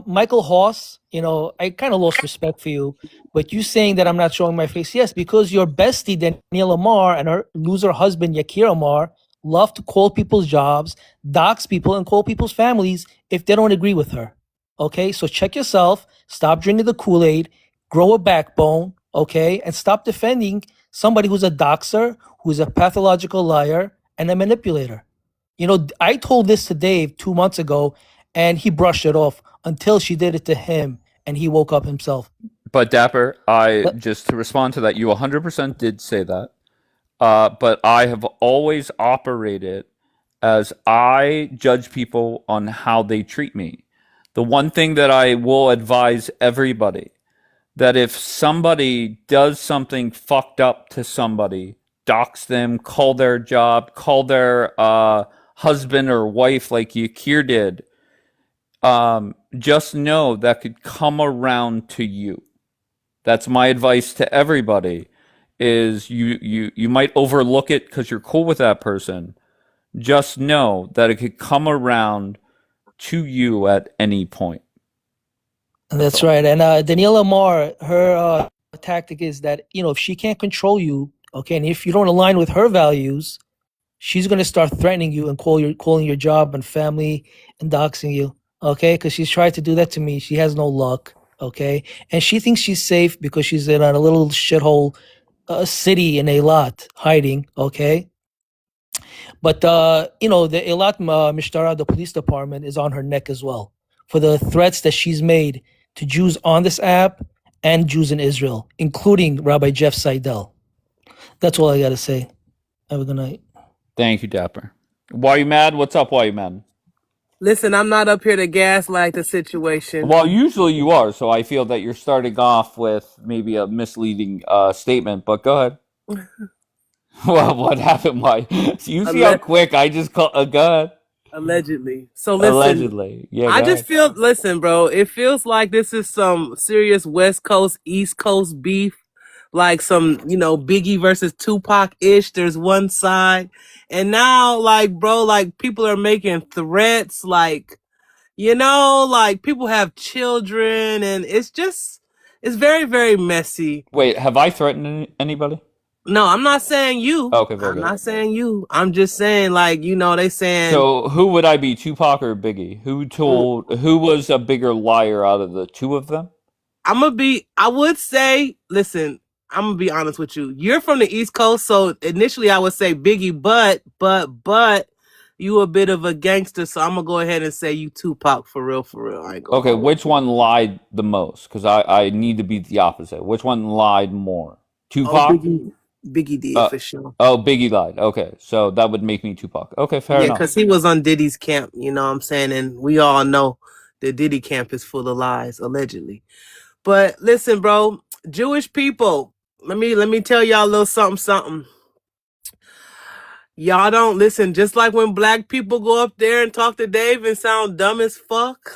Michael Hoss, I kind of lost respect for you, but you saying that I'm not showing my face, yes, because your bestie Danielle Amar and her loser husband Yakir Amar love to call people's jobs, dox people, and call people's families if they don't agree with her. Okay, so check yourself, stop drinking the Kool-Aid, grow a backbone, okay, and stop defending somebody who's a doxer, who's a pathological liar, and a manipulator. I told this to Dave 2 months ago, and he brushed it off until she did it to him, and he woke up himself. But Dapper, just to respond to that, you 100% did say that. But I have always operated as I judge people on how they treat me. The one thing that I will advise everybody, that if somebody does something fucked up to somebody, dox them, call their job, call their husband or wife like Yakir did, just know that could come around to you. That's my advice to everybody, is you might overlook it because you're cool with that person. Just know that it could come around to you at any point. That's right. And Daniela Amar, her tactic is that, if she can't control you, okay, and if you don't align with her values, she's going to start threatening you and calling your job and family and doxing you, okay? Because she's tried to do that to me. She has no luck, okay? And she thinks she's safe because she's in a little shithole city in Eilat hiding, okay? But, the Eilat Mishtara, the police department, is on her neck as well for the threats that she's made to Jews on this app and Jews in Israel, including Rabbi Jeff Seidel. That's all I got to say. Have a good night. Thank you, Dapper. Why are you mad? What's up? Why are you mad? Listen, I'm not up here to gaslight the situation. Well, usually you are, so I feel that you're starting off with maybe a misleading statement, but go ahead. Well, what happened? Why? You see how quick I just call go ahead. Allegedly. So listen. Allegedly. Yeah, I just feel, listen, bro, it feels like this is some serious West Coast, East Coast beef. Like some, Biggie versus Tupac-ish. There's one side. And now, like, bro, like, people are making threats. Like, like, people have children. And it's very, very messy. Wait, have I threatened anybody? No, I'm not saying you. Okay, very good. I'm not saying you. I'm just saying, like, they saying... So, who would I be, Tupac or Biggie? Who was a bigger liar out of the two of them? I would say, listen... I'm gonna be honest with you. You're from the East Coast, so initially I would say Biggie, but you a bit of a gangster, so I'm gonna go ahead and say you Tupac for real. I ain't gonna Okay, which one lied the most? Because I need to be the opposite. Which one lied more? Tupac? Oh, Biggie did for sure. Oh, Biggie lied. Okay, so that would make me Tupac. Okay, fair enough. Yeah, because he was on Diddy's camp, you know what I'm saying? And we all know the Diddy camp is full of lies, allegedly. But listen, bro, Jewish people, let me tell y'all a little something. Y'all don't listen. Just like when black people go up there and talk to Dave and sound dumb as fuck.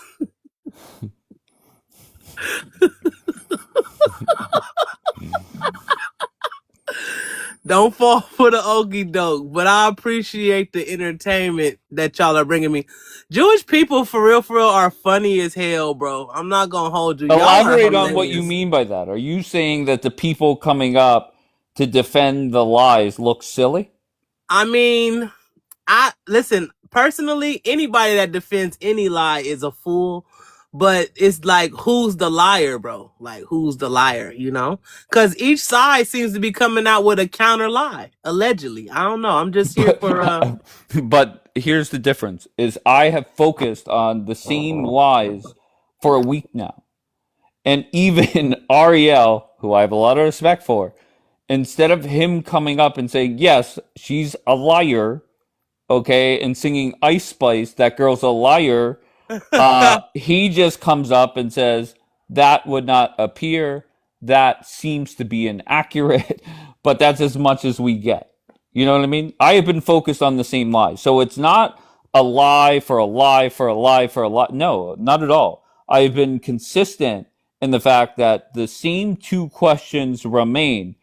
Don't fall for the okie doke, but I appreciate the entertainment that y'all are bringing me. Jewish people, for real, are funny as hell, bro. I'm not gonna hold you. Elaborate on what you mean by that. Are you saying that the people coming up to defend the lies look silly? I mean, listen, personally, anybody that defends any lie is a fool. But it's like, who's the liar, bro? Like, who's the liar, Because each side seems to be coming out with a counter lie, allegedly. I don't know. I'm just here for... But here's the difference, is I have focused on the same lies for a week now. And even Ariel, who I have a lot of respect for, instead of him coming up and saying, yes, she's a liar, okay, and singing Ice Spice, that girl's a liar... he just comes up and says that would not appear, that seems to be inaccurate, but that's as much as we get. You know what I mean? I have been focused on the same lie, so it's not a lie for a lie for a lie for a lie. No, not at all. I have been consistent in the fact that the same two questions remain.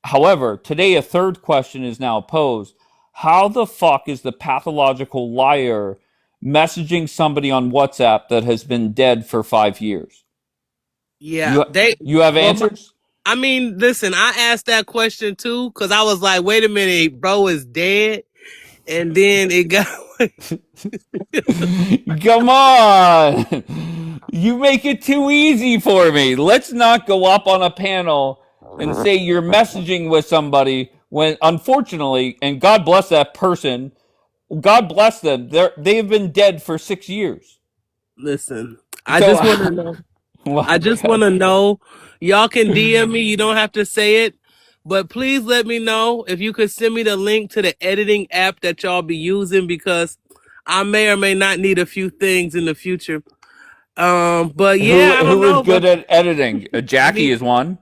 However, today a third question is now posed. How the fuck is the pathological liar messaging somebody on WhatsApp that has been dead for 5 years? Yeah. You have answers? I mean, listen, I asked that question too, because I was like, wait a minute, bro is dead. And then it got... Come on! You make it too easy for me. Let's not go up on a panel and say you're messaging with somebody when, unfortunately, and God bless that person, God bless them, they have been dead for 6 years. Listen, I just want to know. I just want to know. Y'all can DM me. You don't have to say it. But please let me know if you could send me the link to the editing app that y'all be using, because I may or may not need a few things in the future. But yeah, who is good at editing? Jackie is one.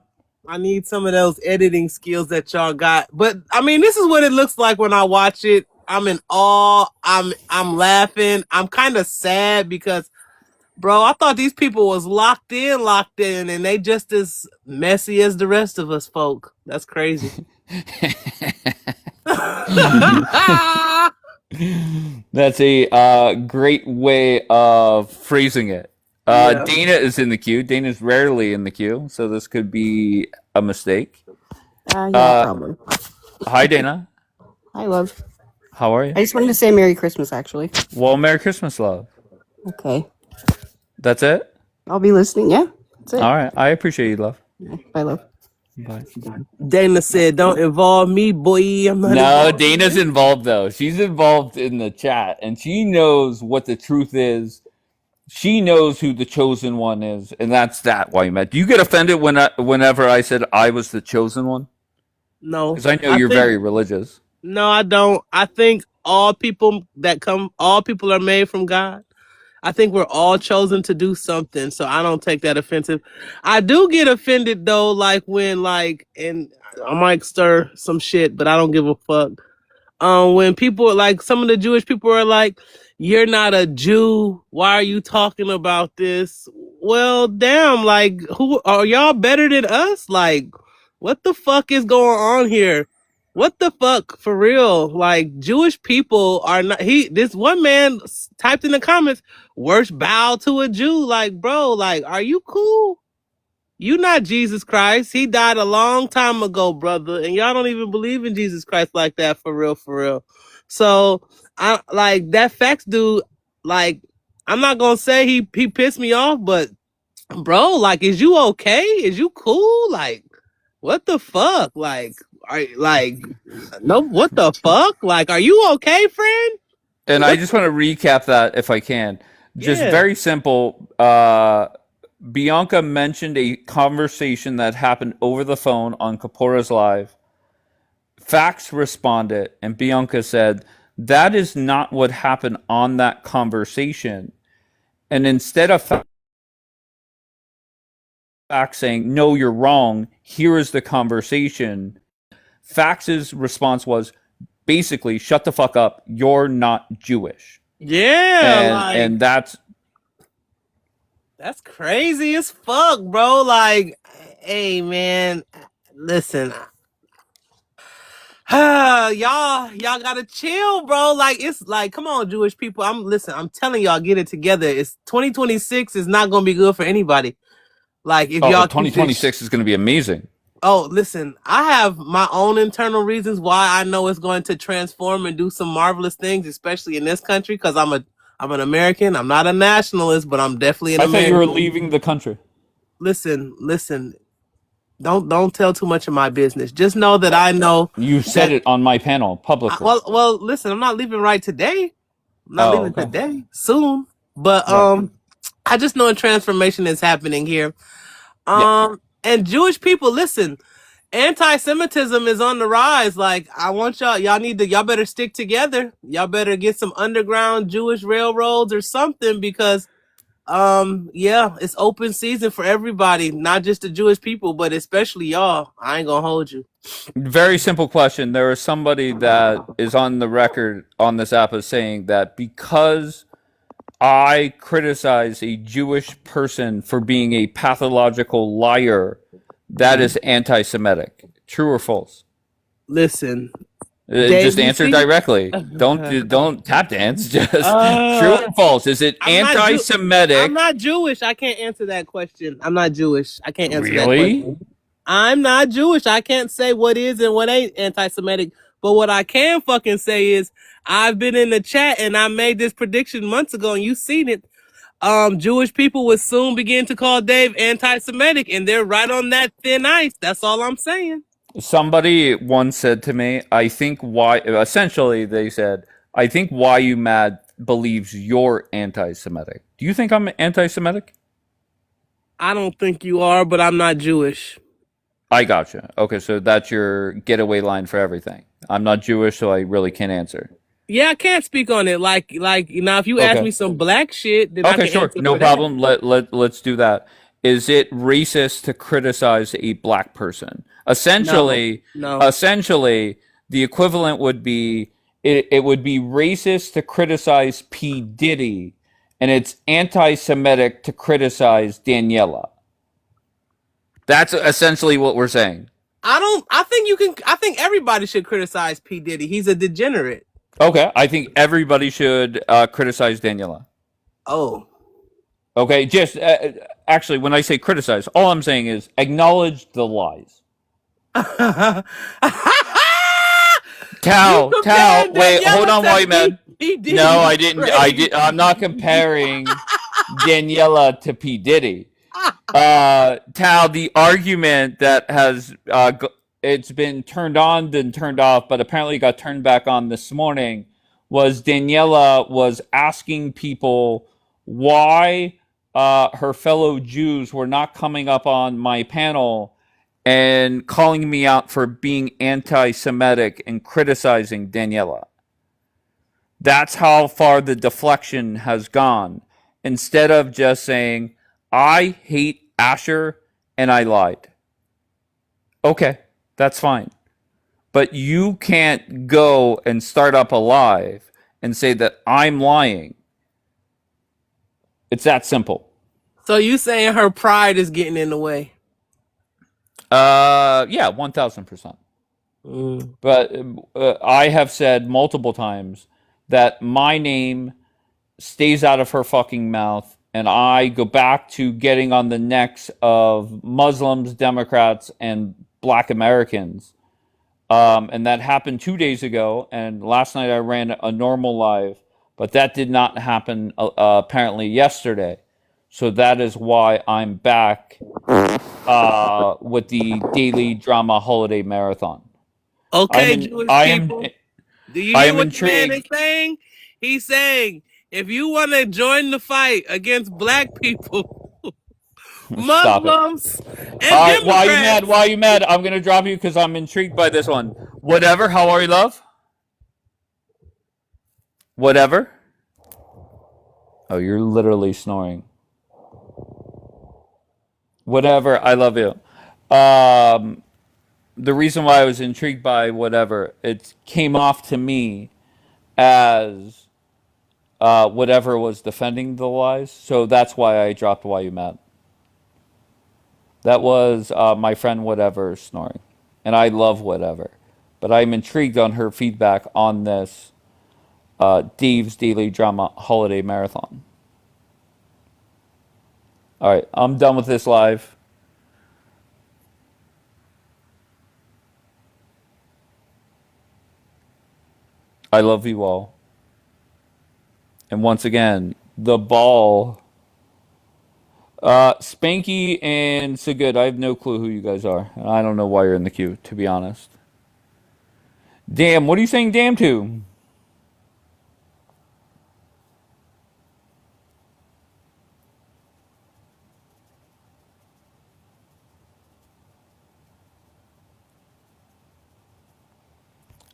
I need some of those editing skills that y'all got. But I mean, this is what it looks like when I watch it. I'm in awe. I'm laughing. I'm kind of sad because, bro, I thought these people was locked in, and they just as messy as the rest of us folk. That's crazy. That's a great way of phrasing it. Yeah. Dana is in the queue. Dana's rarely in the queue, so this could be a mistake. Yeah, probably. Hi, Dana. Hi, love. How are you? I just wanted to say Merry Christmas, actually. Well, Merry Christmas, love. Okay. That's it? I'll be listening, yeah? That's it. All right. I appreciate you, love. Bye, love. Bye. Dana said, don't involve me, boy. I'm not involved. Dana's involved, though. She's involved in the chat, and she knows what the truth is She knows who the chosen one is, and that's why you met. Do you get offended whenever I said I was the chosen one? No, because I know you're very religious. No, I don't. I think all people are made from God. I think we're all chosen to do something, so I don't take that offensive. I do get offended though, like when and I might stir some shit, but I don't give a fuck. When people like some of the Jewish people are like, "You're not a Jew. Why are you talking about this?" Well, damn, like who are y'all better than us? Like, what the fuck is going on here? What the fuck for real? Like Jewish people are not this one man typed in the comments, worst bow to a Jew. Like, bro, like, are you cool? You not Jesus Christ. He died a long time ago, brother. And y'all don't even believe in Jesus Christ like that for real, for real. So I like that facts dude, like, I'm not gonna say he pissed me off, but bro, like, is you okay? Is you cool? Like, what the fuck? Like, no, what the fuck? Like, are you okay, friend? And I just want to recap that if I can. Just very simple. Bianca mentioned a conversation that happened over the phone on Kapora's Live. Fax responded, and Bianca said, that is not what happened on that conversation. And instead of Fax saying, no, you're wrong, here is the conversation, Fax's response was basically, shut the fuck up, you're not Jewish. Yeah, and that's crazy as fuck, bro. Like, hey man, listen. y'all gotta chill, bro. Like, it's like, come on, Jewish people. I'm telling y'all, get it together. It's 2026 is not gonna be good for anybody. Like, if y'all 2026 is gonna be amazing. Oh, listen, I have my own internal reasons why I know it's going to transform and do some marvelous things, especially in this country, because I'm an American. I'm not a nationalist, but I'm definitely an American. I thought you were leaving the country. Listen. Don't tell too much of my business. Just know that I know you said it on my panel publicly. Well, listen, I'm not leaving right today. I'm not leaving today. Soon, but I just know a transformation is happening here. And Jewish people, listen. Anti-Semitism is on the rise. Like, I want y'all better stick together. Y'all better get some underground Jewish railroads or something, because it's open season for everybody, not just the Jewish people, but especially y'all. I ain't gonna hold you. Very simple question. There is somebody that is on the record on this app as saying that because I criticize a Jewish person for being a pathological liar, that is anti-Semitic. True or false? Listen, just answer directly. Don't tap dance. Just true or false? Is it anti-Semitic? I'm not Jewish. I can't answer that question. I'm not Jewish. I can't answer that question. I'm not Jewish. I can't say what is and what ain't anti-Semitic. But what I can fucking say is I've been in the chat and I made this prediction months ago and you've seen it. Jewish people would soon begin to call Dave anti-Semitic, and they're right on that thin ice. That's all I'm saying. Somebody once said to me, I think they said, I think why you mad believes you're anti-Semitic. Do you think I'm anti-Semitic? I don't think you are, but I'm not Jewish. I gotcha. Okay, so that's your getaway line for everything. I'm not Jewish, so I really can't answer. Yeah, I can't speak on it. Like if you ask me some black shit, then I can sure, no problem. Let's do that. Is it racist to criticize a black person? Essentially, no. Essentially, the equivalent would be it would be racist to criticize P. Diddy, and it's anti-Semitic to criticize Daniela. That's essentially what we're saying. I think everybody should criticize P. Diddy. He's a degenerate. Okay, I think everybody should criticize Daniela. Oh. Okay, just actually, when I say criticize, all I'm saying is acknowledge the lies. Tal, wait, hold on, white man. No, I didn't. I'm not comparing Daniela to P. Diddy. Tal, the argument that has it's been turned on, then turned off, but apparently got turned back on this morning, was Daniela was asking people why her fellow Jews were not coming up on my panel and calling me out for being anti-Semitic and criticizing Daniela. That's how far the deflection has gone. Instead of just saying, I hate Asher and I lied. Okay, that's fine. But you can't go and start up a live and say that I'm lying. It's that simple. So you saying her pride is getting in the way? Yeah, 1000%. But I have said multiple times that my name stays out of her fucking mouth, and I go back to getting on the necks of Muslims, Democrats, and Black Americans. And that happened 2 days ago, and last night I ran a normal live, but that did not happen apparently yesterday. So that is why I'm back with the daily drama holiday marathon. Okay, Jewish people. Do you hear what the man is saying? He's saying, if you want to join the fight against black people, Muslims, and Democrats. Why are you mad? Why are you mad? I'm going to drop you because I'm intrigued by this one. Whatever. How are you, love? Whatever. Oh, you're literally snoring. Whatever. I love you. The reason why I was intrigued by whatever, it came off to me as whatever was defending the lies. So that's why I dropped Why You Mad. That was my friend whatever snoring. And I love whatever. But I'm intrigued on her feedback on this Dave's Daily Drama Holiday Marathon. All right, I'm done with this live. I love you all. And once again, the ball. Spanky and So Good. I have no clue who you guys are. And I don't know why you're in the queue, to be honest. Damn, what are you saying damn to?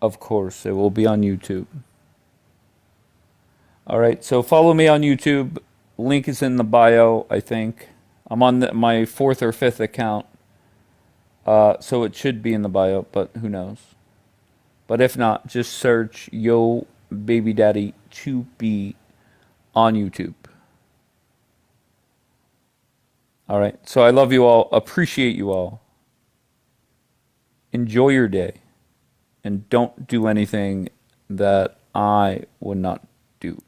Of course, it will be on YouTube. All right, so follow me on YouTube. Link is in the bio, I think. I'm on my 4th or 5th account. So it should be in the bio, but who knows. But if not, just search Yo Baby Daddy 2B on YouTube. All right, so I love you all. Appreciate you all. Enjoy your day. And don't do anything that I would not do.